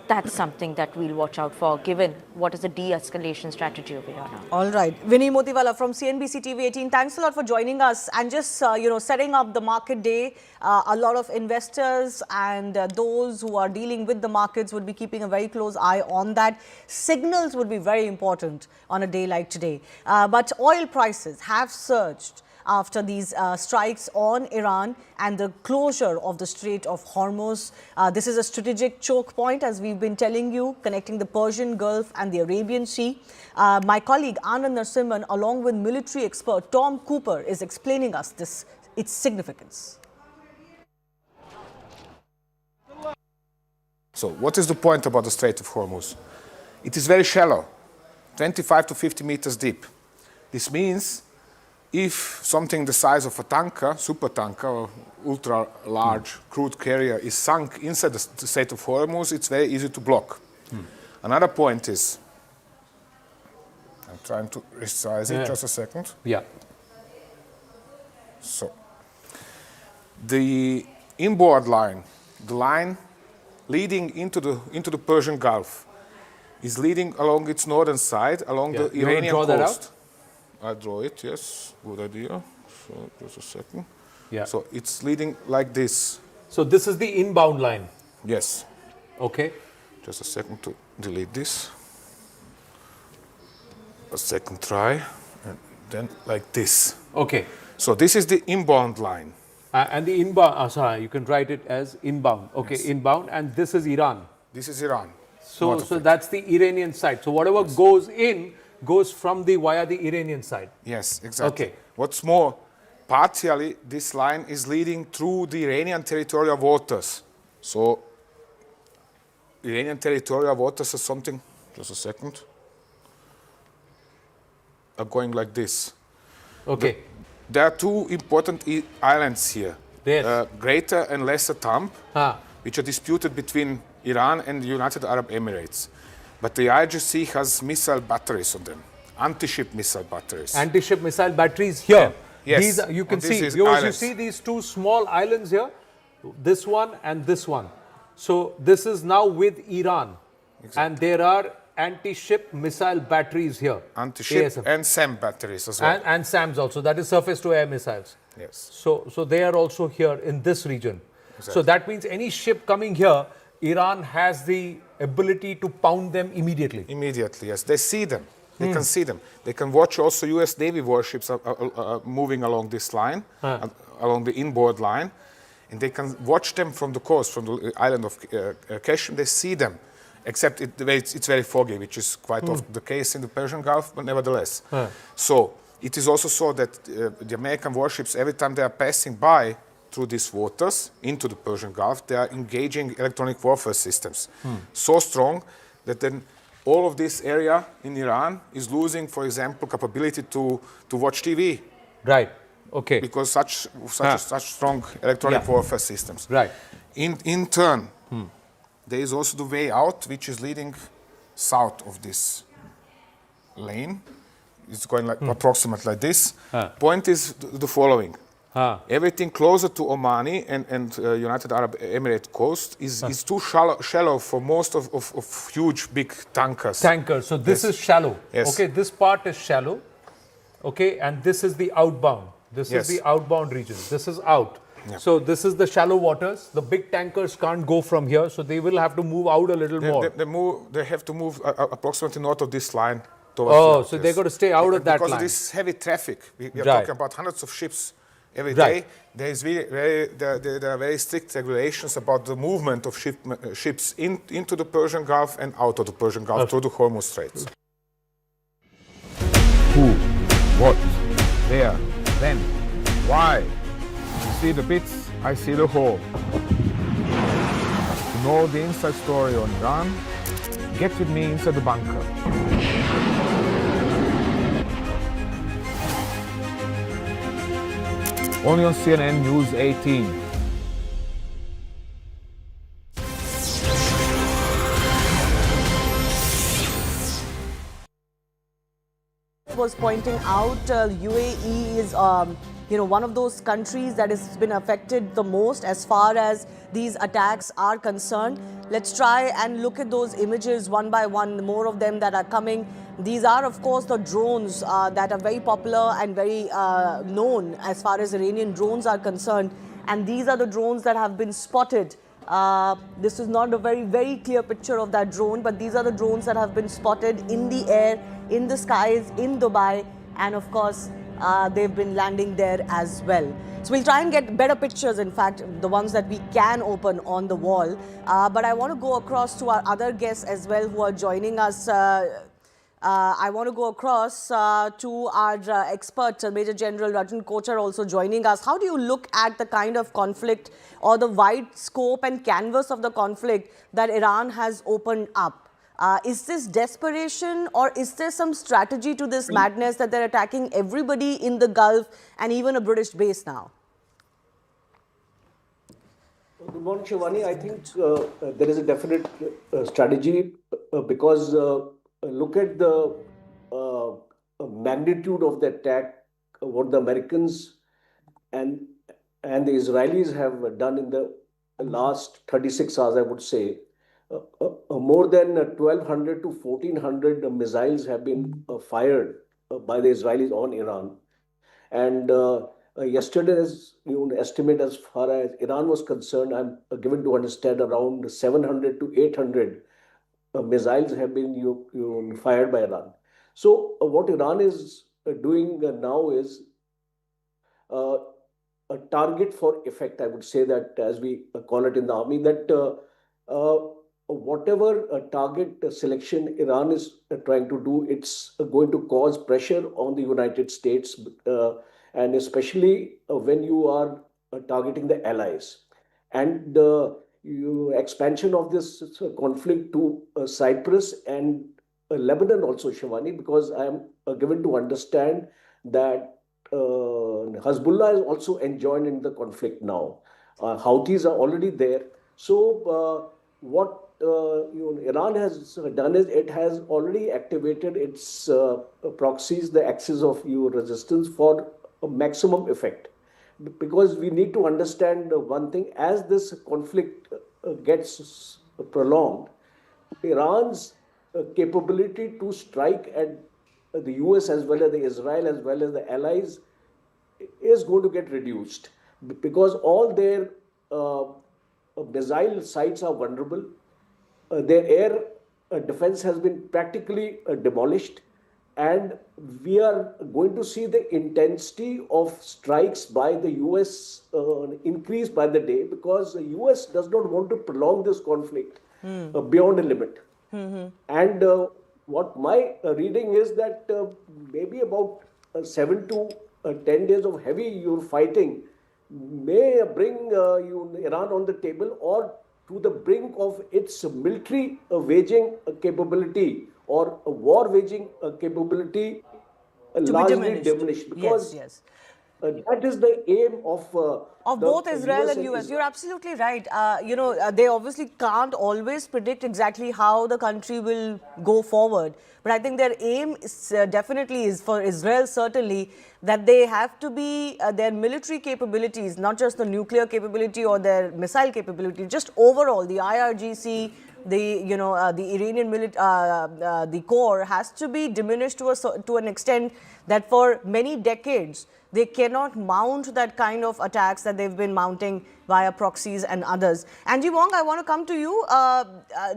That's something that we'll watch out for, given what is the de-escalation strategy over here now. All right. Vinny Motiwala from CNBC TV 18, thanks a lot for joining us and just, setting up the market day. A lot of investors and those who are dealing with the markets would be keeping a very close eye on that. Signals would be very important on a day like today. But oil prices have surged after these strikes on Iran and the closure of the Strait of Hormuz. This is a strategic choke point, as we've been telling you, connecting the Persian Gulf and the Arabian Sea. My colleague Anand Narasimhan, along with military expert Tom Cooper, is explaining us its significance. So what is the point about the Strait of Hormuz? It is very shallow, 25 to 50 meters deep. This means if something the size of a tanker, super tanker or ultra large crude carrier is sunk inside the Strait of Hormuz, it's very easy to block. Another point is, I'm trying to resize it, just a second. Yeah. So, the inboard line, the line leading into the Persian Gulf, is leading along its northern side, along the Iranian coast. I draw it, yes, good idea. So just a second. Yeah. So it's leading like this. So this is the inbound line? Yes. Okay. Just a second to delete this. A second try, and then like this. Okay. So this is the inbound line. And the inbound, sorry, you can write it as inbound. Okay, yes. Inbound, and this is Iran. This is Iran. So that's the Iranian side. So whatever goes in, goes from via the Iranian side. Yes, exactly. Okay. What's more, partially this line is leading through the Iranian territorial waters. So Iranian territorial waters is something, just a second, are going like this. Okay. There are two important islands here. Yes. Greater and Lesser Thumb, which are disputed between Iran and the United Arab Emirates. But the IRGC has missile batteries on them, anti-ship missile batteries. Anti-ship missile batteries here. Yes. These, you can see, viewers, you see these two small islands here, this one and this one. So this is now with Iran. Exactly. And there are anti-ship missile batteries here. Anti-ship and SAM batteries as well. And SAMs also, that is surface-to-air missiles. Yes. So they are also here in this region. Exactly. So that means any ship coming here, Iran has the ability to pound them immediately. Immediately, yes. They see them. They can see them. They can watch also U.S. Navy warships moving along this line, along the inboard line, and they can watch them from the coast, from the island of Kashmir. They see them, except it's very foggy, which is quite often the case in the Persian Gulf, but nevertheless. So it is also so that the American warships, every time they are passing by through these waters into the Persian Gulf, they are engaging electronic warfare systems so strong that then all of this area in Iran is losing, for example, capability to watch TV. Right. Okay. Because such strong electronic warfare systems. Right. In turn, there is also the way out, which is leading south of this lane. It's going like approximately like this. Point is the following. Everything closer to Omani and United Arab Emirates coast is too shallow for most of huge big tankers. So this is shallow. Yes. Okay, this part is shallow. Okay, and this is the outbound. This is the outbound region. This is out. Yeah. So this is the shallow waters. The big tankers can't go from here, so they will have to move out a little more. They have to move approximately north of this line. Towards so they're going to stay out of that line. Because of this heavy traffic, we are talking about hundreds of ships every day. There are very strict regulations about the movement of ships into the Persian Gulf and out of the Persian Gulf through the Hormuz Straits. Who, what, where, when, why? You see the bits, I see the whole. To know the inside story on Iran, get with me inside the bunker. Only on CNN News 18. Was pointing out UAE is one of those countries that has been affected the most as far as these attacks are concerned. Let's try and look at those images one by one, more of them that are coming. These are, of course, the drones that are very popular and very known as far as Iranian drones are concerned. And these are the drones that have been spotted. This is not a very clear picture of that drone, but these are the drones that have been spotted in the air, in the skies, in Dubai, and of course, they've been landing there as well. So we'll try and get better pictures, in fact, the ones that we can open on the wall. But I want to go across to our other guests as well who are joining us. I want to go across to our expert, Major General Rajan Kochar, also joining us. How do you look at the kind of conflict or the wide scope and canvas of the conflict that Iran has opened up? Is this desperation, or is there some strategy to this madness that they're attacking everybody in the Gulf and even a British base now? Good morning, Shivani. I think there is a definite strategy because look at the magnitude of the attack, what the Americans and the Israelis have done in the last 36 hours, I would say. More than 1,200 to 1,400 missiles have been fired by the Israelis on Iran. And yesterday's estimate as far as Iran was concerned, I'm given to understand around 700 to 800 missiles have been fired by Iran. So what Iran is doing now is a target for effect, I would say that, as we call it in the army, that whatever target selection Iran is trying to do, it's going to cause pressure on the United States, and especially when you are targeting the allies. And the expansion of this conflict to Cyprus and Lebanon also, Shivani, because I am given to understand that Hezbollah is also enjoined in the conflict now. Houthis are already there. So what Iran has done is it has already activated its proxies, the axis of resistance, for a maximum effect. Because we need to understand one thing, as this conflict gets prolonged, Iran's capability to strike at the US as well as the Israel as well as the allies is going to get reduced, because all their missile sites are vulnerable. Their air defense has been practically demolished. and we are going to see the intensity of strikes by the US increase by the day, because the US does not want to prolong this conflict beyond a limit. And what my reading is that maybe about 7 to 10 days of heavy fighting may bring Iran on the table, or to the brink of its military waging capability, or a war waging capability largely diminished. Because that is the aim of both Israel and US. You're absolutely right. They obviously can't always predict exactly how the country will go forward. But I think their aim is, definitely is for Israel, certainly, that they have to be their military capabilities, not just the nuclear capability or their missile capability, just overall the IRGC, the Iranian the core has to be diminished to an extent that for many decades they cannot mount that kind of attacks that they've been mounting via proxies and others. Angie Wong, I want to come to you.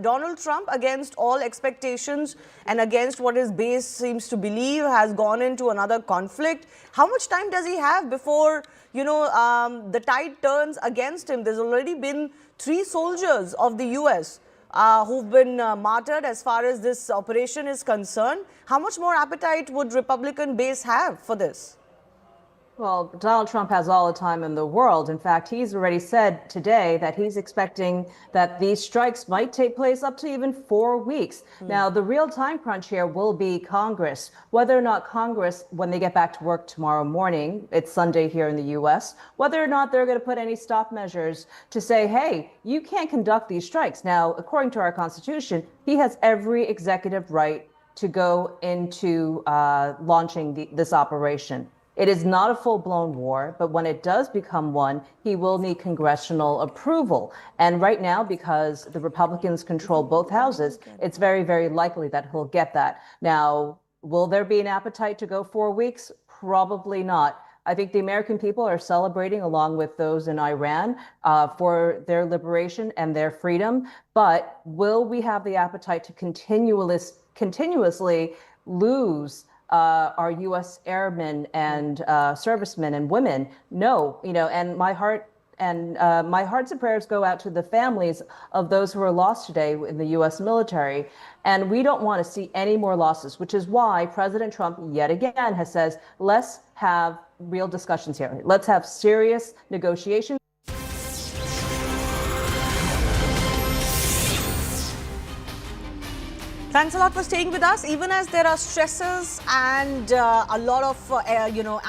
Donald Trump, against all expectations and against what his base seems to believe, has gone into another conflict. How much time does he have before, the tide turns against him? There's already been 3 soldiers of the US who've been martyred as far as this operation is concerned. How much more appetite would Republican base have for this? Well, Donald Trump has all the time in the world. In fact, he's already said today that he's expecting that these strikes might take place up to even 4 weeks. Now, the real time crunch here will be Congress. Whether or not Congress, when they get back to work tomorrow morning, it's Sunday here in the US, whether or not they're going to put any stop measures to say, hey, you can't conduct these strikes. Now, according to our Constitution, he has every executive right to go into launching this operation. It is not a full-blown war, but when it does become one, he will need congressional approval. And right now, because the Republicans control both houses, it's very, very likely that he'll get that. Now, will there be an appetite to go 4 weeks? Probably not. I think the American people are celebrating along with those in Iran for their liberation and their freedom. But will we have the appetite to continuously lose our U.S. airmen and servicemen and women? No, and my hearts and prayers go out to the families of those who are lost today in the U.S. military. And we don't want to see any more losses, which is why President Trump yet again has said, let's have real discussions here. Let's have serious negotiations. Thanks a lot for staying with us. Even as there are stresses and a lot of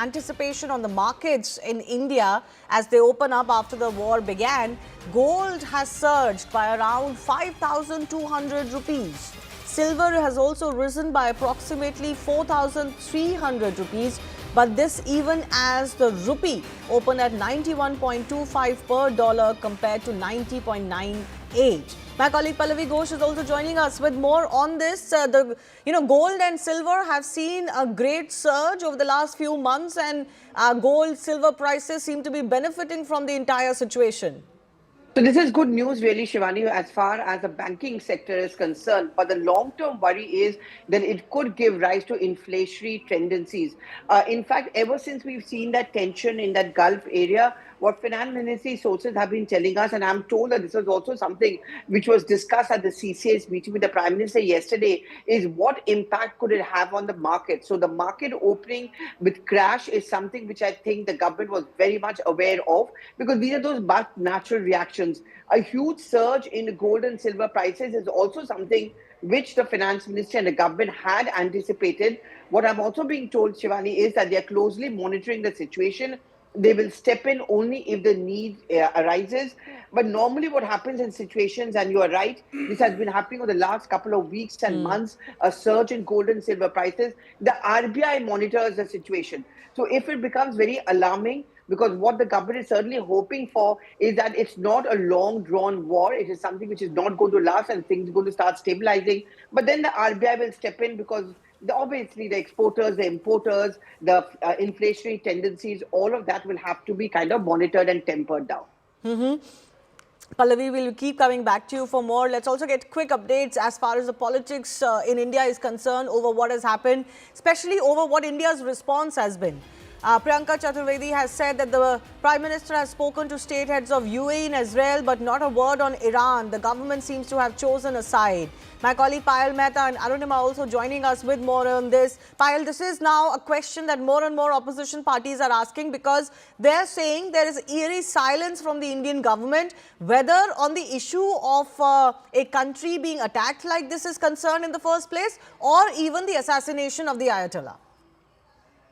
anticipation on the markets in India as they open up after the war began, gold has surged by around 5,200 rupees. Silver has also risen by approximately 4,300 rupees. But this even as the rupee opened at 91.25 per dollar compared to 90.98. My colleague Pallavi Ghosh is also joining us with more on this. Gold and silver have seen a great surge over the last few months, and gold, silver prices seem to be benefiting from the entire situation. So this is good news really, Shivani, as far as the banking sector is concerned. But the long-term worry is that it could give rise to inflationary tendencies. In fact, ever since we've seen that tension in that Gulf area, what finance ministry sources have been telling us, and I'm told that this was also something which was discussed at the CCA's meeting with the Prime Minister yesterday, is what impact could it have on the market? So the market opening with crash is something which I think the government was very much aware of, because these are those natural reactions. A huge surge in gold and silver prices is also something which the finance minister and the government had anticipated. What I'm also being told, Shivani, is that they're closely monitoring the situation. They will step in only if the need arises. But normally what happens in situations, and you are right, this has been happening over the last couple of weeks and months, a surge in gold and silver prices, the RBI monitors the situation. So if it becomes very alarming, because what the government is certainly hoping for is that it's not a long drawn war, it is something which is not going to last and things are going to start stabilizing. But then the RBI will step in, because obviously the exporters, the importers, the inflationary tendencies, all of that will have to be kind of monitored and tempered down. Pallavi, we'll keep coming back to you for more. Let's also get quick updates as far as the politics in India is concerned over what has happened, especially over what India's response has been. Priyanka Chaturvedi has said that the Prime Minister has spoken to state heads of UAE and Israel, but not a word on Iran. The government seems to have chosen a side. My colleague Payal Mehta and Arunima also joining us with more on this. Payal, this is now a question that more and more opposition parties are asking, because they're saying there is eerie silence from the Indian government, whether on the issue of a country being attacked like this is concerned in the first place, or even the assassination of the Ayatollah.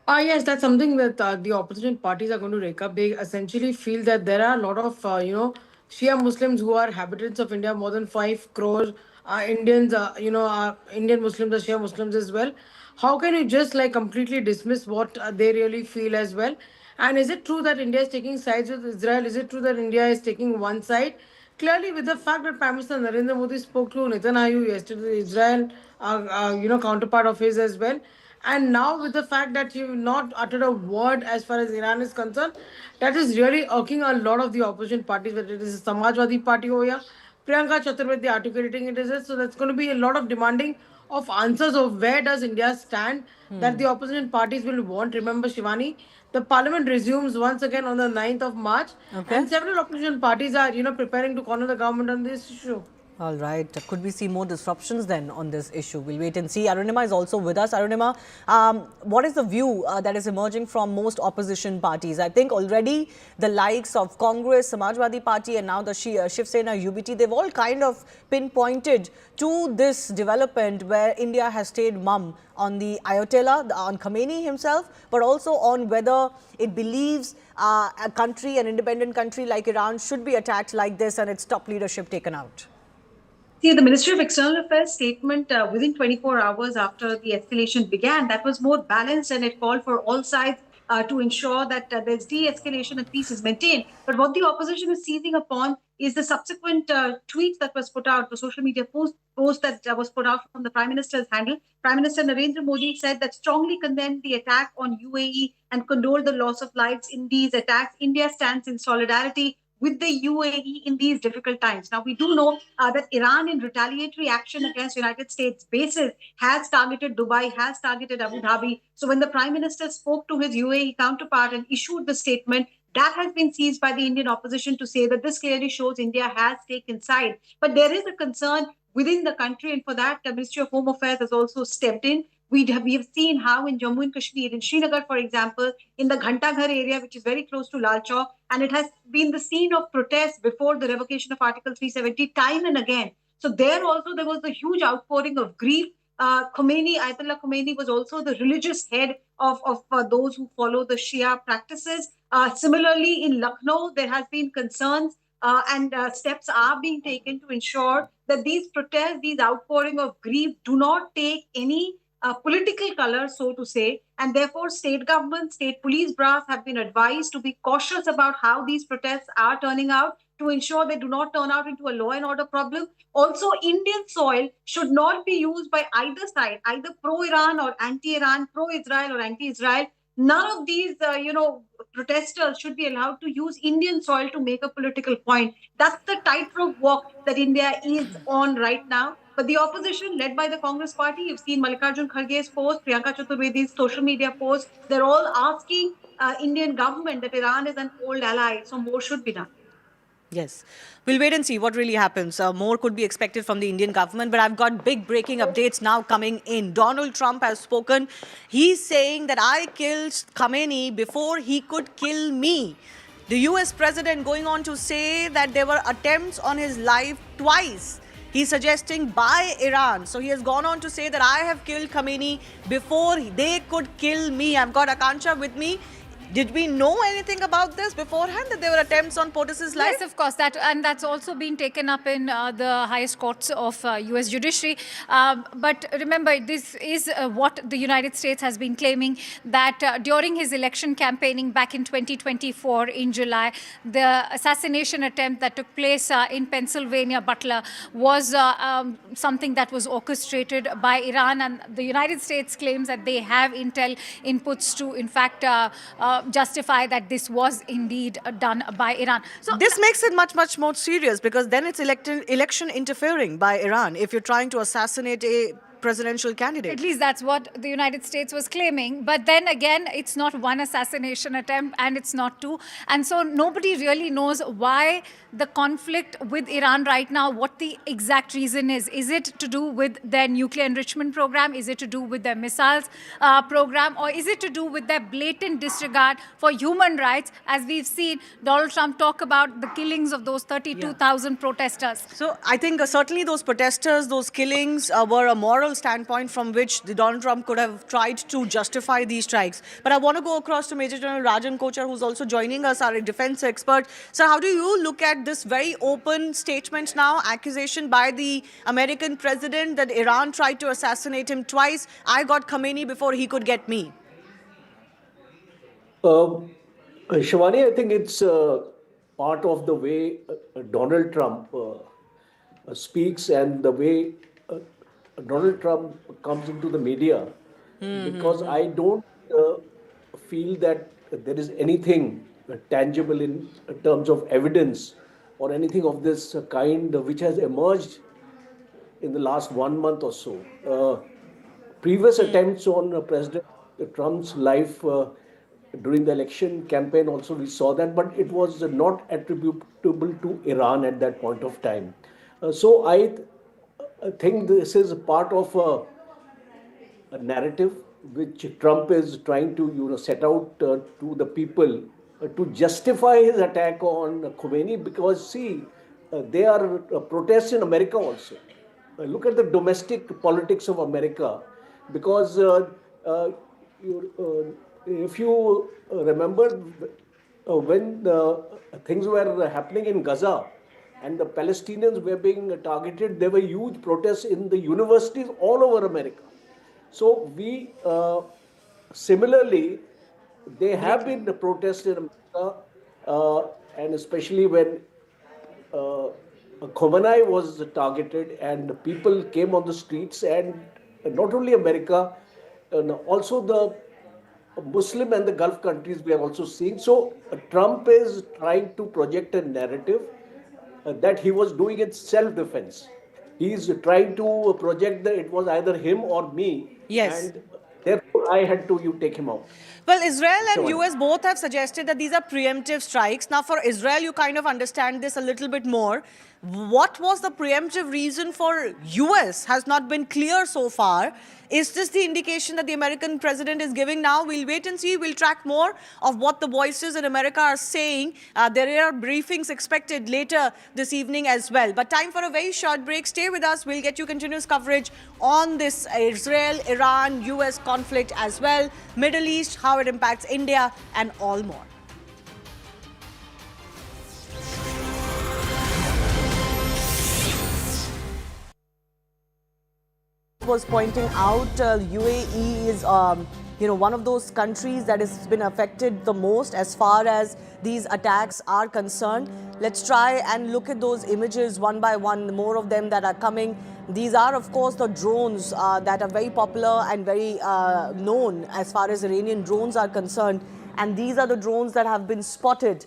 Yes, that's something that the opposition parties are going to rake up. They essentially feel that there are a lot of, Shia Muslims who are inhabitants of India, more than 5 crore Indians, Indian Muslims are Shia Muslims as well. How can you just like completely dismiss what they really feel as well? And is it true that India is taking sides with Israel? Is it true that India is taking one side? Clearly, with the fact that Prime Minister Narendra Modi spoke to Netanyahu yesterday, Israel, counterpart of his as well. And now, with the fact that you've not uttered a word as far as Iran is concerned, that is really irking a lot of the opposition parties, whether it is the Samajwadi Party or Priyanka Chaturvedi articulating it as well. So, that's going to be a lot of demanding of answers of where does India stand that the opposition parties will want. Remember, Shivani, the parliament resumes once again on the 9th of March, and several opposition parties are, preparing to corner the government on this issue. All right. Could we see more disruptions then on this issue? We'll wait and see. Arunima is also with us. Arunima, what is the view that is emerging from most opposition parties? I think already the likes of Congress, Samajwadi Party, and now the Shiv Sena UBT, they've all kind of pinpointed to this development where India has stayed mum on the Ayatollah, on Khamenei himself, but also on whether it believes a country, an independent country like Iran, should be attacked like this and its top leadership taken out. See, the Ministry of External Affairs statement within 24 hours after the escalation began, that was more balanced, and it called for all sides to ensure that there's de-escalation and peace is maintained. But what the opposition is seizing upon is the subsequent tweet that was put out, the social media post that was put out from the Prime Minister's handle. Prime Minister Narendra Modi said that strongly condemned the attack on UAE and condoled the loss of lives in these attacks. India stands in solidarity with the UAE in these difficult times. Now, we do know that Iran, in retaliatory action against United States bases, has targeted Dubai, has targeted Abu Dhabi. So when the Prime Minister spoke to his UAE counterpart and issued the statement, that has been seized by the Indian opposition to say that this clearly shows India has taken side. But there is a concern within the country, and for that, the Ministry of Home Affairs has also stepped in. We have seen how in Jammu and Kashmir, in Srinagar, for example, in the Ghantaghar area, which is very close to Lal Chowk, and it has been the scene of protests before the revocation of Article 370 time and again. So there also, there was a huge outpouring of grief. Ayatollah Khamenei was also the religious head of those who follow the Shia practices. Similarly, in Lucknow, there has been concerns and steps are being taken to ensure that these protests, these outpouring of grief do not take any political color, so to say, and therefore state government, state police brass have been advised to be cautious about how these protests are turning out to ensure they do not turn out into a law and order problem. Also, Indian soil should not be used by either side, either pro-Iran or anti-Iran, pro-Israel or anti-Israel. None of these, protesters should be allowed to use Indian soil to make a political point. That's the tightrope walk that India is on right now. But the opposition, led by the Congress party, you've seen Mallikarjun Kharge's post, Priyanka Chaturvedi's social media post, they're all asking Indian government that Iran is an old ally, so more should be done. Yes. We'll wait and see what really happens. More could be expected from the Indian government, but I've got big breaking updates now coming in. Donald Trump has spoken. He's saying that I killed Khamenei before he could kill me. The US president going on to say that there were attempts on his life twice. He's suggesting by Iran. So he has gone on to say that I have killed Khamenei before they could kill me. I've got Akansha with me. Did we know anything about this beforehand, that there were attempts on POTUS's life? Yes, of course. That's also been taken up in the highest courts of US judiciary. But remember, this is what the United States has been claiming, that during his election campaigning back in 2024 in July, the assassination attempt that took place in Pennsylvania, Butler, was something that was orchestrated by Iran. And the United States claims that they have intel inputs to, in fact, justify that this was indeed done by Iran. So this makes it much, much more serious because then it's election interfering by Iran if you're trying to assassinate a presidential candidate. At least that's what the United States was claiming. But then again, it's not one assassination attempt and it's not two. And so nobody really knows why the conflict with Iran right now, what the exact reason is. Is it to do with their nuclear enrichment program? Is it to do with their missiles program? Or is it to do with their blatant disregard for human rights? As we've seen Donald Trump talk about the killings of those 32,000 protesters. So I think certainly those protesters, those killings were a moral standpoint from which the Donald Trump could have tried to justify these strikes. But I want to go across to Major General Rajan Kochar, who's also joining us, our defense expert. So how do you look at this very open statement now, accusation by the American president that Iran tried to assassinate him twice? I got Khamenei before he could get me. Shivani, I think it's part of the way Donald Trump speaks and the way Donald Trump comes into the media, because I don't feel that there is anything tangible in terms of evidence or anything of this kind which has emerged in the last 1 month or so. Previous attempts on President Trump's life during the election campaign also we saw that, but it was not attributable to Iran at that point of time. So I think this is a part of a narrative which Trump is trying to set out to the people to justify his attack on Khomeini, because see, there are protests in America also. Look at the domestic politics of America, because if you remember when things were happening in Gaza and the Palestinians were being targeted, there were huge protests in the universities all over America. So we similarly, there have been the protests in America, and especially when Khamenei was targeted and people came on the streets, and not only America, also the Muslim and the Gulf countries we are also seeing. So Trump is trying to project a narrative that he was doing it self-defense. He is trying to project that it was either him or me. Yes. And therefore I had to take him out. Well, Israel and US both have suggested that these are preemptive strikes. Now, for Israel, you kind of understand this a little bit more. What was the preemptive reason for US has not been clear so far. Is this the indication that the American president is giving now? We'll wait and see. We'll track more of what the voices in America are saying. There are briefings expected later this evening as well. But time for a very short break. Stay with us. We'll get you continuous coverage on this Israel-Iran-US conflict as well. Middle East, how it impacts India and all more. Was pointing out UAE is one of those countries that has been affected the most as far as these attacks are concerned. Let's try and look at those images one by one, more of them that are coming. These are, of course, the drones that are very popular and very known as far as Iranian drones are concerned. And these are the drones that have been spotted.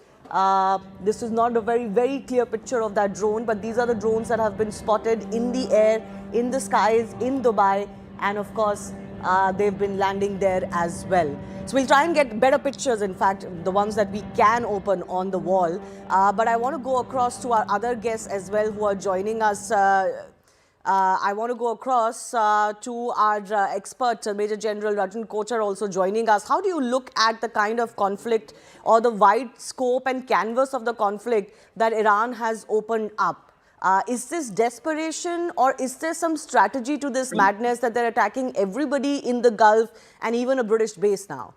This is not a very clear picture of that drone, but these are the drones that have been spotted in the air, in the skies, in Dubai, and of course, they've been landing there as well. So we'll try and get better pictures, in fact, the ones that we can open on the wall. But I want to go across to our other guests as well who are joining us. I want to go across to our expert, Major General Rajan Kochar, also joining us. How do you look at the kind of conflict or the wide scope and canvas of the conflict that Iran has opened up? Is this desperation, or is there some strategy to this madness that they're attacking everybody in the Gulf and even a British base now?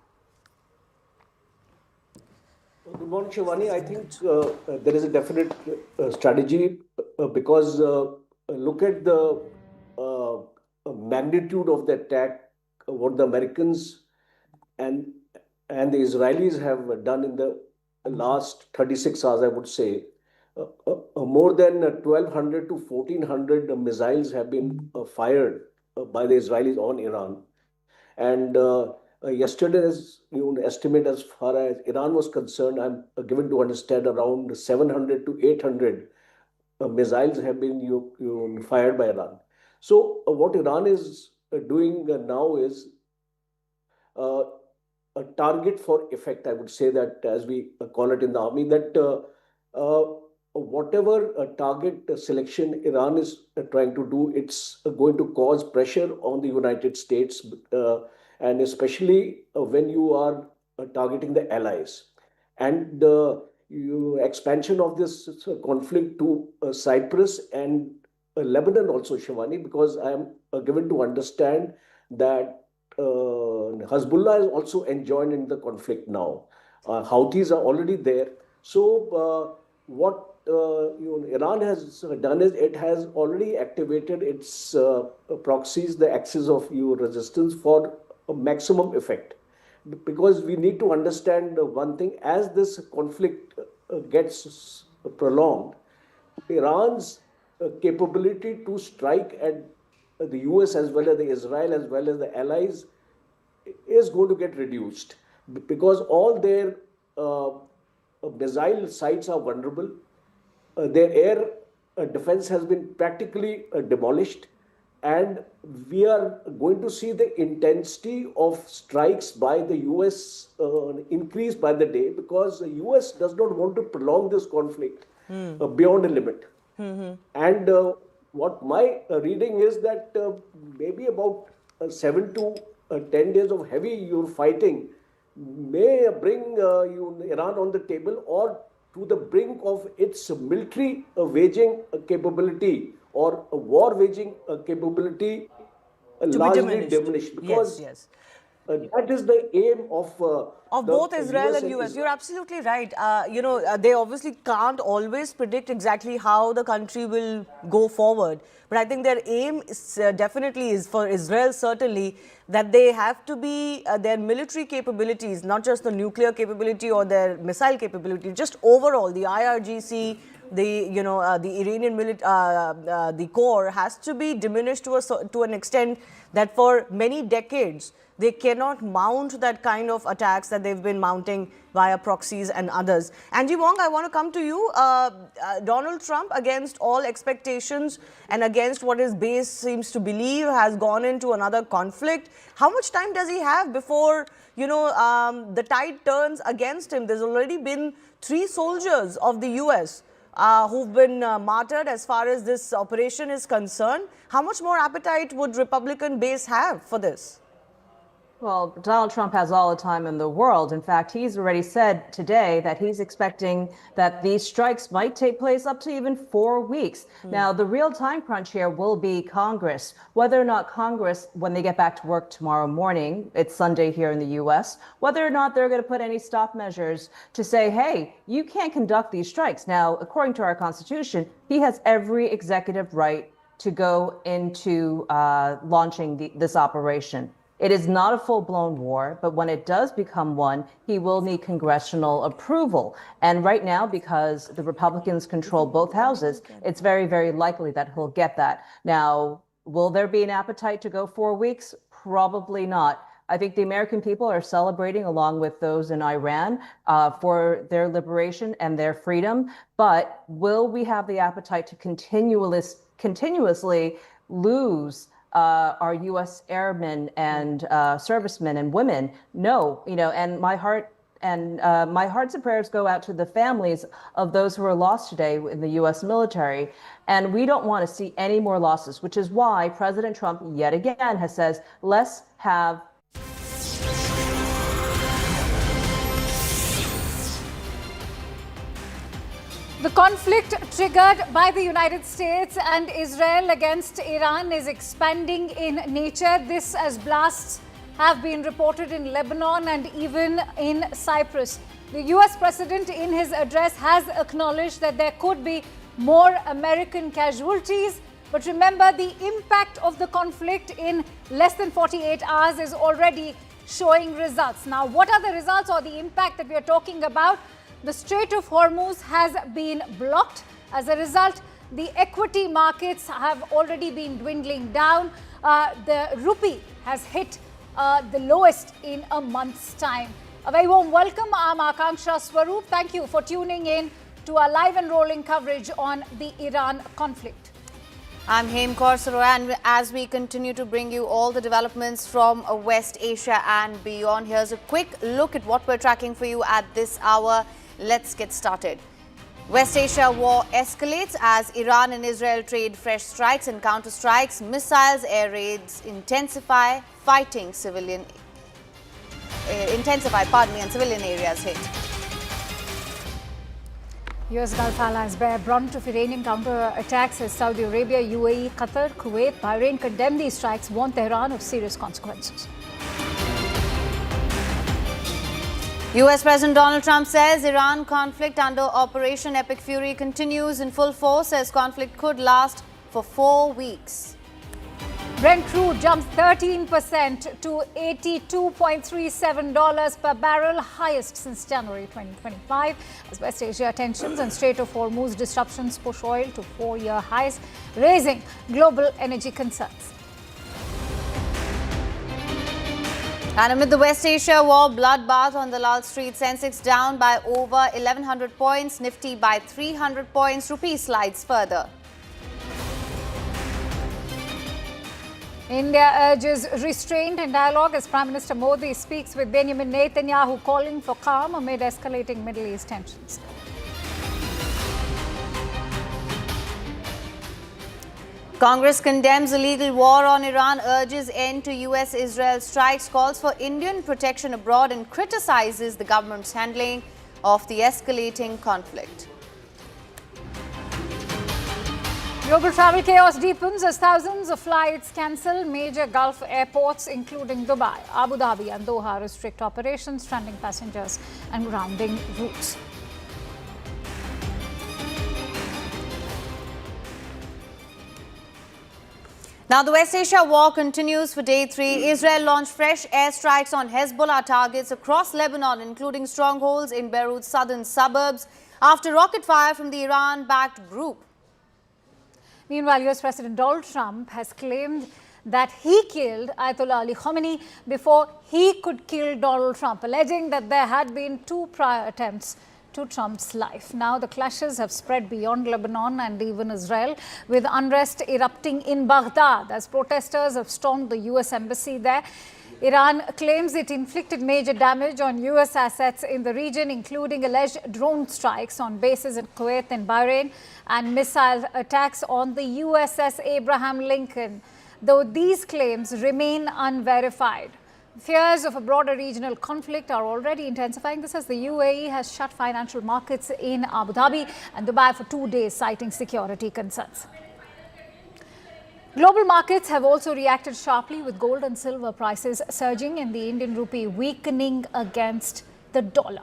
Good morning, Shivani. I think there is a definite strategy because look at the magnitude of the attack, what the Americans and the Israelis have done in the last 36 hours, I would say. More than 1,200 to 1,400 missiles have been fired by the Israelis on Iran. And Yesterday's estimate as far as Iran was concerned, I'm given to understand around 700 to 800 missiles have been fired by Iran. So what Iran is doing now is uh, a target for effect. I would say that, as we call it in the army, that whatever target selection Iran is trying to do, it's going to cause pressure on the United States, and especially when you are targeting the allies. And the expansion of this conflict to Cyprus and Lebanon also, Shivani, because I am given to understand that Hezbollah is also enjoined in the conflict now. Houthis are already there. So what Iran has done is it has already activated its proxies, the axis of resistance, for a maximum effect. Because we need to understand one thing: as this conflict gets prolonged, Iran's capability to strike at the US as well as the Israel as well as the allies is going to get reduced, because all their missile sites are vulnerable. Their air defense has been practically demolished, and we are going to see the intensity of strikes by the US increase by the day, because the US does not want to prolong this conflict beyond a limit. And what my reading is that maybe about 7 to 10 days of heavy fighting may bring Iran on the table, or to the brink of its military waging capability, or a war waging capability largely diminished. Because that is the aim of both Israel and US. You're absolutely right. They obviously can't always predict exactly how the country will go forward. But I think their aim is, definitely is, for Israel certainly, that they have to be, their military capabilities, not just the nuclear capability or their missile capability, just overall, the IRGC, the Iranian the core has to be diminished to an extent that for many decades, they cannot mount that kind of attacks that they've been mounting via proxies and others. Angie Wong, I want to come to you. Donald Trump, against all expectations and against what his base seems to believe, has gone into another conflict. How much time does he have before, the tide turns against him? There's already been 3 soldiers of the US who've been martyred as far as this operation is concerned. How much more appetite would Republican base have for this? Well, Donald Trump has all the time in the world. In fact, he's already said today that he's expecting that these strikes might take place up to even 4 weeks. Now, the real time crunch here will be Congress. Whether or not Congress, when they get back to work tomorrow morning, it's Sunday here in the US, whether or not they're going to put any stop measures to say, hey, you can't conduct these strikes. Now, according to our Constitution, he has every executive right to go into launching this operation. It is not a full-blown war, but when it does become one, he will need congressional approval. And right now, because the Republicans control both houses, it's very, very likely that he'll get that. Now, will there be an appetite to go 4 weeks? Probably not. I think the American people are celebrating, along with those in Iran, for their liberation and their freedom. But will we have the appetite to continuously lose our U.S. airmen and servicemen and women? No, and my hearts and prayers go out to the families of those who are lost today in the U.S. military. And we don't want to see any more losses, which is why President Trump yet again has said, let's have The conflict triggered by the United States and Israel against Iran is expanding in nature. This as blasts have been reported in Lebanon and even in Cyprus. The US president in his address has acknowledged that there could be more American casualties. But remember, the impact of the conflict in less than 48 hours is already showing results. Now, what are the results or the impact that we are talking about? The Strait of Hormuz has been blocked. As a result, the equity markets have already been dwindling down. The rupee has hit the lowest in a month's time. A very warm welcome. I'm Akanksha Swaroop. Thank you for tuning in to our live and rolling coverage on the Iran conflict. I'm Hem Kaur Saroy, and as we continue to bring you all the developments from West Asia and beyond, here's a quick look at what we're tracking for you at this hour. Let's get started. West Asia war escalates as Iran and Israel trade fresh strikes and counter-strikes. Missiles, air raids intensify, and civilian areas hit. US Gulf allies bear brunt of Iranian counter-attacks as Saudi Arabia, UAE, Qatar, Kuwait, Bahrain condemn these strikes, warn Tehran of serious consequences. US President Donald Trump says Iran conflict under Operation Epic Fury continues in full force as conflict could last for 4 weeks. Brent crude jumps 13% to $82.37 per barrel, highest since January 2025, as West Asia tensions and Strait of Hormuz disruptions push oil to 4-year highs, raising global energy concerns. And amid the West Asia war bloodbath on the Lal Street, Sensex down by over 1,100 points, Nifty by 300 points, rupee slides further. India urges restraint and dialogue as Prime Minister Modi speaks with Benjamin Netanyahu, calling for calm amid escalating Middle East tensions. Congress condemns illegal war on Iran, urges end to US-Israel strikes, calls for Indian protection abroad and criticizes the government's handling of the escalating conflict. Global travel chaos deepens as thousands of flights cancel major Gulf airports, including Dubai, Abu Dhabi and Doha, restrict operations, stranding passengers and grounding routes. Now, the West Asia war continues for day 3. Israel launched fresh airstrikes on Hezbollah targets across Lebanon, including strongholds in Beirut's southern suburbs, after rocket fire from the Iran-backed group. Meanwhile, US President Donald Trump has claimed that he killed Ayatollah Ali Khamenei before he could kill Donald Trump, alleging that there had been 2 prior attempts to Trump's life. Now the clashes have spread beyond Lebanon and even Israel, with unrest erupting in Baghdad as protesters have stormed the US embassy there. Iran claims it inflicted major damage on US assets in the region, including alleged drone strikes on bases in Kuwait and Bahrain and missile attacks on the USS Abraham Lincoln, though these claims remain unverified. Fears of a broader regional conflict are already intensifying. This as the UAE has shut financial markets in Abu Dhabi and Dubai for 2 days, citing security concerns. Global markets have also reacted sharply, with gold and silver prices surging and the Indian rupee weakening against the dollar.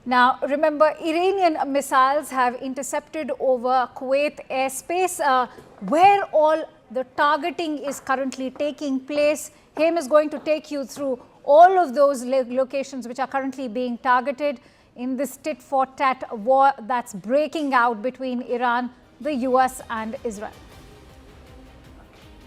Now, remember, Iranian missiles have intercepted over Kuwait airspace, where all the targeting is currently taking place. Hem is going to take you through all of those locations which are currently being targeted in this tit-for-tat war that's breaking out between Iran, the US and Israel.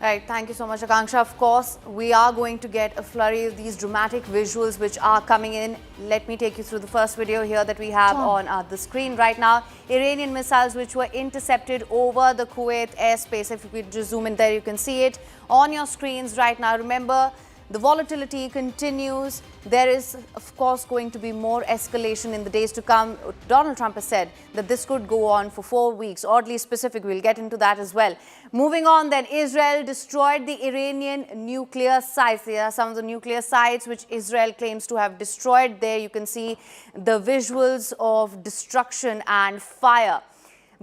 Right, thank you so much, Akanksha. Of course, we are going to get a flurry of these dramatic visuals which are coming in. Let me take you through the first video here that we have on the screen right now. Iranian missiles which were intercepted over the Kuwait airspace. If you could just zoom in there, you can see it on your screens right now. Remember, the volatility continues. There is, of course, going to be more escalation in the days to come. Donald Trump has said that this could go on for 4 weeks, oddly specific. We'll get into that as well. Moving on, then, Israel destroyed the Iranian nuclear sites. There are some of the nuclear sites which Israel claims to have destroyed. There you can see the visuals of destruction and fire.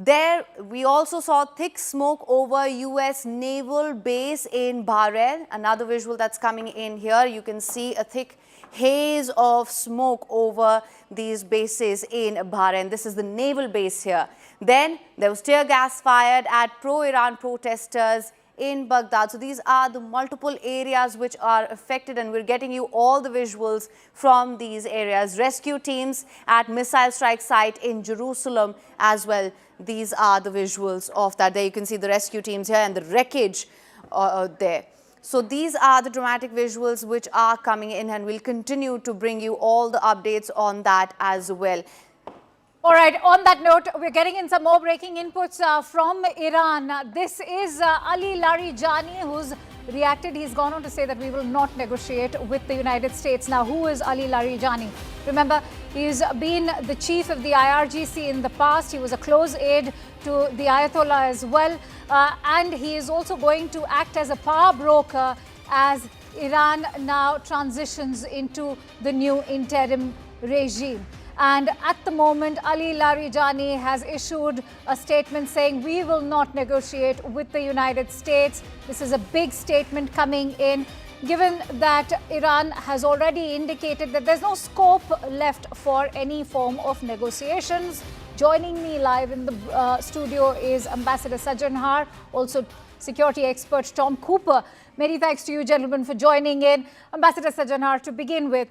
There, we also saw thick smoke over US naval base in Bahrain. Another visual that's coming in here. You can see a thick haze of smoke over these bases in Bahrain. This is the naval base here. Then, there was tear gas fired at pro-Iran protesters in Baghdad. So these are the multiple areas which are affected, and we're getting you all the visuals from these areas. Rescue teams at missile strike site in Jerusalem as well. These are the visuals of that. There you can see the rescue teams here and the wreckage there. So these are the dramatic visuals which are coming in, and we'll continue to bring you all the updates on that as well. All right, on that note, we're getting in some more breaking inputs from Iran. This is Ali Larijani, who's reacted. He's gone on to say that we will not negotiate with the United States. Now, who is Ali Larijani? Remember, he's been the chief of the IRGC in the past. He was a close aide to the Ayatollah as well. And he is also going to act as a power broker as Iran now transitions into the new interim regime. And at the moment, Ali Larijani has issued a statement saying we will not negotiate with the United States. This is a big statement coming in, given that Iran has already indicated that there's no scope left for any form of negotiations. Joining me live in the studio is Ambassador Sajjan Har, also security expert Tom Cooper. Many thanks to you, gentlemen, for joining in. Ambassador Sajjan Har, to begin with,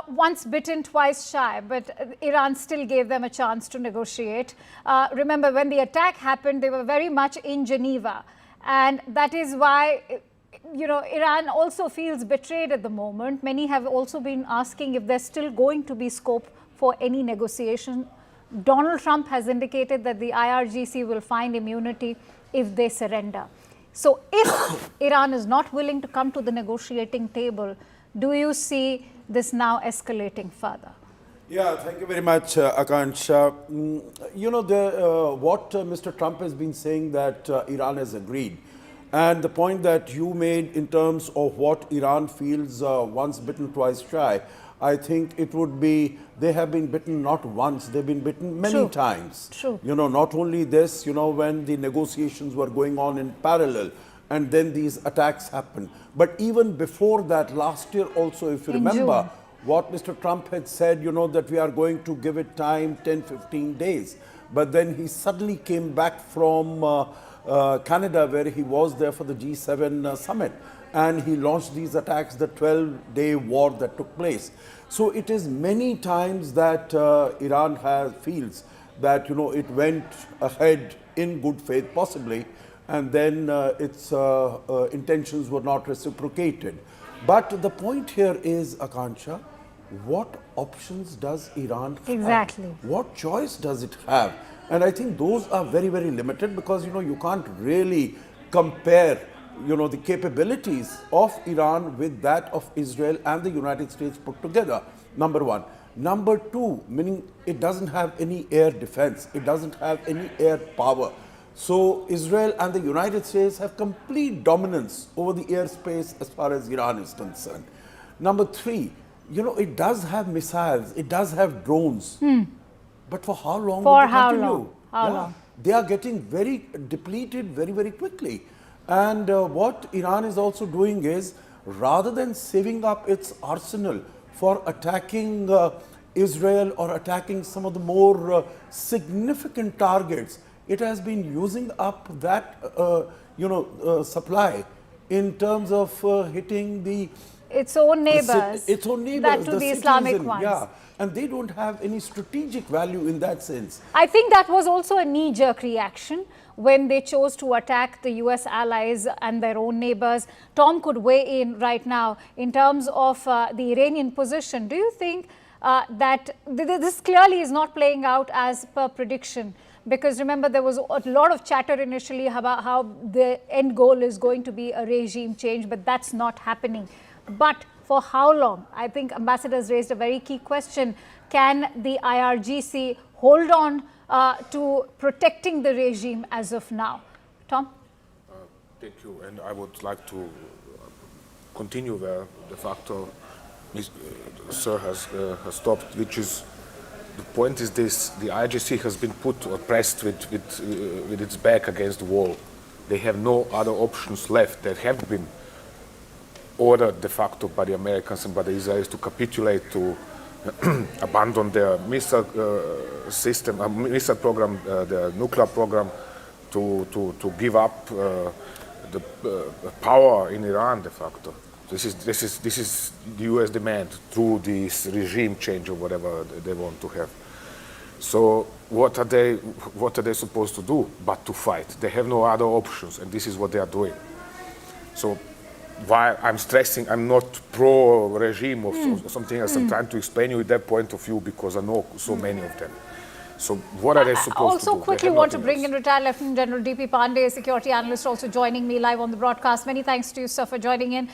once bitten, twice shy, but Iran still gave them a chance to negotiate. Remember, when the attack happened, they were very much in Geneva. And that is why, Iran also feels betrayed at the moment. Many have also been asking if there's still going to be scope for any negotiation. Donald Trump has indicated that the IRGC will find immunity if they surrender. So if Iran is not willing to come to the negotiating table, do you see this now escalating further? Yeah, thank you very much, Akansha. What Mr. Trump has been saying that Iran has agreed, and the point that you made in terms of what Iran feels once bitten, twice shy, I think it would be, they have been bitten not once, they've been bitten many times. True. Not only this, when the negotiations were going on in parallel, and then these attacks happened. But even before that, last year also, if you remember, what Mr. Trump had said, that we are going to give it time, 10, 15 days. But then he suddenly came back from Canada, where he was there for the G7 summit. And he launched these attacks, the 12-day war that took place. So it is many times that Iran feels that, it went ahead in good faith, possibly, and then its intentions were not reciprocated. But the point here is, Akansha, what options does Iran have? Exactly. What choice does it have? And I think those are very, very limited, because, you can't really compare, the capabilities of Iran with that of Israel and the United States put together, number one. Number two, meaning it doesn't have any air defense. It doesn't have any air power. So Israel and the United States have complete dominance over the airspace as far as Iran is concerned. Number three, it does have missiles, it does have drones. But for how long will they continue? How long? They are getting very depleted very, very quickly. And what Iran is also doing is, rather than saving up its arsenal for attacking Israel or attacking some of the more significant targets, it has been using up that supply in terms of hitting its own neighbors. Its own neighbors, that to the Islamic ones. Yeah, and they don't have any strategic value in that sense. I think that was also a knee-jerk reaction when they chose to attack the US allies and their own neighbors. Tom could weigh in right now in terms of the Iranian position. Do you think that this clearly is not playing out as per prediction? Because remember, there was a lot of chatter initially about how the end goal is going to be a regime change, but that's not happening. But for how long? I think Ambassador has raised a very key question. Can the IRGC hold on to protecting the regime as of now? Tom? Thank you. And I would like to continue where the factor Sir has stopped, which is, the point is this: the IRGC has been put or pressed with its back against the wall. They have no other options left. They have been ordered de facto by the Americans and by the Israelis to capitulate, to abandon their missile missile program, their nuclear program, to give up the power in Iran de facto. This is the US demand through this regime change or whatever they want to have. So what are they supposed to do but to fight? They have no other options, and this is what they are doing. So why I'm stressing I'm not pro-regime or something else. I'm trying to explain you their point of view because I know so many of them. So what are they supposed to do? Also, quickly want to bring in retired Lieutenant General D.P. Pandey, security analyst, also joining me live on the broadcast. Many thanks to you, sir, for joining in.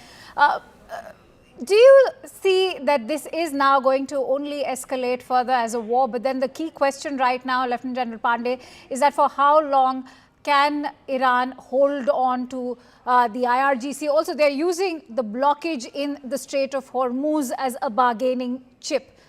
Do you see that this is now going to only escalate further as a war? But then the key question right now, Lieutenant General Pandey, is that for how long can Iran hold on to the IRGC? Also, they're using the blockage in the Strait of Hormuz as a bargaining chip.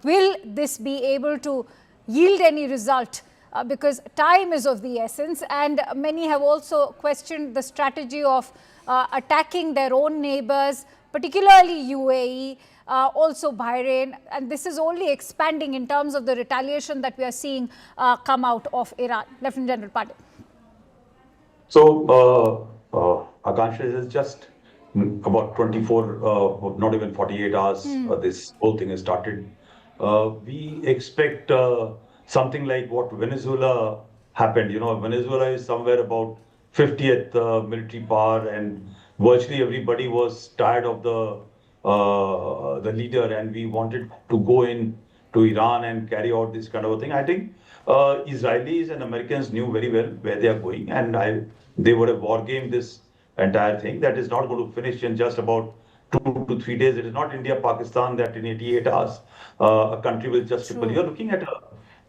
Will this be able to yield any result? Because time is of the essence, and many have also questioned the strategy of attacking their own neighbors, particularly UAE, also Bahrain, and this is only expanding in terms of the retaliation that we are seeing come out of Iran. Lieutenant General Pandey. So, Akansha, this is just about 24, not even 48 hours, this whole thing has started. We expect something like what Venezuela happened. You know, Venezuela is somewhere about 50th military power, and virtually everybody was tired of the leader, and we wanted to go in to Iran and carry out this kind of a thing. I think Israelis and Americans knew very well where they are going, and they would have war gamed this entire thing. That is not going to finish in just about 2 to 3 days. It is not India, Pakistan that in 88 hours a country will just triple. You're looking at a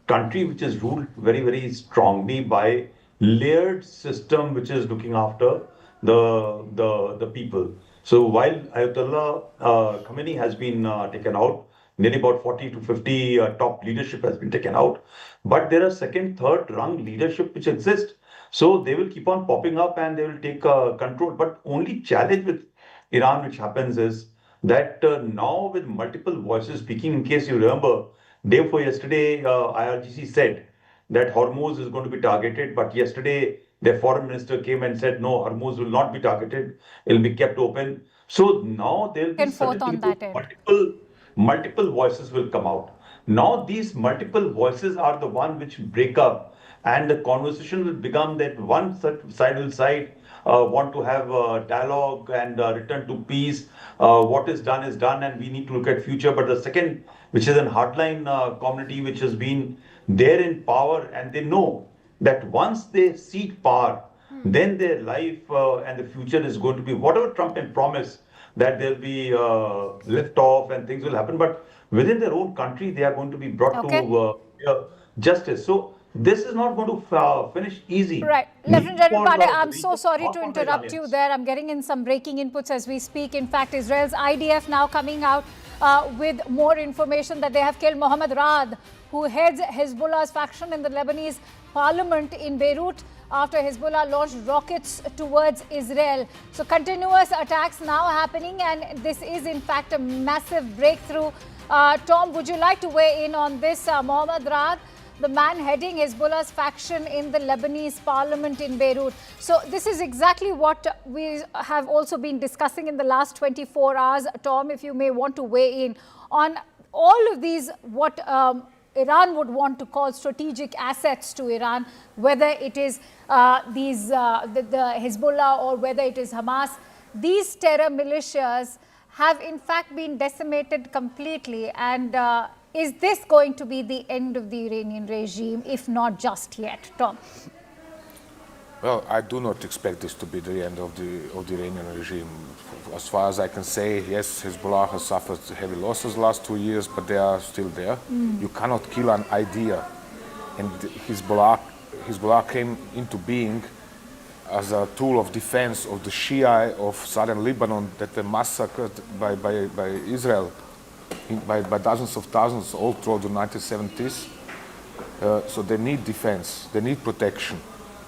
country which is ruled very, very strongly by layered system which is looking after the people. So while Ayatollah Khamenei has been taken out, nearly about 40 to 50 top leadership has been taken out, but there are second, third rung leadership which exist. So they will keep on popping up and they will take control. But only challenge with Iran which happens is that now with multiple voices speaking, in case you remember, day before yesterday, IRGC said that Hormuz is going to be targeted, but yesterday their foreign minister came and said, no, Hormuz will not be targeted, it will be kept open. So now there will be suddenly multiple voices will come out. Now these multiple voices are the one which break up, and the conversation will become that one side will want to have a dialogue and return to peace. What is done, and we need to look at future. But the second, which is a hardline community, which has been there in power, and they know that once they cede power, then their life and the future is going to be whatever Trump can promise, that there'll be lift off and things will happen. But within their own country, they are going to be brought to justice. So this is not going to finish easy. Right. Lieutenant General Pandey, I'm so sorry to interrupt you there. I'm getting in some breaking inputs as we speak. In fact, Israel's IDF now coming out with more information that they have killed Mohammed Raad, who heads Hezbollah's faction in the Lebanese parliament in Beirut, after Hezbollah launched rockets towards Israel. So continuous attacks now happening, and this is in fact a massive breakthrough. Tom, would you like to weigh in on this? Mohammed Raad, the man heading Hezbollah's faction in the Lebanese parliament in Beirut. So this is exactly what we have also been discussing in the last 24 hours. Tom, if you may want to weigh in on all of these, what Iran would want to call strategic assets to Iran, whether it is the Hezbollah or whether it is Hamas. These terror militias have in fact been decimated completely, and is this going to be the end of the Iranian regime, if not just yet? Tom? Well, I do not expect this to be the end of the Iranian regime. As far as I can say, yes, Hezbollah has suffered heavy losses the last 2 years, but they are still there. You cannot kill an idea. And Hezbollah came into being as a tool of defense of the Shia of southern Lebanon that were massacred by Israel by dozens of thousands all through the 1970s. So they need defense, they need protection.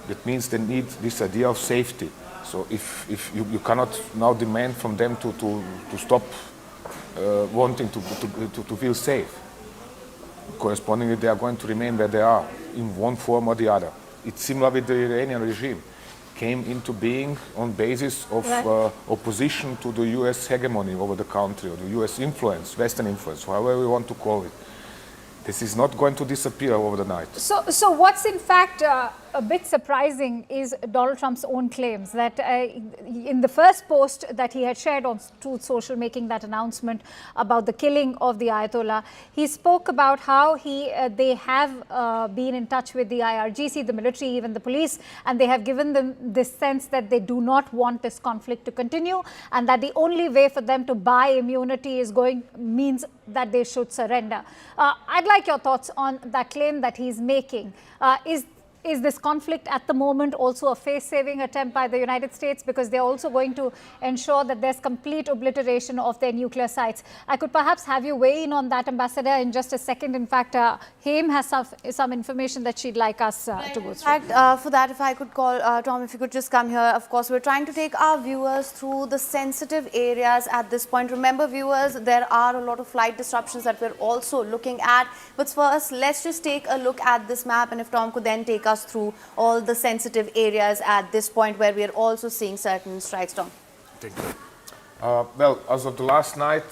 That means they need this idea of safety. So if you cannot now demand from them to stop wanting to feel safe. Correspondingly, they are going to remain where they are in one form or the other. It's similar with the Iranian regime. Came into being on basis of opposition to the US hegemony over the country, or the US influence, Western influence, however we want to call it. This is not going to disappear over the night. So what's in fact a bit surprising is Donald Trump's own claims that in the first post that he had shared on Truth Social, making that announcement about the killing of the Ayatollah, he spoke about how they have been in touch with the IRGC, the military, even the police, and they have given them this sense that they do not want this conflict to continue, and that the only way for them to buy immunity means that they should surrender. I'd like your thoughts on that claim that he's making. Is this conflict at the moment also a face-saving attempt by the United States, because they're also going to ensure that there's complete obliteration of their nuclear sites? I could perhaps have you weigh in on that, Ambassador, in just a second. In fact, Haim has some information that she'd like us to go through. In fact, for that, if I could call, Tom, if you could just come here. Of course, we're trying to take our viewers through the sensitive areas at this point. Remember, viewers, there are a lot of flight disruptions that we're also looking at. But first, let's just take a look at this map, and if Tom could then take us through all the sensitive areas at this point where we are also seeing certain strikes. Tom. Thank you. Well, as of the last night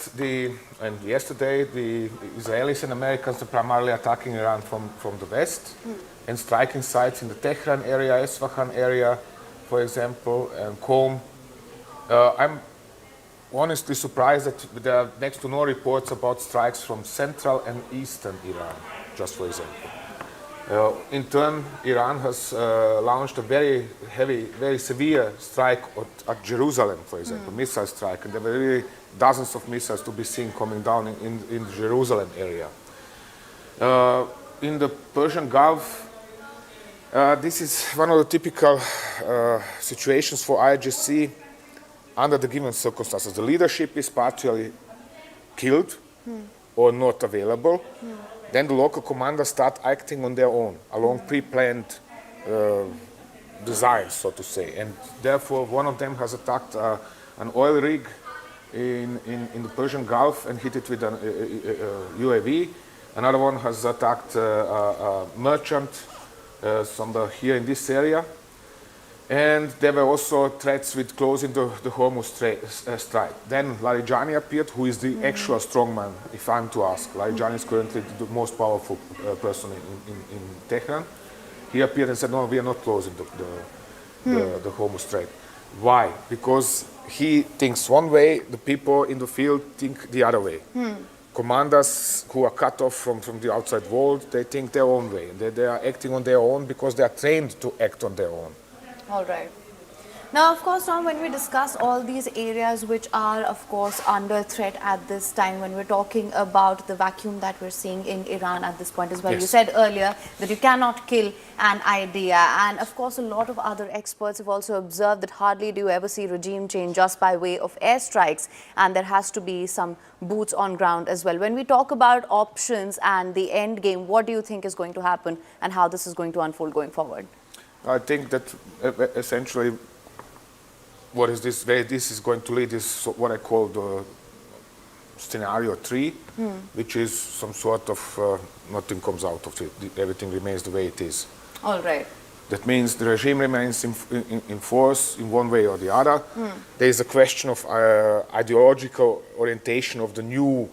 and yesterday, the Israelis and Americans are primarily attacking Iran from the west and striking sites in the Tehran area, Isfahan area, for example, and Qom. I'm honestly surprised that there are next to no reports about strikes from central and eastern Iran, just for example. In turn, Iran has launched a very heavy, very severe strike at Jerusalem, for example, missile strike, and there were really dozens of missiles to be seen coming down in the Jerusalem area. In the Persian Gulf, this is one of the typical situations for IRGC under the given circumstances. The leadership is partially killed or not available. Then the local commanders start acting on their own, along pre-planned designs, so to say. And therefore, one of them has attacked an oil rig in the Persian Gulf and hit it with an UAV. Another one has attacked a merchant somewhere here in this area. And there were also threats with closing the Hormuz Strait. Then Larijani appeared, who is the actual strongman, if I'm to ask. Larijani is currently the most powerful person in Tehran. He appeared and said, no, we are not closing the Hormuz Strait. Why? Because he thinks one way, the people in the field think the other way. Commanders who are cut off from the outside world, they think their own way. They are acting on their own because they are trained to act on their own. All right. Now, of course, Tom, when we discuss all these areas which are, of course, under threat at this time, when we're talking about the vacuum that we're seeing in Iran at this point as well, you said earlier that you cannot kill an idea. And, of course, a lot of other experts have also observed that hardly do you ever see regime change just by way of airstrikes. And there has to be some boots on ground as well. When we talk about options and the end game, what do you think is going to happen and how this is going to unfold going forward? I think that essentially where this is going to lead is what I call the scenario 3, which is some sort of nothing comes out of it. Everything remains the way it is. All right. That means the regime remains in force in one way or the other. There is a question of ideological orientation of the new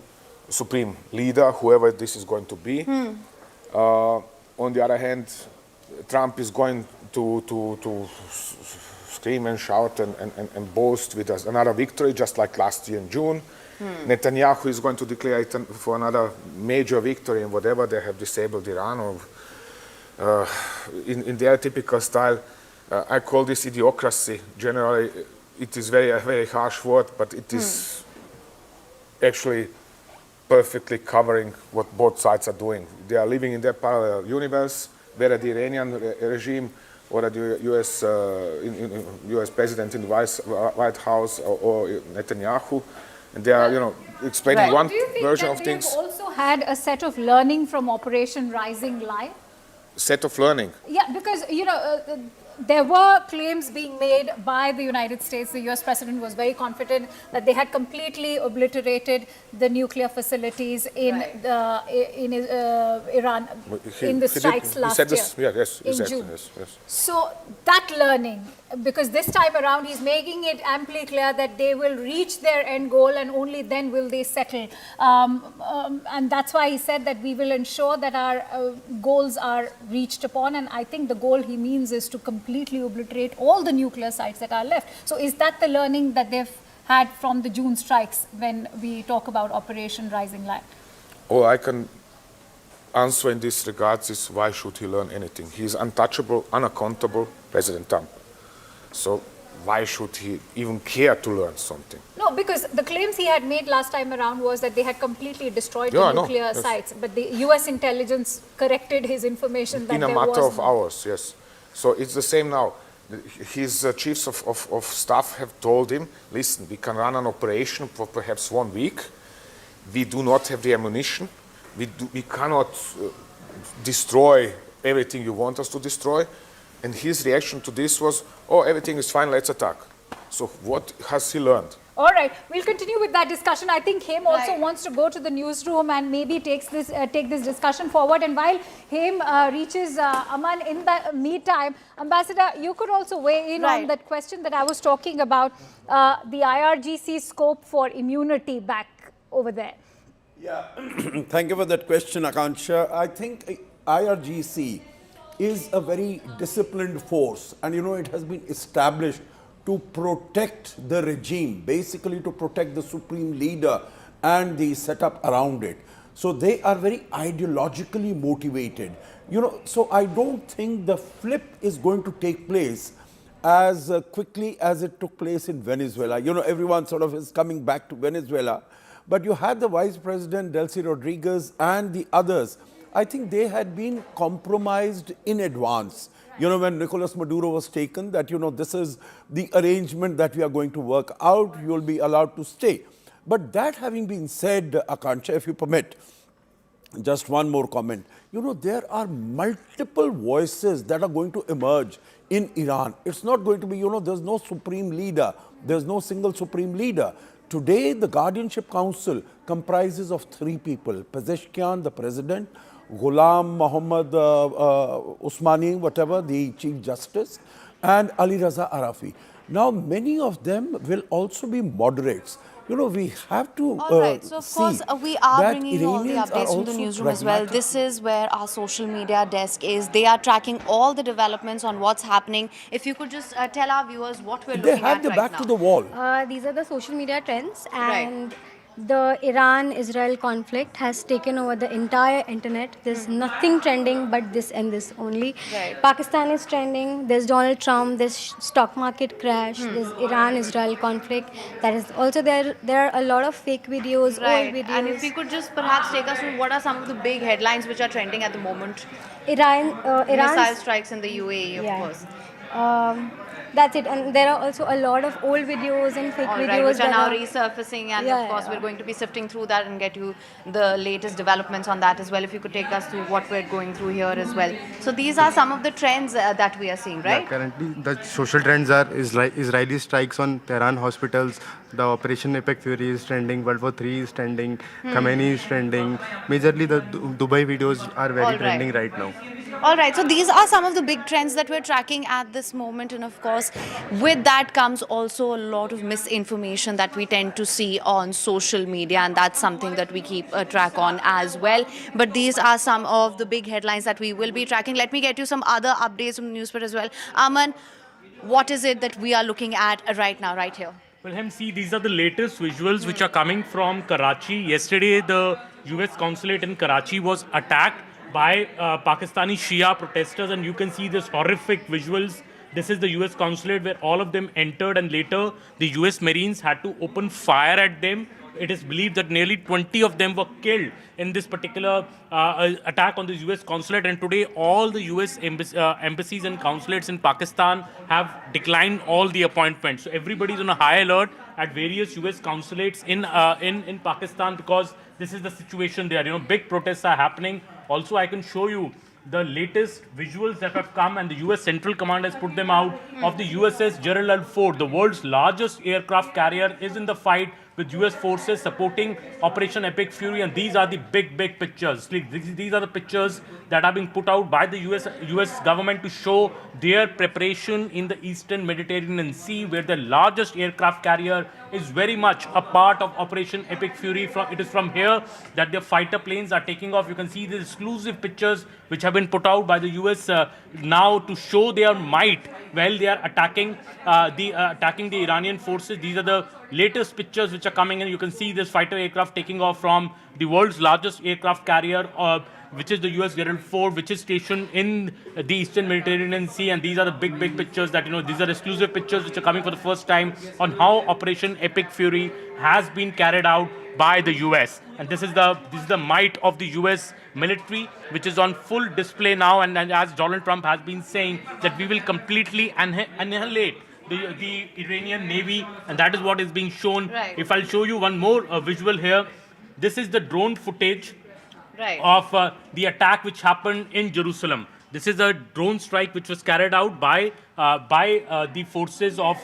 supreme leader, whoever this is going to be. On the other hand, Trump is going to scream and shout and boast with another victory, just like last year in June. Netanyahu is going to declare it for another major victory, and whatever they have disabled Iran, or in their typical style. I call this idiocracy. Generally, it is a very harsh word, but it is actually perfectly covering what both sides are doing. They are living in their parallel universe, whether the Iranian regime or the U.S. president in the White House or Netanyahu, and they are, explaining one version of things. Do you think that they've also had a set of learning from Operation Rising Lion? Set of learning. Yeah, because there were claims being made by the United States. The US president was very confident that they had completely obliterated the nuclear facilities in Iran in the strikes last year in June. So that learning, because this time around he's making it amply clear that they will reach their end goal and only then will they settle. And that's why he said that we will ensure that our goals are reached upon. And I think the goal he means is to completely obliterate all the nuclear sites that are left. So is that the learning that they've had from the June strikes when we talk about Operation Rising Light? All I can answer in this regard is why should he learn anything? He is untouchable, unaccountable, President Trump. So why should he even care to learn something? No, because the claims he had made last time around was that they had completely destroyed the nuclear sites. But the US intelligence corrected his information that in a matter of hours, yes. So it's the same now. His chiefs of staff have told him, listen, we can run an operation for perhaps 1 week. We do not have the ammunition. We cannot destroy everything you want us to destroy. And his reaction to this was, oh, everything is fine, let's attack. So what has he learned? All right, we'll continue with that discussion. I think Haim also wants to go to the newsroom and maybe take this discussion forward. And while Haim reaches Aman, in the meantime, Ambassador, you could also weigh in on that question that I was talking about, the IRGC scope for immunity back over there. Yeah, thank you for that question, Akansha. I think IRGC is a very disciplined force, and you know it has been established to protect the regime, basically to protect the supreme leader and the setup around it. So they are very ideologically motivated. You know, so I don't think the flip is going to take place as quickly as it took place in Venezuela. You know, everyone sort of is coming back to Venezuela, but you had the Vice President Delcy Rodriguez and the others. I think they had been compromised in advance. You know, when Nicolas Maduro was taken, that, you know, this is the arrangement that we are going to work out, you will be allowed to stay. But that having been said, Akansha, if you permit, just one more comment. You know, there are multiple voices that are going to emerge in Iran. It's not going to be, you know, there's no supreme leader. There's no single supreme leader. Today, the Guardianship Council comprises of 3 people. Pezeshkian, the president, Ghulam Muhammad Usmani, whatever, the Chief Justice, and Ali Raza Arafi. Now, many of them will also be moderates. You know, we have to All right. So, of course, we are bringing you all the updates from the newsroom as well. This is where our social media desk is. They are tracking all the developments on what's happening. If you could just tell our viewers what we're looking at right now. They have their back to the wall. These are the social media trends, and the Iran-Israel conflict has taken over the entire internet. There's nothing trending but this and this only. Pakistan is trending. There's Donald Trump. There's stock market crash. There's Iran-Israel conflict. That is also there. There are a lot of fake videos, old videos. And if we could just perhaps take us through what are some of the big headlines which are trending at the moment. Iran missile strikes in the UAE, of course. That's it, and there are also a lot of old videos and fake videos which are now resurfacing, and of course we're going to be sifting through that and get you the latest developments on that as well. If you could take us through what we're going through here as well. So these are some of the trends that we are seeing, right? Yeah, currently the social trends are Israeli strikes on Tehran hospitals, the Operation Epic Fury is trending, World War III is trending, Khamenei is trending. Majorly the Dubai videos are very trending right now. All right, so these are some of the big trends that we're tracking at this moment, and of course with that comes also a lot of misinformation that we tend to see on social media, and that's something that we keep a track on as well. But these are some of the big headlines that we will be tracking. Let me get you some other updates from the newspaper as well. Aman, what is it that we are looking at right now, right here? Well, see, these are the latest visuals which are coming from Karachi. Yesterday, the US consulate in Karachi was attacked by Pakistani Shia protesters, and you can see this horrific visuals. This is the US consulate where all of them entered, and later the US Marines had to open fire at them. It is believed that nearly 20 of them were killed in this particular attack on the US consulate, and today all the US embassies and consulates in Pakistan have declined all the appointments. So everybody's on a high alert at various US consulates in Pakistan because this is the situation there. You know, big protests are happening. Also, I can show you the latest visuals that have come, and the US Central Command has put them out, of the USS Gerald Ford, the world's largest aircraft carrier, is in the fight with US forces supporting Operation Epic Fury, and these are the big pictures. These are the pictures that are being put out by the US government to show their preparation in the Eastern Mediterranean Sea, where the largest aircraft carrier is very much a part of Operation Epic Fury. It is from here that their fighter planes are taking off. You can see the exclusive pictures which have been put out by the US now to show their might while they are attacking the Iranian forces. These are the latest pictures which are coming in. You can see this fighter aircraft taking off from the world's largest aircraft carrier, which is the US Gerald Ford, which is stationed in the Eastern Mediterranean Sea. And these are the big pictures that, these are exclusive pictures which are coming for the first time on how Operation Epic Fury has been carried out by the US. And this is the might of the US military, which is on full display now. And as Donald Trump has been saying, that we will completely annihilate the Iranian Navy, and that is what is being shown. Right. If I'll show you one more visual here, this is the drone footage of the attack which happened in Jerusalem. This is a drone strike which was carried out by the forces of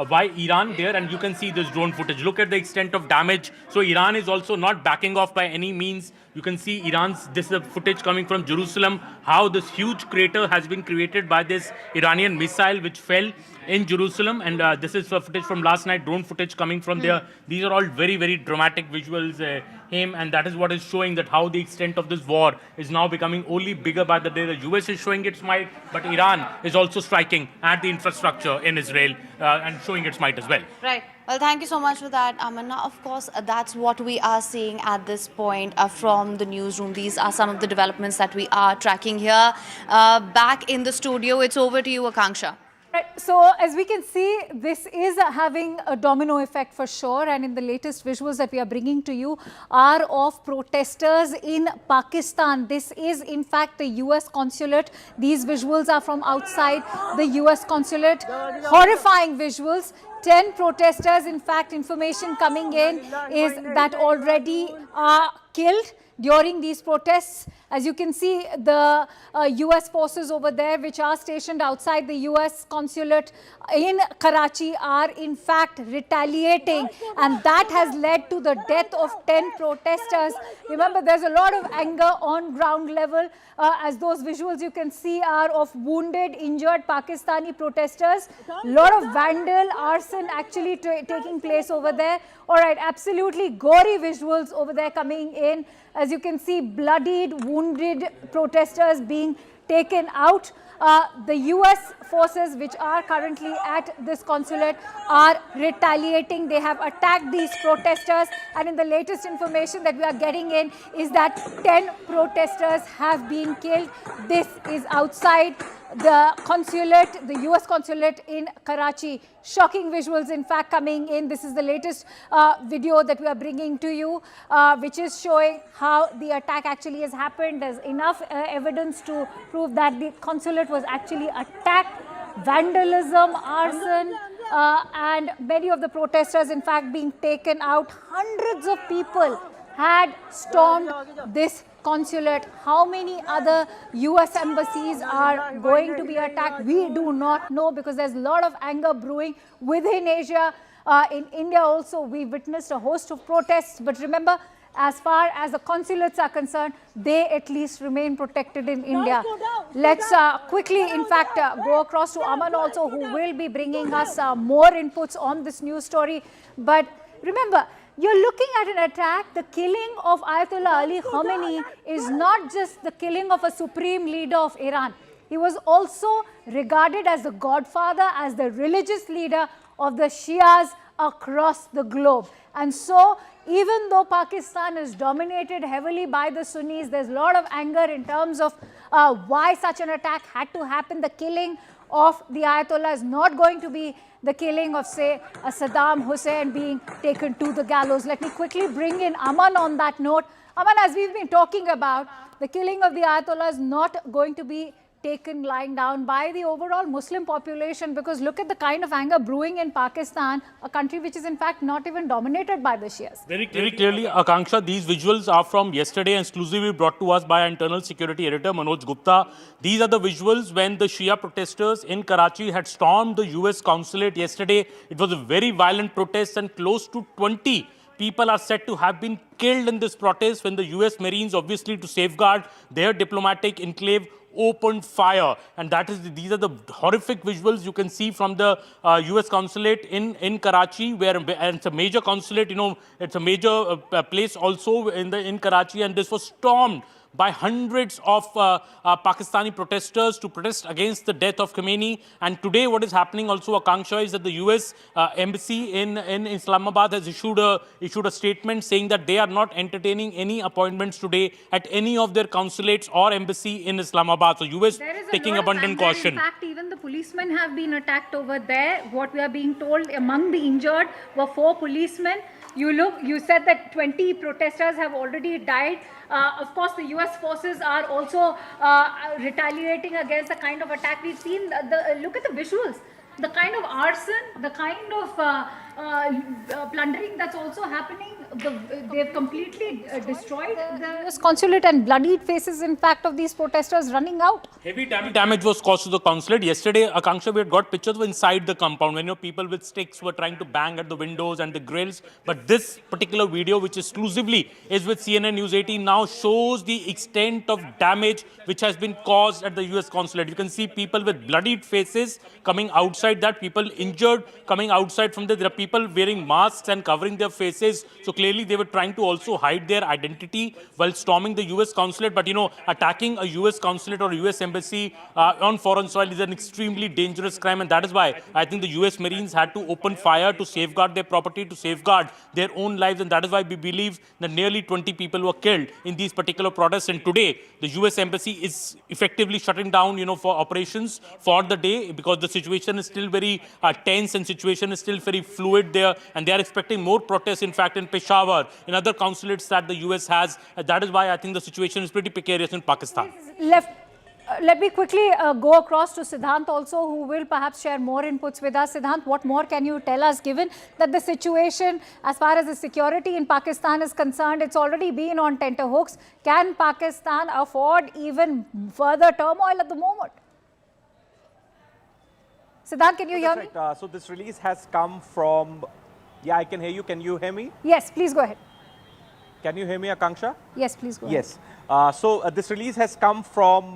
by Iran there, and you can see this drone footage. Look at the extent of damage. So Iran is also not backing off by any means. You can see this is the footage coming from Jerusalem, how this huge crater has been created by this Iranian missile which fell in Jerusalem. And this is footage from last night, drone footage coming from there. These are all very dramatic visuals, and that is what is showing that how the extent of this war is now becoming only bigger by the day. The US is showing its might, but Iran is also striking at the infrastructure in Israel and showing its might as well. Right. Well, thank you so much for that, Aman. Now, of course, that's what we are seeing at this point from the newsroom. These are some of the developments that we are tracking here. Back in the studio, it's over to you, Akanksha. Right. So as we can see, this is having a domino effect for sure, and in the latest visuals that we are bringing to you are of protesters in Pakistan. This is in fact the US consulate. These visuals are from outside the US consulate. Horrifying visuals. 10 protesters, in fact, information coming in is that already are killed during these protests. As you can see, the US forces over there, which are stationed outside the US consulate in Karachi, are in fact retaliating, and that has led to the death of 10 protesters. Remember, there's a lot of anger on ground level, as those visuals you can see are of wounded, injured Pakistani protesters. A lot of vandal arson actually taking place over there. All right, absolutely gory visuals over there coming in. As you can see, bloodied, wounded protesters being taken out. The US forces, which are currently at this consulate, are retaliating. They have attacked these protesters, and in the latest information that we are getting in is that 10 protesters have been killed. This is outside the consulate, the US consulate in Karachi. Shocking visuals, in fact, coming in. This is the latest video that we are bringing to you, which is showing how the attack actually has happened. There's enough evidence to prove that the consulate was actually attacked. Vandalism, arson, and many of the protesters, in fact, being taken out. Hundreds of people had stormed this consulate. How many other US embassies are going to be attacked? We do not know, because there's a lot of anger brewing within Asia. In India also, we witnessed a host of protests. But remember, as far as the consulates are concerned, they at least remain protected in India. Let's quickly, in fact, go across to Aman also, who will be bringing us more inputs on this news story. But remember, you're looking at an attack. The killing of Ayatollah Ali Khamenei is not just the killing of a supreme leader of Iran. He was also regarded as the godfather, as the religious leader of the Shias across the globe. And so, even though Pakistan is dominated heavily by the Sunnis, there's a lot of anger in terms of why such an attack had to happen. The killing of the Ayatollah is not going to be the killing of, say, Saddam Hussein being taken to the gallows. Let me quickly bring in Aman on that note. Aman, as we've been talking about, the killing of the Ayatollah is not going to be taken lying down by the overall Muslim population, because look at the kind of anger brewing in Pakistan, a country which is in fact not even dominated by the Shias. Very clearly, Akanksha, these visuals are from yesterday, exclusively brought to us by our internal security editor, Manoj Gupta. These are the visuals when the Shia protesters in Karachi had stormed the US consulate yesterday. It was a very violent protest, and close to 20 people are said to have been killed in this protest when the US Marines, obviously to safeguard their diplomatic enclave, opened fire. And these are the horrific visuals you can see from the US consulate in Karachi, and it's a major consulate, it's a major place also in Karachi, and this was stormed by hundreds of Pakistani protesters to protest against the death of Khamenei. And today what is happening also, Akanksha, is that the US embassy in Islamabad has issued a statement saying that they are not entertaining any appointments today at any of their consulates or embassy in Islamabad. So US taking abundant caution. In fact, even the policemen have been attacked over there. What we are being told, among the injured were 4 policemen. You said that 20 protesters have already died. Of course, the US forces are also retaliating against the kind of attack we've seen. Look at the visuals. The kind of arson, the kind of plundering that's also happening. They've completely destroyed the US consulate, and bloodied faces, in fact, of these protesters running out. Heavy damage was caused to the consulate. Yesterday, Akanksha, we had got pictures of inside the compound when people with sticks were trying to bang at the windows and the grills. But this particular video, which exclusively is with CNN News 18, now shows the extent of damage which has been caused at the US consulate. You can see people with bloodied faces coming outside that, people injured coming outside from there. There are people wearing masks and covering their faces. So clearly they were trying to also hide their identity while storming the US consulate. But attacking a US consulate or US embassy on foreign soil is an extremely dangerous crime, and that is why I think the US Marines had to open fire to safeguard their property, to safeguard their own lives, and that is why we believe that nearly 20 people were killed in these particular protests. And today the US embassy is effectively shutting down for operations for the day, because the situation is still very tense and situation is still very fluid there, and they are expecting more protests, in fact, in Peshawar, in other consulates that the US has. That is why I think the situation is pretty precarious in Pakistan. Let me quickly go across to Siddhant also, who will perhaps share more inputs with us. Siddhant, what more can you tell us, given that the situation as far as the security in Pakistan is concerned, it's already been on tenterhooks. Can Pakistan afford even further turmoil at the moment? Siddhant, can you hear me? Right. So this release has come from... Yeah, I can hear you. Can you hear me? Yes, please go ahead. Can you hear me, Akanksha? Yes, please go ahead. Yes. So this release has come from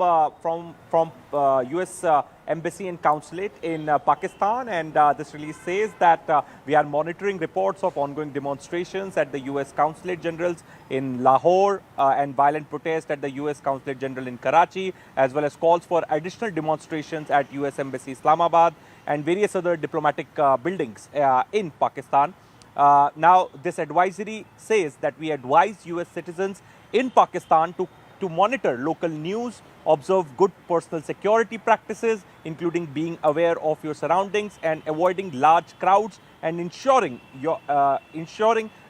US Embassy and Consulate in Pakistan, and this release says that we are monitoring reports of ongoing demonstrations at the US Consulate Generals in Lahore and violent protests at the US Consulate General in Karachi, as well as calls for additional demonstrations at US Embassy Islamabad and various other diplomatic buildings in Pakistan. Now, this advisory says that we advise US citizens in Pakistan to monitor local news, observe good personal security practices, including being aware of your surroundings and avoiding large crowds, and ensuring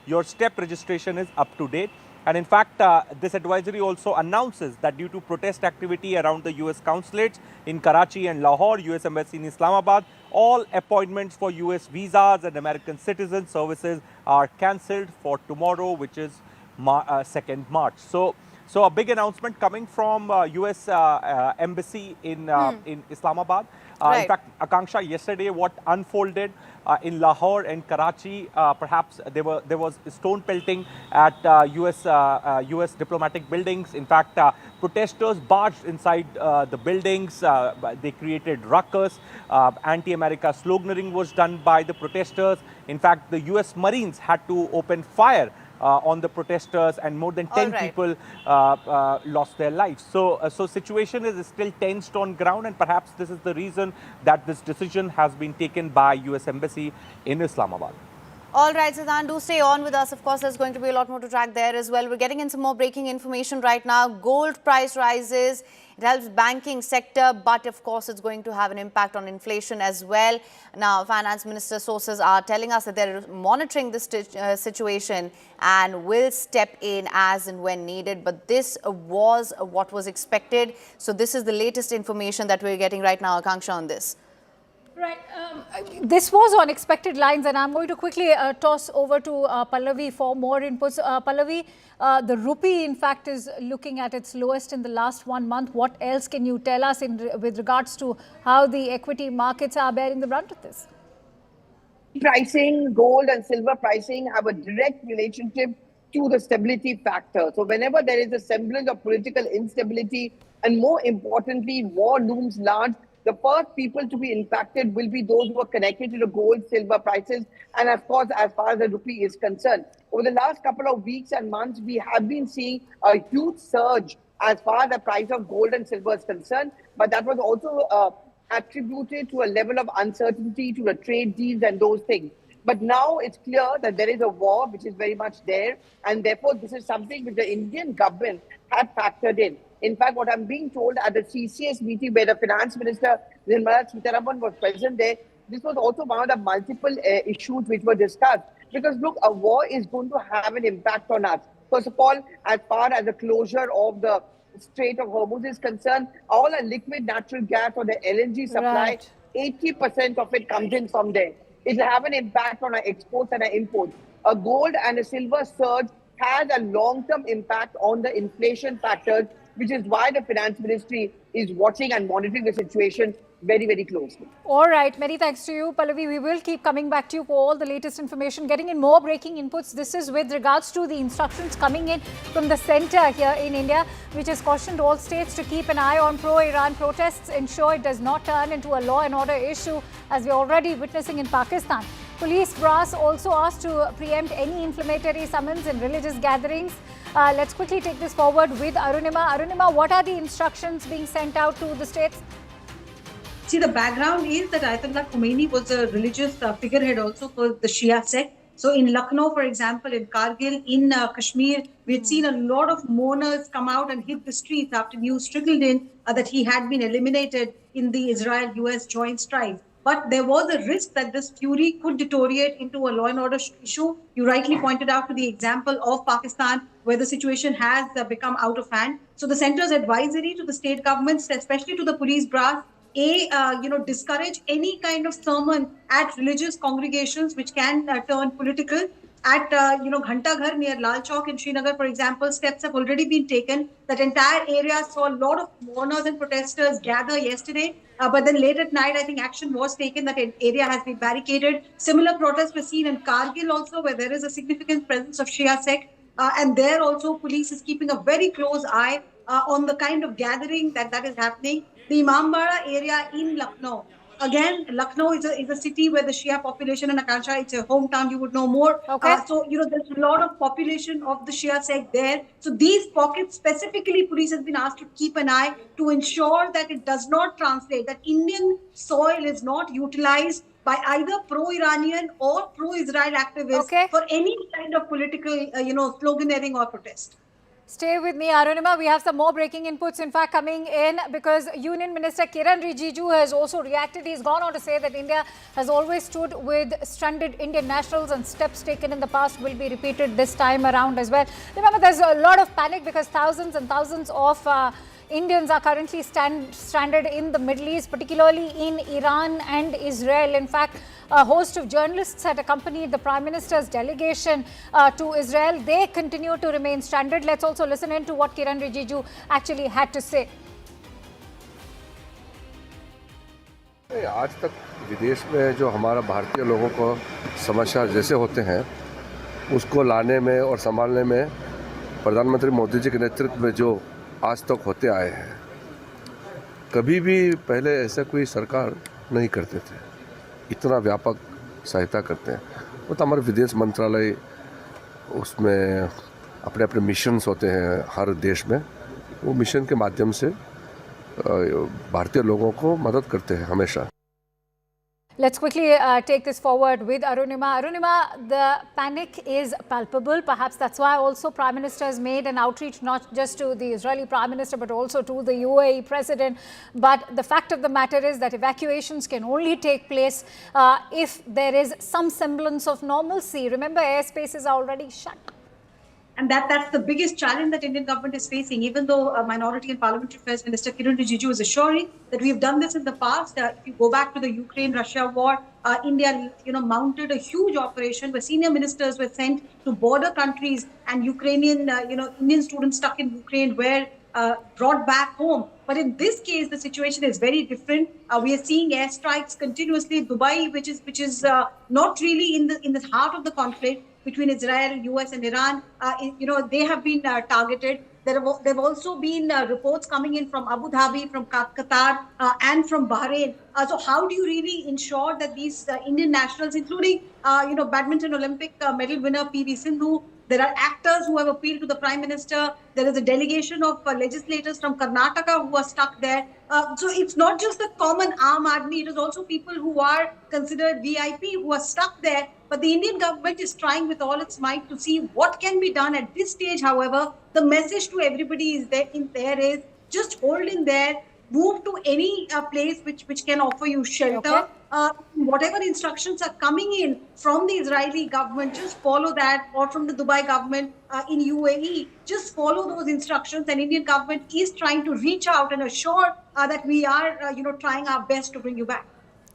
your step registration is up to date. And in fact, this advisory also announces that due to protest activity around the US consulates in Karachi and Lahore, US Embassy in Islamabad, all appointments for US visas and American citizen services are cancelled for tomorrow, which is 2nd March. So a big announcement coming from US Embassy in Islamabad. In fact, Akanksha, yesterday what unfolded in Lahore and Karachi, perhaps there was stone pelting at US diplomatic buildings. In fact, protesters barged inside the buildings. They created ruckus. Anti-America sloganeering was done by the protesters. In fact, the US Marines had to open fire on the protesters, and more than 10 people lost their lives. So situation is still tensed on ground, and perhaps this is the reason that this decision has been taken by US Embassy in Islamabad. All right, Siddhant, do stay on with us. Of course, there's going to be a lot more to track there as well. We're getting in some more breaking information right now. Gold price rises It helps banking sector, but of course it's going to have an impact on inflation as well. Now, finance minister sources are telling us that they're monitoring this situation and will step in as and when needed. But this was what was expected. So this is the latest information that we're getting right now, Akanksha, on this. Right. This was on expected lines, and I'm going to quickly toss over to Pallavi for more inputs. Pallavi, the rupee, in fact, is looking at its lowest in the last 1 month. What else can you tell us with regards to how the equity markets are bearing the brunt of this? Pricing, gold and silver pricing have a direct relationship to the stability factor. So whenever there is a semblance of political instability, and more importantly, war looms large, the first people to be impacted will be those who are connected to the gold, silver prices, and of course, as far as the rupee is concerned. Over the last couple of weeks and months, we have been seeing a huge surge as far as the price of gold and silver is concerned, but that was also attributed to a level of uncertainty to the trade deals and those things. But now it's clear that there is a war which is very much there, and therefore this is something which the Indian government had factored in. In fact, what I'm being told at the CCS meeting where the Finance Minister Nirmala Sitharaman was present there, this was also one of the multiple issues which were discussed. Because look, a war is going to have an impact on us. First of all, as far as the closure of the Strait of Hormuz is concerned, all our liquid natural gas or the LNG supply, 80% of it comes in from there. It will have an impact on our exports and our imports. A gold and a silver surge has a long-term impact on the inflation factors, which is why the Finance Ministry is watching and monitoring the situation very, very closely. All right. Many thanks to you, Pallavi. We will keep coming back to you for all the latest information, getting in more breaking inputs. This is with regards to the instructions coming in from the centre here in India, which has cautioned all states to keep an eye on pro-Iran protests, ensure it does not turn into a law and order issue, as we're already witnessing in Pakistan. Police brass also asked to preempt any inflammatory summons in religious gatherings. Let's quickly take this forward with Arunima. Arunima, what are the instructions being sent out to the states? See, the background is that Ayatollah Khamenei was a religious figurehead also for the Shia sect. So in Lucknow, for example, in Kargil, in Kashmir, we had seen a lot of mourners come out and hit the streets after news trickled in that he had been eliminated in the Israel-US joint strike. But there was a risk that this fury could deteriorate into a law and order issue. You rightly pointed out to the example of Pakistan, where the situation has become out of hand. So the centre's advisory to the state governments, especially to the police brass, discourage any kind of sermon at religious congregations which can turn political. At Ghanta Ghar near Lal Chowk in Srinagar, for example, steps have already been taken. That entire area saw a lot of mourners and protesters gather yesterday. But then late at night, I think action was taken. That area has been barricaded. Similar protests were seen in Kargil also, where there is a significant presence of Shia sect. And there also, police is keeping a very close eye on the kind of gathering that is happening. The Imambara area in Lucknow. Again, Lucknow is a city where the Shia population, and Akanksha, it's a hometown, you would know more. Okay. There's a lot of population of the Shia sect there. So these pockets, specifically, police has been asked to keep an eye to ensure that it does not translate, that Indian soil is not utilized by either pro-Iranian or pro-Israel activists for any kind of political, sloganeering or protest. Stay with me, Arunima. We have some more breaking inputs, in fact, coming in because Union Minister Kiran Rijiju has also reacted. He's gone on to say that India has always stood with stranded Indian nationals, and steps taken in the past will be repeated this time around as well. Remember, there's a lot of panic because thousands and thousands of Indians are currently stranded in the Middle East, particularly in Iran and Israel. In fact, a host of journalists had accompanied the Prime Minister's delegation to Israel. They continue to remain stranded. Let's also listen in to what Kiran Rijiju actually had to say. आज तक विदेश में जो हमारा भारतीय लोगों को समस्या जैसे होते हैं उसको लाने में और संभालने में प्रधानमंत्री मोदी जी के नेतृत्व में जो आज तक होते आए हैं, कभी भी पहले ऐसा कोई सरकार नहीं करते थे, इतना व्यापक सहायता करते हैं। वो तो हमारे विदेश मंत्रालय उसमें अपने अपने मिशंस होते हैं हर देश में, वो मिशन के माध्यम से भारतीय लोगों को मदद करते हैं हमेशा। Let's quickly take this forward with Arunima. Arunima, the panic is palpable. Perhaps that's why also Prime Minister has made an outreach not just to the Israeli Prime Minister but also to the UAE President. But the fact of the matter is that evacuations can only take place if there is some semblance of normalcy. Remember, airspaces are already shut. And that's the biggest challenge that Indian government is facing, even though Minority and Parliamentary Affairs Minister Kiran Rijiju is assuring that we've done this in the past. If you go back to the Ukraine-Russia war, India, mounted a huge operation where senior ministers were sent to border countries and Ukrainian, Indian students stuck in Ukraine were brought back home. But in this case, the situation is very different. We are seeing airstrikes continuously. Dubai, which is not really in the heart of the conflict between Israel, US, and Iran, they have been targeted. There have also been reports coming in from Abu Dhabi, from Qatar, and from Bahrain. So how do you really ensure that these Indian nationals, including, badminton Olympic medal winner PV Sindhu, there are actors who have appealed to the Prime Minister. There is a delegation of legislators from Karnataka who are stuck there. So it's not just the common Aam Aadmi, it is also people who are considered VIP who are stuck there. But the Indian government is trying with all its might to see what can be done at this stage. However, the message to everybody is is just hold in there, move to any place which can offer you shelter. Okay. Whatever instructions are coming in from the Israeli government, just follow that, or from the Dubai government in UAE, just follow those instructions. And Indian government is trying to reach out and assure that we are, trying our best to bring you back.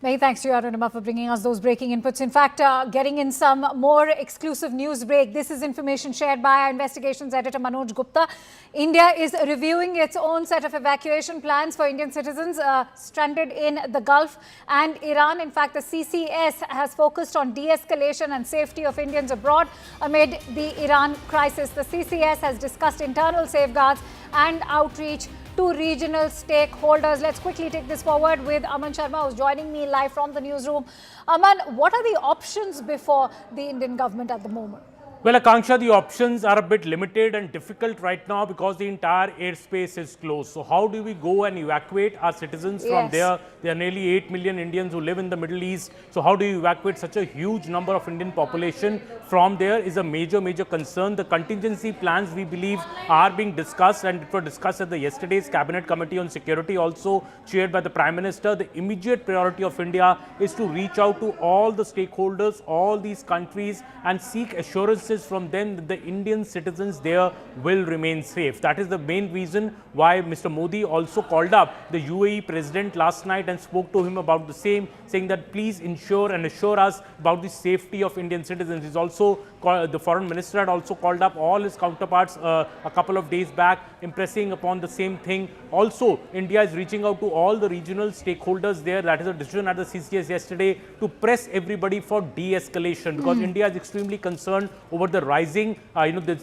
Many thanks to you, Arunima, for bringing us those breaking inputs. In fact, getting in some more exclusive news break. This is information shared by our investigations editor, Manoj Gupta. India is reviewing its own set of evacuation plans for Indian citizens stranded in the Gulf and Iran. In fact, the CCS has focused on de-escalation and safety of Indians abroad amid the Iran crisis. The CCS has discussed internal safeguards and outreach to regional stakeholders. Let's quickly take this forward with Aman Sharma, who's joining me live from the newsroom. Aman, what are the options before the Indian government at the moment? Well, Akanksha, the options are a bit limited and difficult right now because the entire airspace is closed. So how do we go and evacuate our citizens from there? There are nearly 8 million Indians who live in the Middle East. So how do you evacuate such a huge number of Indian population from there is a major concern. The contingency plans, we believe, are being discussed, and it was discussed at the yesterday's Cabinet Committee on Security, also chaired by the Prime Minister. The immediate priority of India is to reach out to all the stakeholders, all these countries, and seek assurances from them that the Indian citizens there will remain safe. That is the main reason why Mr. Modi also called up the UAE President last night and spoke to him about the same, saying that please ensure and assure us about the safety of Indian citizens. He's also the Foreign Minister had also called up all his counterparts a couple of days back, impressing upon the same thing. Also, India is reaching out to all the regional stakeholders there. That is a decision at the CCS yesterday, to press everybody for de-escalation, because India is extremely concerned over the rising,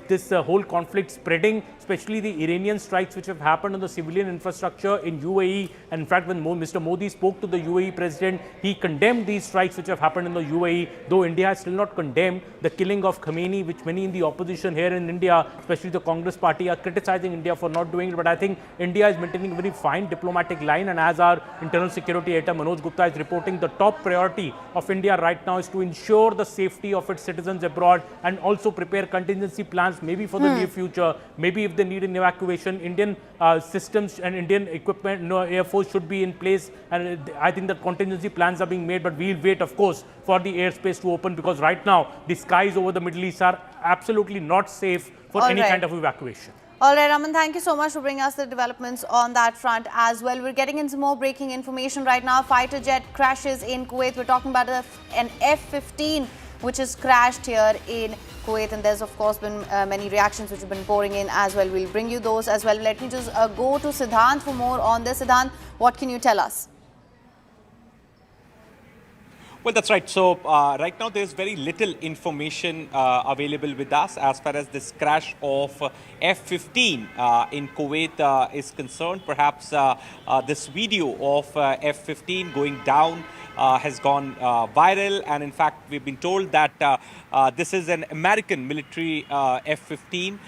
this whole conflict spreading, especially the Iranian strikes which have happened on the civilian infrastructure in UAE. And in fact, when Mr. Modi spoke to the UAE President, he condemned these strikes which have happened in the UAE, though India has still not condemned the killing of Khamenei, which many in the opposition here in India, especially the Congress party, are criticizing India for not doing it. But I think India is maintaining a very fine diplomatic line, and as our internal security editor Manoj Gupta is reporting, the top priority of India right now is to ensure the safety of its citizens abroad and also prepare contingency plans, maybe for the near future. Maybe if they need an evacuation, Indian systems and Indian equipment, Air Force should be in place, and I think that contingency plans are being made. But we'll wait, of course, for the airspace to open, because right now the skies over the Middle East are absolutely not safe for any kind of evacuation. All right, Aman, thank you so much for bringing us the developments on that front as well. We're getting into more breaking information right now. Fighter jet crashes in Kuwait. We're talking about an F-15 which has crashed here in Kuwait, and there's of course been many reactions which have been pouring in as well. We'll bring you those as well. Let me just go to Siddhant for more on this. Siddhant, what can you tell us? Well, that's right. So right now there's very little information available with us as far as this crash of F-15 in Kuwait is concerned. Perhaps this video of F-15 going down has gone viral, and in fact we've been told that this is an American military F-15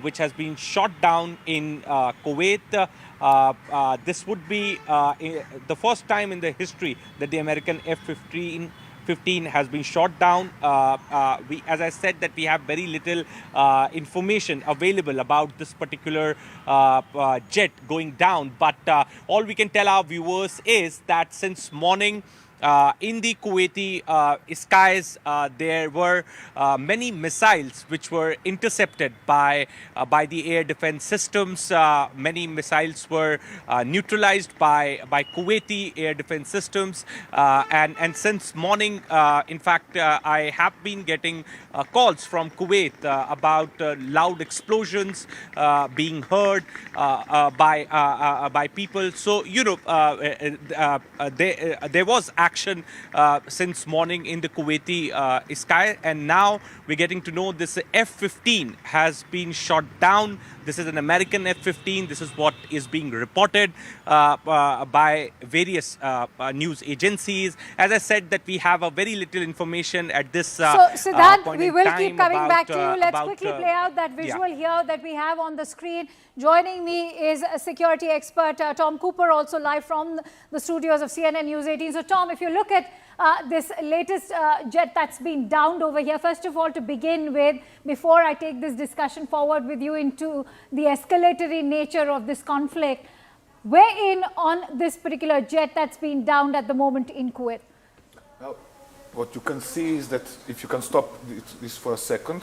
which has been shot down in Kuwait. this would be the first time in the history that the American F-15 has been shot down. As I said, that we have very little information available about this particular jet going down. But all we can tell our viewers is that since morning, in the Kuwaiti skies, there were many missiles which were intercepted by the air defense systems. Many missiles were neutralized by Kuwaiti air defense systems. And since morning, in fact, I have been getting calls from Kuwait about loud explosions being heard by people. So, you know, there was action since morning in the Kuwaiti sky, and now we're getting to know this F-15 has been shot down. This is an American F-15. This is what is being reported by various news agencies. As I said, that we have a very little information at this Siddhant, point we in will time keep coming about, back to you. Let's quickly play out that visual here that we have on the screen. Joining me is a security expert, Tom Cooper, also live from the studios of CNN News 18. So, Tom, if you look at this latest jet that's been downed over here, first of all, to begin with, before I take this discussion forward with you into the escalatory nature of this conflict, weigh in on this particular jet that's been downed at the moment in Kuwait. Well, what you can see is that if you can stop this for a second.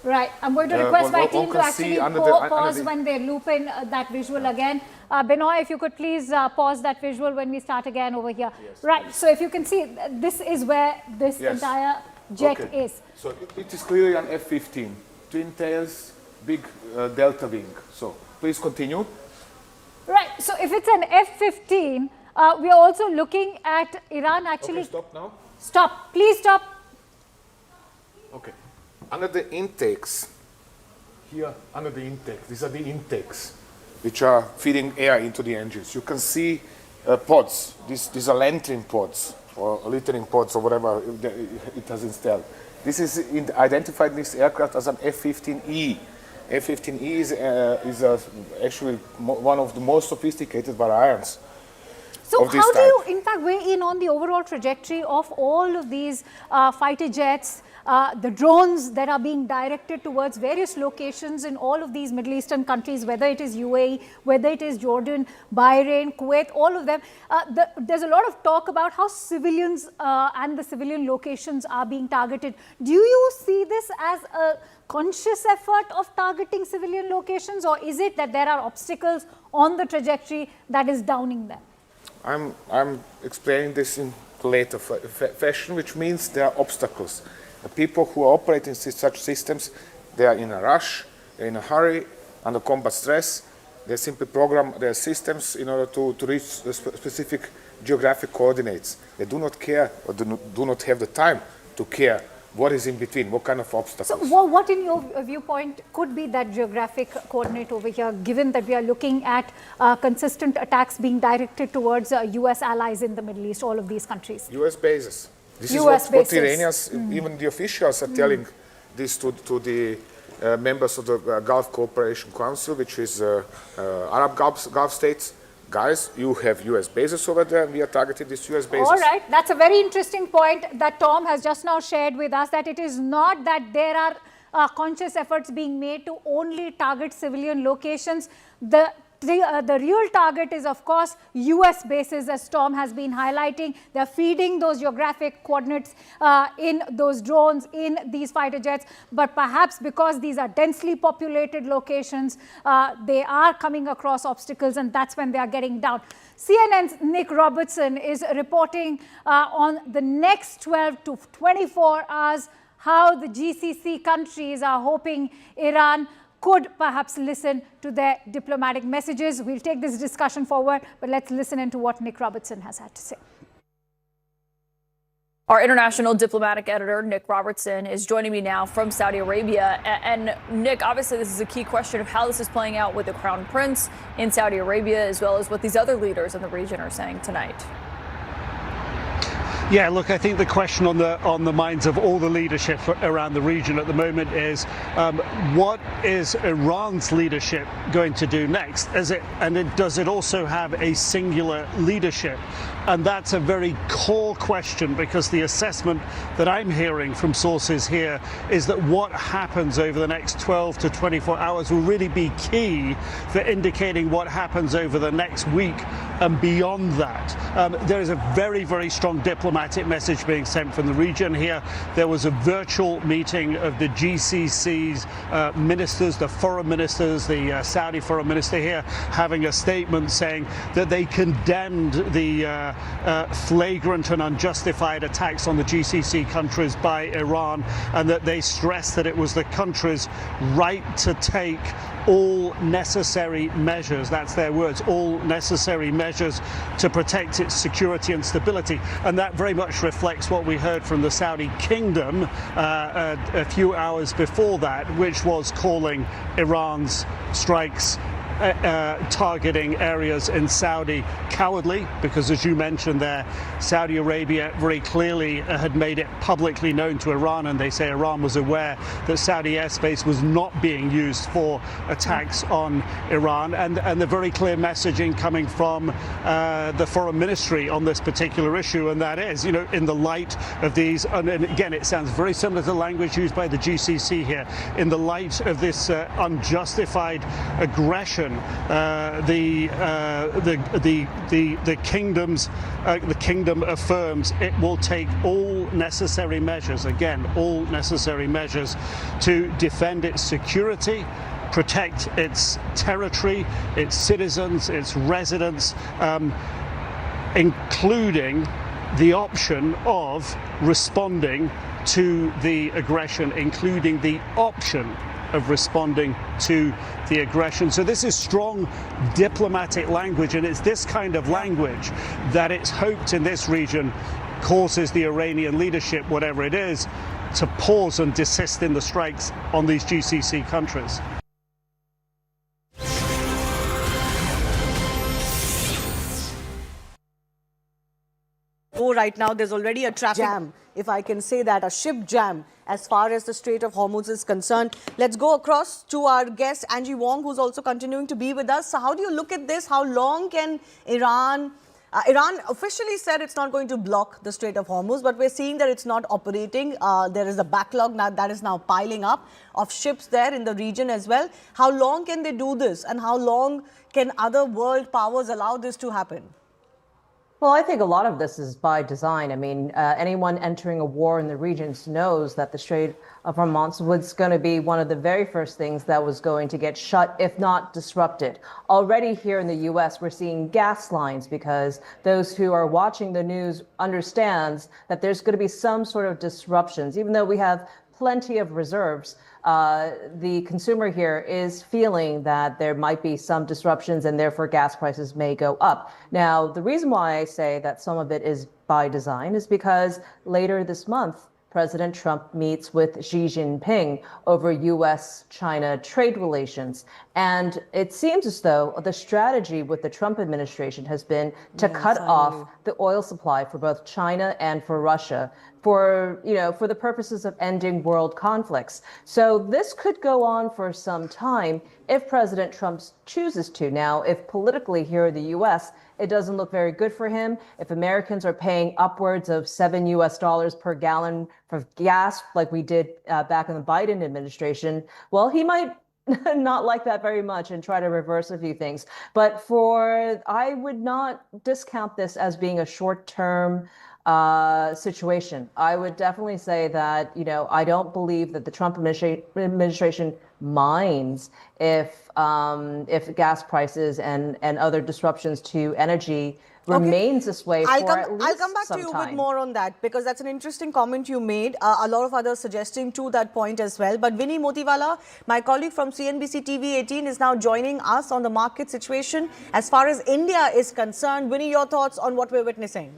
Right. I'm going to request my team to actually pause when they loop in that visual again. Benoit, if you could please pause that visual when we start again over here. Yes, right. Please. So if you can see, this is where this entire jet is. So it is clearly an F-15. Twin tails, big delta wing. So please continue. Right. So if it's an F-15, we are also looking at Iran actually. Okay, stop now. Stop. Please stop. Okay. Under the intakes, here under the intake, these are the intakes which are feeding air into the engines. You can see pods. These are lantern pods or littering pods or whatever it has installed. This is identified in this aircraft as an F-15E. F-15E is actually one of the most sophisticated variants. So how do you, in fact, weigh in on the overall trajectory of all of these fighter jets, the drones that are being directed towards various locations in all of these Middle Eastern countries, whether it is UAE, whether it is Jordan, Bahrain, Kuwait, all of them. There's a lot of talk about how civilians and the civilian locations are being targeted. Do you see this as a conscious effort of targeting civilian locations, or is it that there are obstacles on the trajectory that is downing them? I'm explaining this in later fashion, which means there are obstacles. The people who are operating such systems, they are in a rush, they're in a hurry, under combat stress. They simply program their systems in order to reach the specific geographic coordinates. They do not care or do not have the time to care what is in between, what kind of obstacles. So what in your viewpoint could be that geographic coordinate over here, given that we are looking at consistent attacks being directed towards US allies in the Middle East, all of these countries? US bases. This is what Iranians, even the officials are telling this to the members of the Gulf Cooperation Council, which is Arab Gulf states. Guys, you have US bases over there, and we are targeting these US bases. All right. That's a very interesting point that Tom has just now shared with us, that it is not that there are conscious efforts being made to only target civilian locations. The real target is, of course, US bases, as Tom has been highlighting. They're feeding those geographic coordinates in those drones, in these fighter jets. But perhaps because these are densely populated locations, they are coming across obstacles, and that's when they are getting down. CNN's Nick Robertson is reporting on the next 12 to 24 hours how the GCC countries are hoping Iran could perhaps listen to their diplomatic messages. We'll take this discussion forward, but let's listen into what Nick Robertson has had to say. Our international diplomatic editor, Nick Robertson, is joining me now from Saudi Arabia. And Nick, obviously this is a key question of how this is playing out with the Crown Prince in Saudi Arabia, as well as what these other leaders in the region are saying tonight. Yeah, look, I think the question on the minds of all the leadership around the region at the moment is what is Iran's leadership going to do next? Does it also have a singular leadership? And that's a very core question, because the assessment that I'm hearing from sources here is that what happens over the next 12 to 24 hours will really be key for indicating what happens over the next week and beyond that. There is a very, very strong diplomatic message being sent from the region here. There was a virtual meeting of the GCC's ministers, the foreign ministers, the Saudi foreign minister here having a statement saying that they condemned the flagrant and unjustified attacks on the GCC countries by Iran, and that they stressed that it was the country's right to take all necessary measures, that's their words, all necessary measures to protect its security and stability. And that very much reflects what we heard from the Saudi kingdom a few hours before that, which was calling Iran's strikes targeting areas in Saudi cowardly, because as you mentioned there, Saudi Arabia very clearly had made it publicly known to Iran, and they say Iran was aware that Saudi airspace was not being used for attacks on Iran, and the very clear messaging coming from the foreign ministry on this particular issue, and that is, in the light of these, and again it sounds very similar to the language used by the GCC here, in the light of this unjustified aggression, the kingdom affirms it will take all necessary measures, again, all necessary measures to defend its security, protect its territory, its citizens, its residents, including the option of responding to the aggression, including the option of responding to the aggression. So this is strong diplomatic language, and it's this kind of language that it's hoped in this region causes the Iranian leadership, whatever it is, to pause and desist in the strikes on these GCC countries. Right now, there's already a traffic jam, if I can say that, a ship jam as far as the Strait of Hormuz is concerned. Let's go across to our guest, Angie Wong, who's also continuing to be with us. So how do you look at this? How long can Iran officially said it's not going to block the Strait of Hormuz, but we're seeing that it's not operating. There is a backlog now that is now piling up of ships there in the region as well. How long can they do this, and how long can other world powers allow this to happen? Well, I think a lot of this is by design. I mean, anyone entering a war in the regions knows that the Strait of Hormuz was going to be one of the very first things that was going to get shut, if not disrupted. Already here in the U.S., we're seeing gas lines, because those who are watching the news understands that there's going to be some sort of disruptions. Even though we have plenty of reserves, the consumer here is feeling that there might be some disruptions, and therefore gas prices may go up. Now, the reason why I say that some of it is by design is because later this month, President Trump meets with Xi Jinping over U.S.-China trade relations. And it seems as though the strategy with the Trump administration has been to cut off the oil supply for both China and for Russia, for the purposes of ending world conflicts. So this could go on for some time if President Trump chooses to. Now, if politically here in the U.S., it doesn't look very good for him, if Americans are paying upwards of $7 per gallon for gas like we did back in the Biden administration, well, he might not like that very much and try to reverse a few things. But I would not discount this as being a short-term situation. I would definitely say that, I don't believe that the Trump administration minds if gas prices and other disruptions to energy remains this way for at least I'll come back to you with more on that, because that's an interesting comment you made. A lot of others suggesting to that point as well. But Vinny Motiwala, my colleague from CNBC TV 18, is now joining us on the market situation as far as India is concerned. Vinny, your thoughts on what we're witnessing?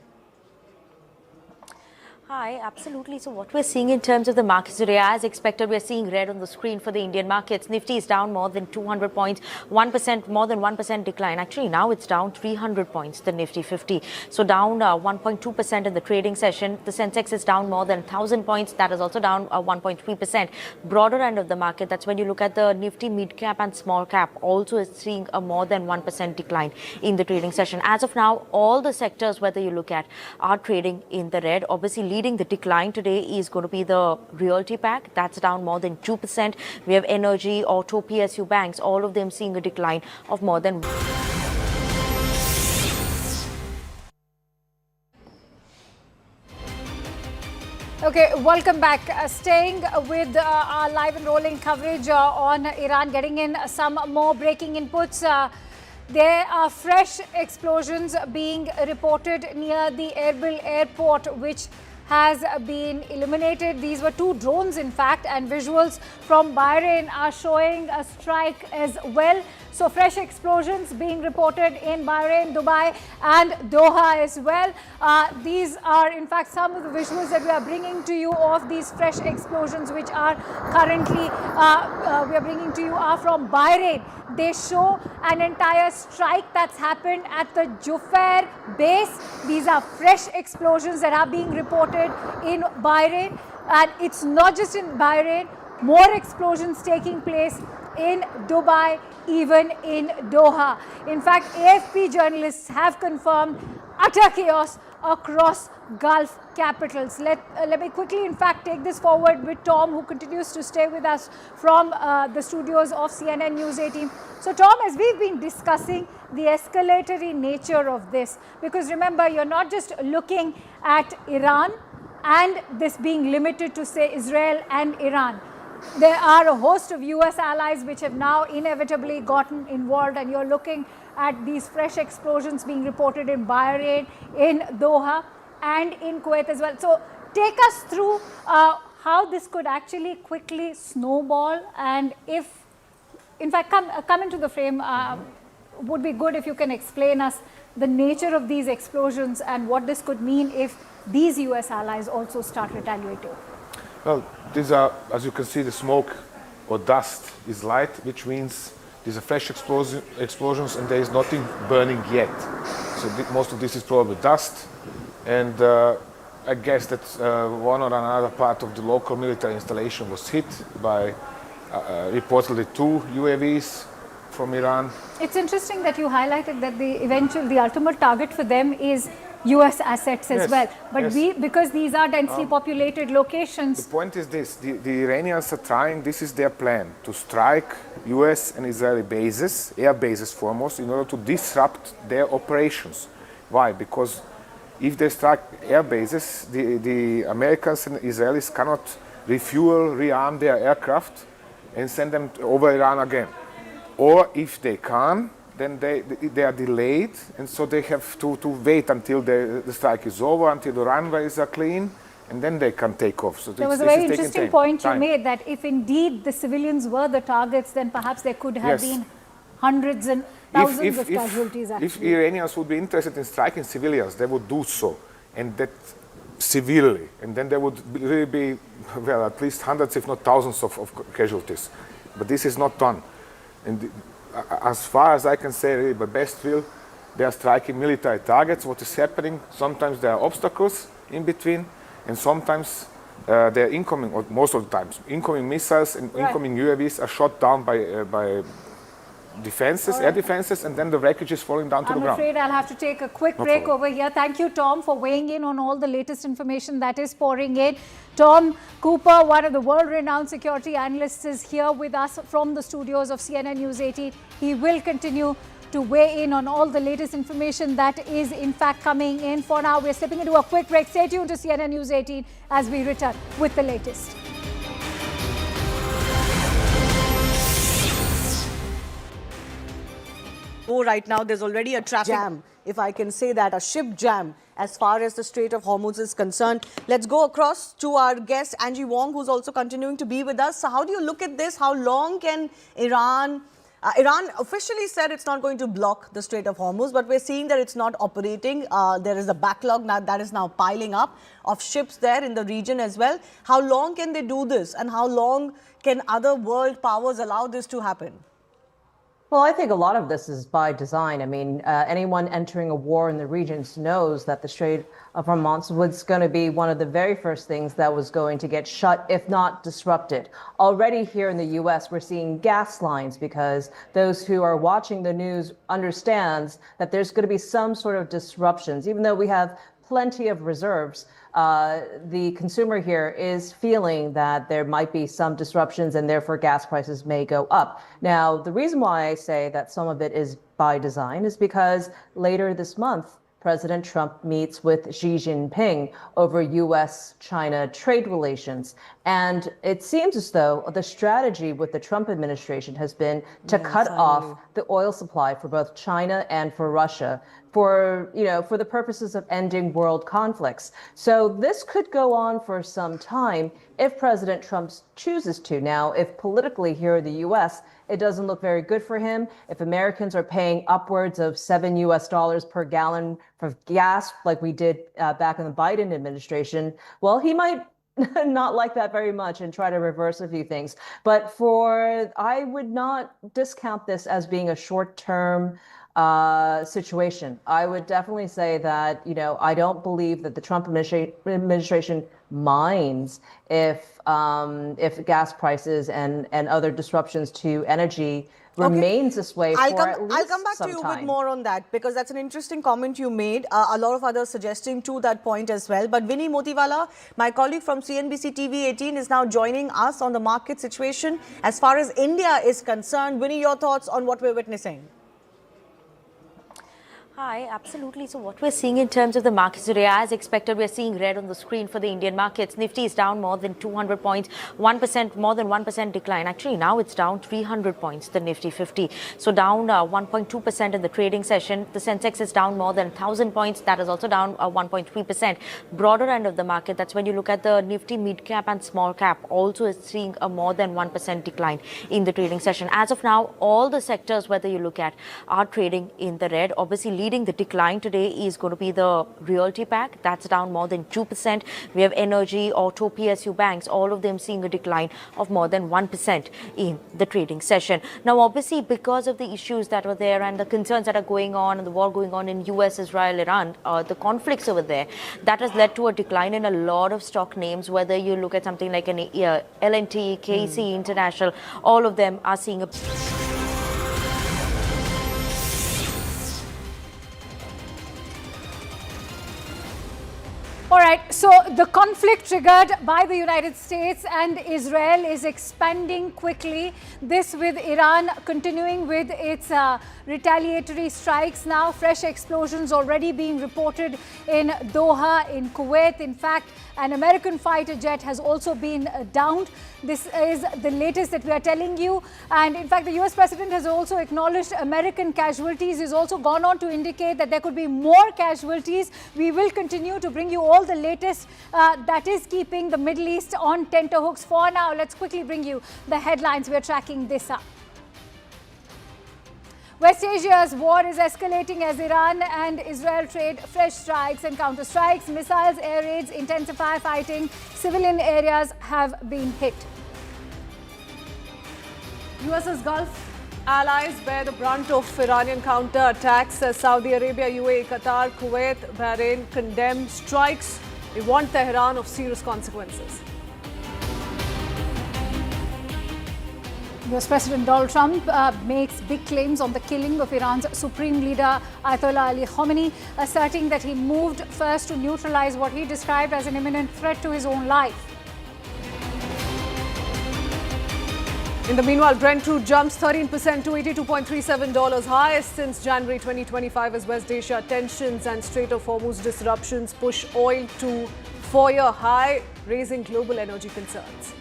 Hi, absolutely. So what we're seeing in terms of the markets today, as expected, we're seeing red on the screen for the Indian markets. Nifty is down more than 200 points, 1%, more than 1% decline. Actually, now it's down 300 points, the Nifty 50. So down 1.2% in the trading session. The Sensex is down more than 1,000 points. That is also down 1.3%. Broader end of the market, that's when you look at the Nifty mid cap and small cap, also is seeing a more than 1% decline in the trading session. As of now, all the sectors, whether you look at, are trading in the red. Obviously, leading the decline today is going to be the realty pack. That's down more than 2%. We have energy, auto, PSU banks, all of them seeing a decline of more than. Okay, welcome back. Staying with our live and rolling coverage on Iran, getting in some more breaking inputs. There are fresh explosions being reported near the Erbil airport, which has been eliminated. These were 2 drones, in fact, and visuals from Bahrain are showing a strike as well. So fresh explosions being reported in Bahrain, Dubai and Doha as well. These are, in fact, some of the visuals that we are bringing to you of these fresh explosions, which are currently we are bringing to you are from Bahrain. They show an entire strike that's happened at the Jufair base. These are fresh explosions that are being reported in Bahrain. And it's not just in Bahrain, more explosions taking place in Dubai, even in Doha. In fact, AFP journalists have confirmed utter chaos across Gulf capitals. Let me quickly, in fact, take this forward with Tom, who continues to stay with us from the studios of CNN News 18. So, Tom, as we've been discussing the escalatory nature of this, because remember, you're not just looking at Iran and this being limited to, say, Israel and Iran. There are a host of US allies which have now inevitably gotten involved, and you're looking at these fresh explosions being reported in Bahrain, in Doha and in Kuwait as well. So take us through how this could actually quickly snowball, and if, in fact, come into the frame, would be good if you can explain us the nature of these explosions and what this could mean if these US allies also start retaliating. Well, these are, as you can see, the smoke or dust is light, which means these are fresh explosions and there is nothing burning yet. So most of this is probably dust. And I guess that one or another part of the local military installation was hit by reportedly 2 UAVs from Iran. It's interesting that you highlighted that the ultimate target for them is US assets as well. But because these are densely populated locations. The point is this, the Iranians are trying, this is their plan, to strike US and Israeli bases, air bases foremost, in order to disrupt their operations. Why? Because if they strike air bases, the Americans and Israelis cannot refuel, rearm their aircraft and send them over Iran again. Or if they can, then they are delayed, and so they have to wait until the strike is over, until the runways are clean, and then they can take off. So there was a very interesting point you made, that if indeed the civilians were the targets, then perhaps there could have been hundreds and thousands of casualties actually. If Iranians would be interested in striking civilians, they would do so, and that severely, and then there would really be, well, at least hundreds, if not thousands of casualties. But this is not done. And as far as I can say, really, by best will, they are striking military targets. What is happening, sometimes there are obstacles in between, and sometimes they're incoming, or most of the times, incoming missiles and incoming UAVs are shot down by defenses, air defenses, and then the wreckage is falling down to the ground. I'm afraid I'll have to take a quick break over here. Thank you, Tom, for weighing in on all the latest information that is pouring in. Tom Cooper, one of the world-renowned security analysts, is here with us from the studios of CNN News 18. He will continue to weigh in on all the latest information that is, in fact, coming in. For now, we're slipping into a quick break. Stay tuned to CNN News 18 as we return with the latest. Right now, there's already a traffic jam, if I can say that, a ship jam as far as the Strait of Hormuz is concerned. Let's go across to our guest, Angie Wong, who's also continuing to be with us. So how do you look at this? How long can Iran Iran officially said it's not going to block the Strait of Hormuz, but we're seeing that it's not operating. There is a backlog now that is now piling up of ships there in the region as well. How long can they do this, and how long can other world powers allow this to happen? Well, I think a lot of this is by design. I mean, anyone entering a war in the regions knows that the Strait of Hormuz was going to be one of the very first things that was going to get shut, if not disrupted. Already here in the U.S., we're seeing gas lines because those who are watching the news understands that there's going to be some sort of disruptions, even though we have plenty of reserves. The consumer here is feeling that there might be some disruptions and therefore gas prices may go up. Now, the reason why I say that some of it is by design is because later this month, President Trump meets with Xi Jinping over U.S.-China trade relations. And it seems as though the strategy with the Trump administration has been to cut off the oil supply for both China and for Russia for the purposes of ending world conflicts. So this could go on for some time if President Trump chooses to. Now, if politically here in the U.S., it doesn't look very good for him, if Americans are paying upwards of $7 per gallon for gas like we did back in the Biden administration, well, he might not like that very much and try to reverse a few things. But I would not discount this as being a short-term situation. I would definitely say that, I don't believe that the Trump administration minds if gas prices and other disruptions to energy remains this way for at least I'll come back to you with more on that, because that's an interesting comment you made. A lot of others suggesting to that point as well. But Vinny Motiwala, my colleague from CNBC TV 18, is now joining us on the market situation. As far as India is concerned, Vinny, your thoughts on what we're witnessing? Hi, absolutely. So what we're seeing in terms of the markets today, as expected, we're seeing red on the screen for the Indian markets. Nifty is down more than 200 points, 1%, more than 1% decline. Actually, now it's down 300 points, the Nifty 50. So down 1.2% in the trading session. The Sensex is down more than 1,000 points. That is also down 1.3%. Broader end of the market, that's when you look at the Nifty mid cap and small cap, also is seeing a more than 1% decline in the trading session. As of now, all the sectors, whether you look at, are trading in the red. Obviously, leading the decline today is going to be the realty pack. That's down more than 2%. We have energy, auto, PSU banks, all of them seeing a decline of more than 1% in the trading session. Now, obviously, because of the issues that were there and the concerns that are going on and the war going on in US, Israel, Iran, the conflicts over there, that has led to a decline in a lot of stock names, whether you look at something like an L&T, KC International, all of them are seeing a... All right, so the conflict triggered by the United States and Israel is expanding quickly. This with Iran continuing with its retaliatory strikes now. Fresh explosions already being reported in Doha, in Kuwait. In fact, an American fighter jet has also been downed. This is the latest that we are telling you. And in fact, the US president has also acknowledged American casualties. He's also gone on to indicate that there could be more casualties. We will continue to bring you all the latest that is keeping the Middle East on tenterhooks. For now, let's quickly bring you the headlines. We're tracking this up. West Asia's war is escalating as Iran and Israel trade fresh strikes and counter-strikes. Missiles, air raids intensify fighting. Civilian areas have been hit. US's Gulf allies bear the brunt of Iranian counter-attacks. Saudi Arabia, UAE, Qatar, Kuwait, Bahrain condemn strikes. They warn Tehran of serious consequences. US President Donald Trump makes big claims on the killing of Iran's supreme leader Ayatollah Ali Khamenei, asserting that he moved first to neutralize what he described as an imminent threat to his own life. In the meanwhile, Brent crude jumps 13% to $82.37, highest since January 2025 as West Asia tensions and Strait of Hormuz disruptions push oil to four-year high, raising global energy concerns.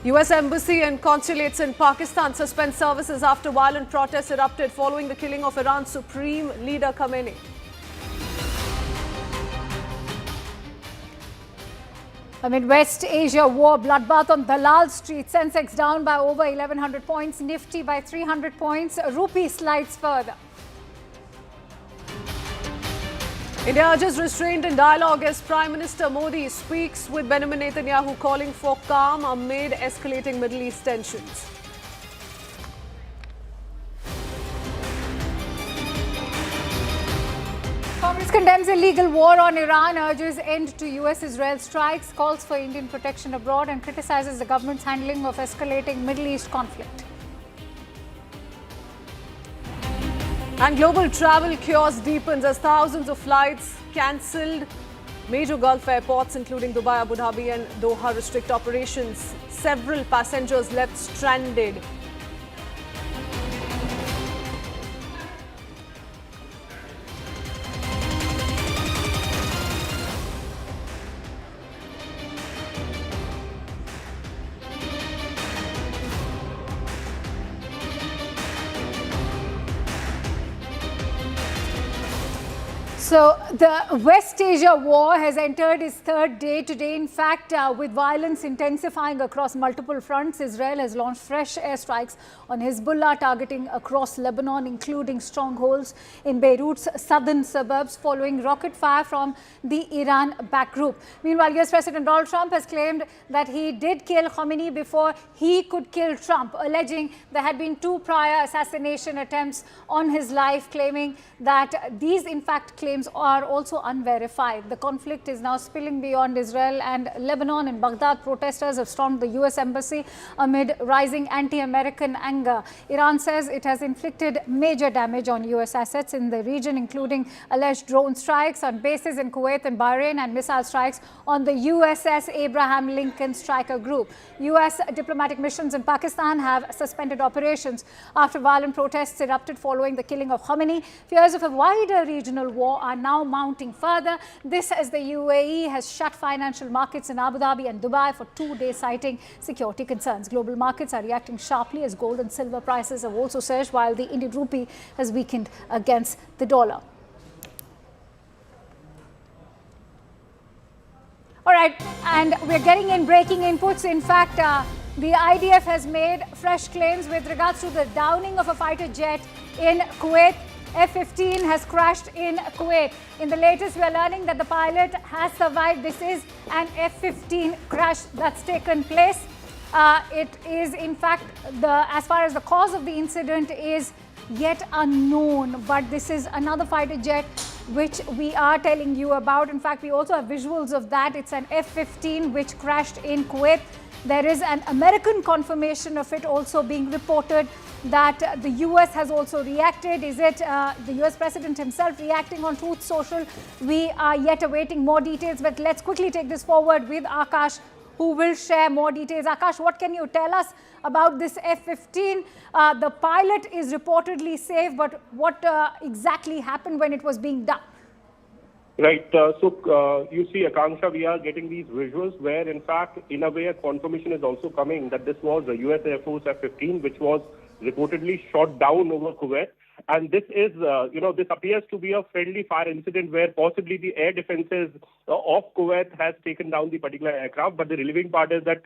US Embassy and consulates in Pakistan suspend services after violent protests erupted following the killing of Iran's supreme leader Khamenei. Amid West Asia war, bloodbath on Dalal Street, Sensex down by over 1,100 points, Nifty by 300 points, Rupee slides further. India urges restraint and dialogue as Prime Minister Modi speaks with Benjamin Netanyahu, calling for calm amid escalating Middle East tensions. Congress condemns illegal war on Iran, urges end to US-Israel strikes, calls for Indian protection abroad and criticizes the government's handling of escalating Middle East conflict. And global travel chaos deepens as thousands of flights cancelled. Major Gulf airports including Dubai, Abu Dhabi and Doha restrict operations. Several passengers left stranded. So the West Asia war has entered its third day today. In fact, with violence intensifying across multiple fronts, Israel has launched fresh airstrikes on Hezbollah, targeting across Lebanon, including strongholds in Beirut's southern suburbs, following rocket fire from the Iran-backed group. Meanwhile, US President Donald Trump has claimed that he did kill Khamenei before he could kill Trump, alleging there had been 2 prior assassination attempts on his life, claiming that these, in fact, claims are also unverified. The conflict is now spilling beyond Israel and Lebanon. In Baghdad, protesters have stormed the US embassy amid rising anti-American anger. Iran says it has inflicted major damage on US assets in the region, including alleged drone strikes on bases in Kuwait and Bahrain and missile strikes on the USS Abraham Lincoln Striker Group. US diplomatic missions in Pakistan have suspended operations after violent protests erupted following the killing of Khamenei. Fears of a wider regional war are now mounting further. This as the UAE has shut financial markets in Abu Dhabi and Dubai for 2 days, citing security concerns. Global markets are reacting sharply as gold and silver prices have also surged, while the Indian rupee has weakened against the dollar. All right, and we're getting in breaking inputs. In fact, the IDF has made fresh claims with regards to the downing of a fighter jet in Kuwait. F-15 has crashed in Kuwait. In the latest, we are learning that the pilot has survived. This is an F-15 crash that's taken place. It is, in fact, as far as the cause of the incident is yet unknown, but this is another fighter jet which we are telling you about. In fact, we also have visuals of that. It's an F-15 which crashed in Kuwait. There is an American confirmation of it also being reported, that the US has also reacted. Is it the US President himself reacting on Truth Social? We are yet awaiting more details, but let's quickly take this forward with Akash, who will share more details. Akash, what can you tell us about this F-15? The pilot is reportedly safe, but what exactly happened when it was being done? Right. You see, Akanksha, we are getting these visuals where, in fact, in a way, a confirmation is also coming that this was a U.S. Air Force F-15, which was reportedly shot down over Kuwait. And this is, this appears to be a friendly fire incident where possibly the air defenses of Kuwait has taken down the particular aircraft. But the relieving part is that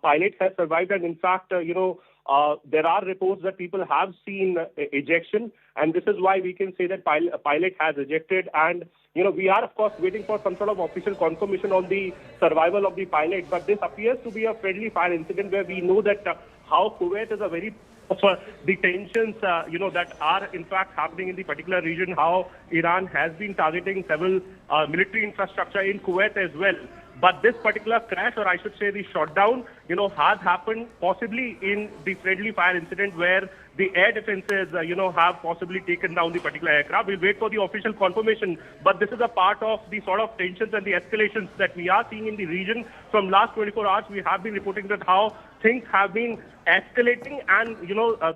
pilots have survived. And in fact, there are reports that people have seen ejection. And this is why we can say that pilot has ejected. And, we are, of course, waiting for some sort of official confirmation on the survival of the pilot. But this appears to be a friendly fire incident where we know that how Kuwait is a very the tensions, that are in fact happening in the particular region, how Iran has been targeting several military infrastructure in Kuwait as well. But this particular crash, or I should say the shutdown, has happened possibly in the friendly fire incident where the air defenses, have possibly taken down the particular aircraft. We'll wait for the official confirmation. But this is a part of the sort of tensions and the escalations that we are seeing in the region. From last 24 hours, we have been reporting that how things have been escalating and,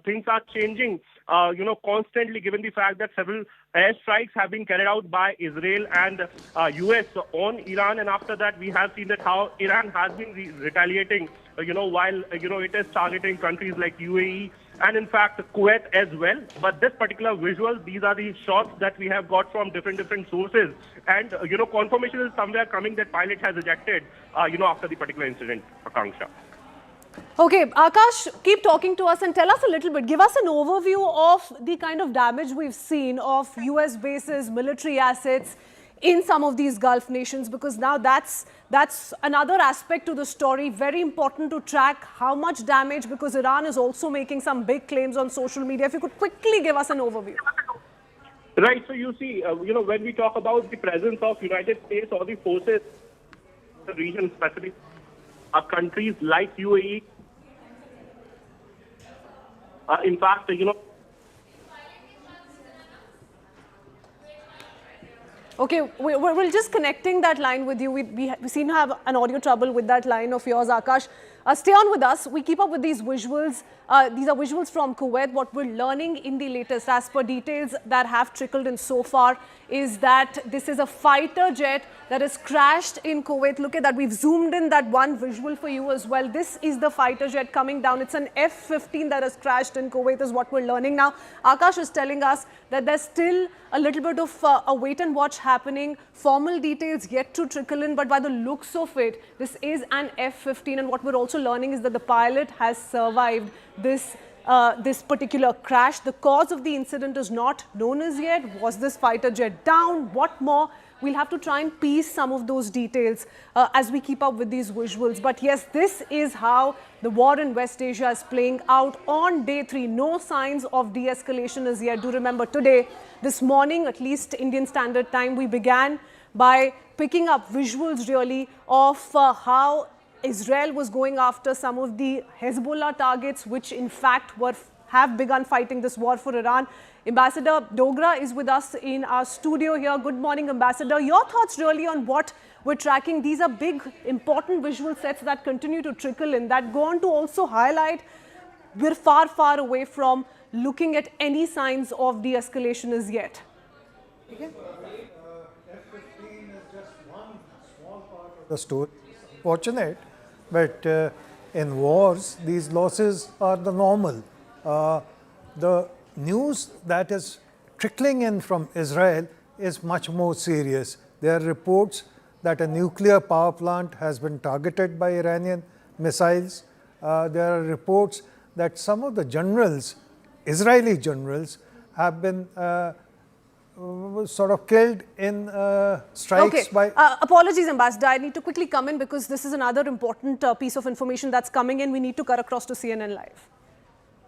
things are changing, constantly, given the fact that several airstrikes have been carried out by Israel and US on Iran. And after that, we have seen that how Iran has been retaliating, while, it is targeting countries like UAE and in fact Kuwait as well. But this particular visual, these are the shots that we have got from different sources, and confirmation is somewhere coming that pilot has ejected after the particular incident, Akanksha. Okay, Akash, keep talking to us and tell us a little bit. Give us an overview of the kind of damage we've seen of US bases, military assets in some of these Gulf nations, because now that's another aspect to the story. Very important to track how much damage, because Iran is also making some big claims on social media. If you could quickly give us an overview. Right. So you see, when we talk about the presence of United States or the forces, the region specific, countries like UAE, in fact, Okay, we're just connecting that line with you. We seem to have an audio trouble with that line of yours, Akash. Stay on with us. We keep up with these visuals. These are visuals from Kuwait. What we're learning in the latest, as per details that have trickled in so far, is that this is a fighter jet that has crashed in Kuwait. Look at that. We've zoomed in that one visual for you as well. This is the fighter jet coming down. It's an F-15 that has crashed in Kuwait, is what we're learning now. Akash is telling us that there's still a little bit of a wait and watch happening. Formal details yet to trickle in, but by the looks of it, this is an F-15, and what we're also learning is that the pilot has survived this particular crash. The cause of the incident is not known as yet. Was this fighter jet down? What more? We'll have to try and piece some of those details as we keep up with these visuals. But yes, this is how the war in West Asia is playing out on day 3. No signs of de-escalation as yet. Do remember today, this morning, at least Indian Standard Time, we began by picking up visuals really of how Israel was going after some of the Hezbollah targets, which in fact have begun fighting this war for Iran. Ambassador Dogra is with us in our studio here. Good morning, Ambassador. Your thoughts really on what we're tracking. These are big, important visual sets that continue to trickle in, that go on to also highlight we're far, far away from looking at any signs of de-escalation as yet. The story. Fortunate, but in wars, these losses are the normal. The news that is trickling in from Israel is much more serious. There are reports that a nuclear power plant has been targeted by Iranian missiles. There are reports that some of the generals, Israeli generals, have been sort of killed in strikes by... Apologies, Ambassador. I need to quickly come in because this is another important piece of information that's coming in. We need to cut across to CNN Live.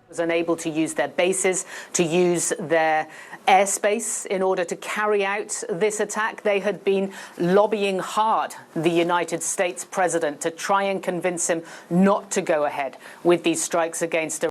Was unable to use their bases, to use their airspace in order to carry out this attack. They had been lobbying hard the United States president to try and convince him not to go ahead with these strikes against Iran.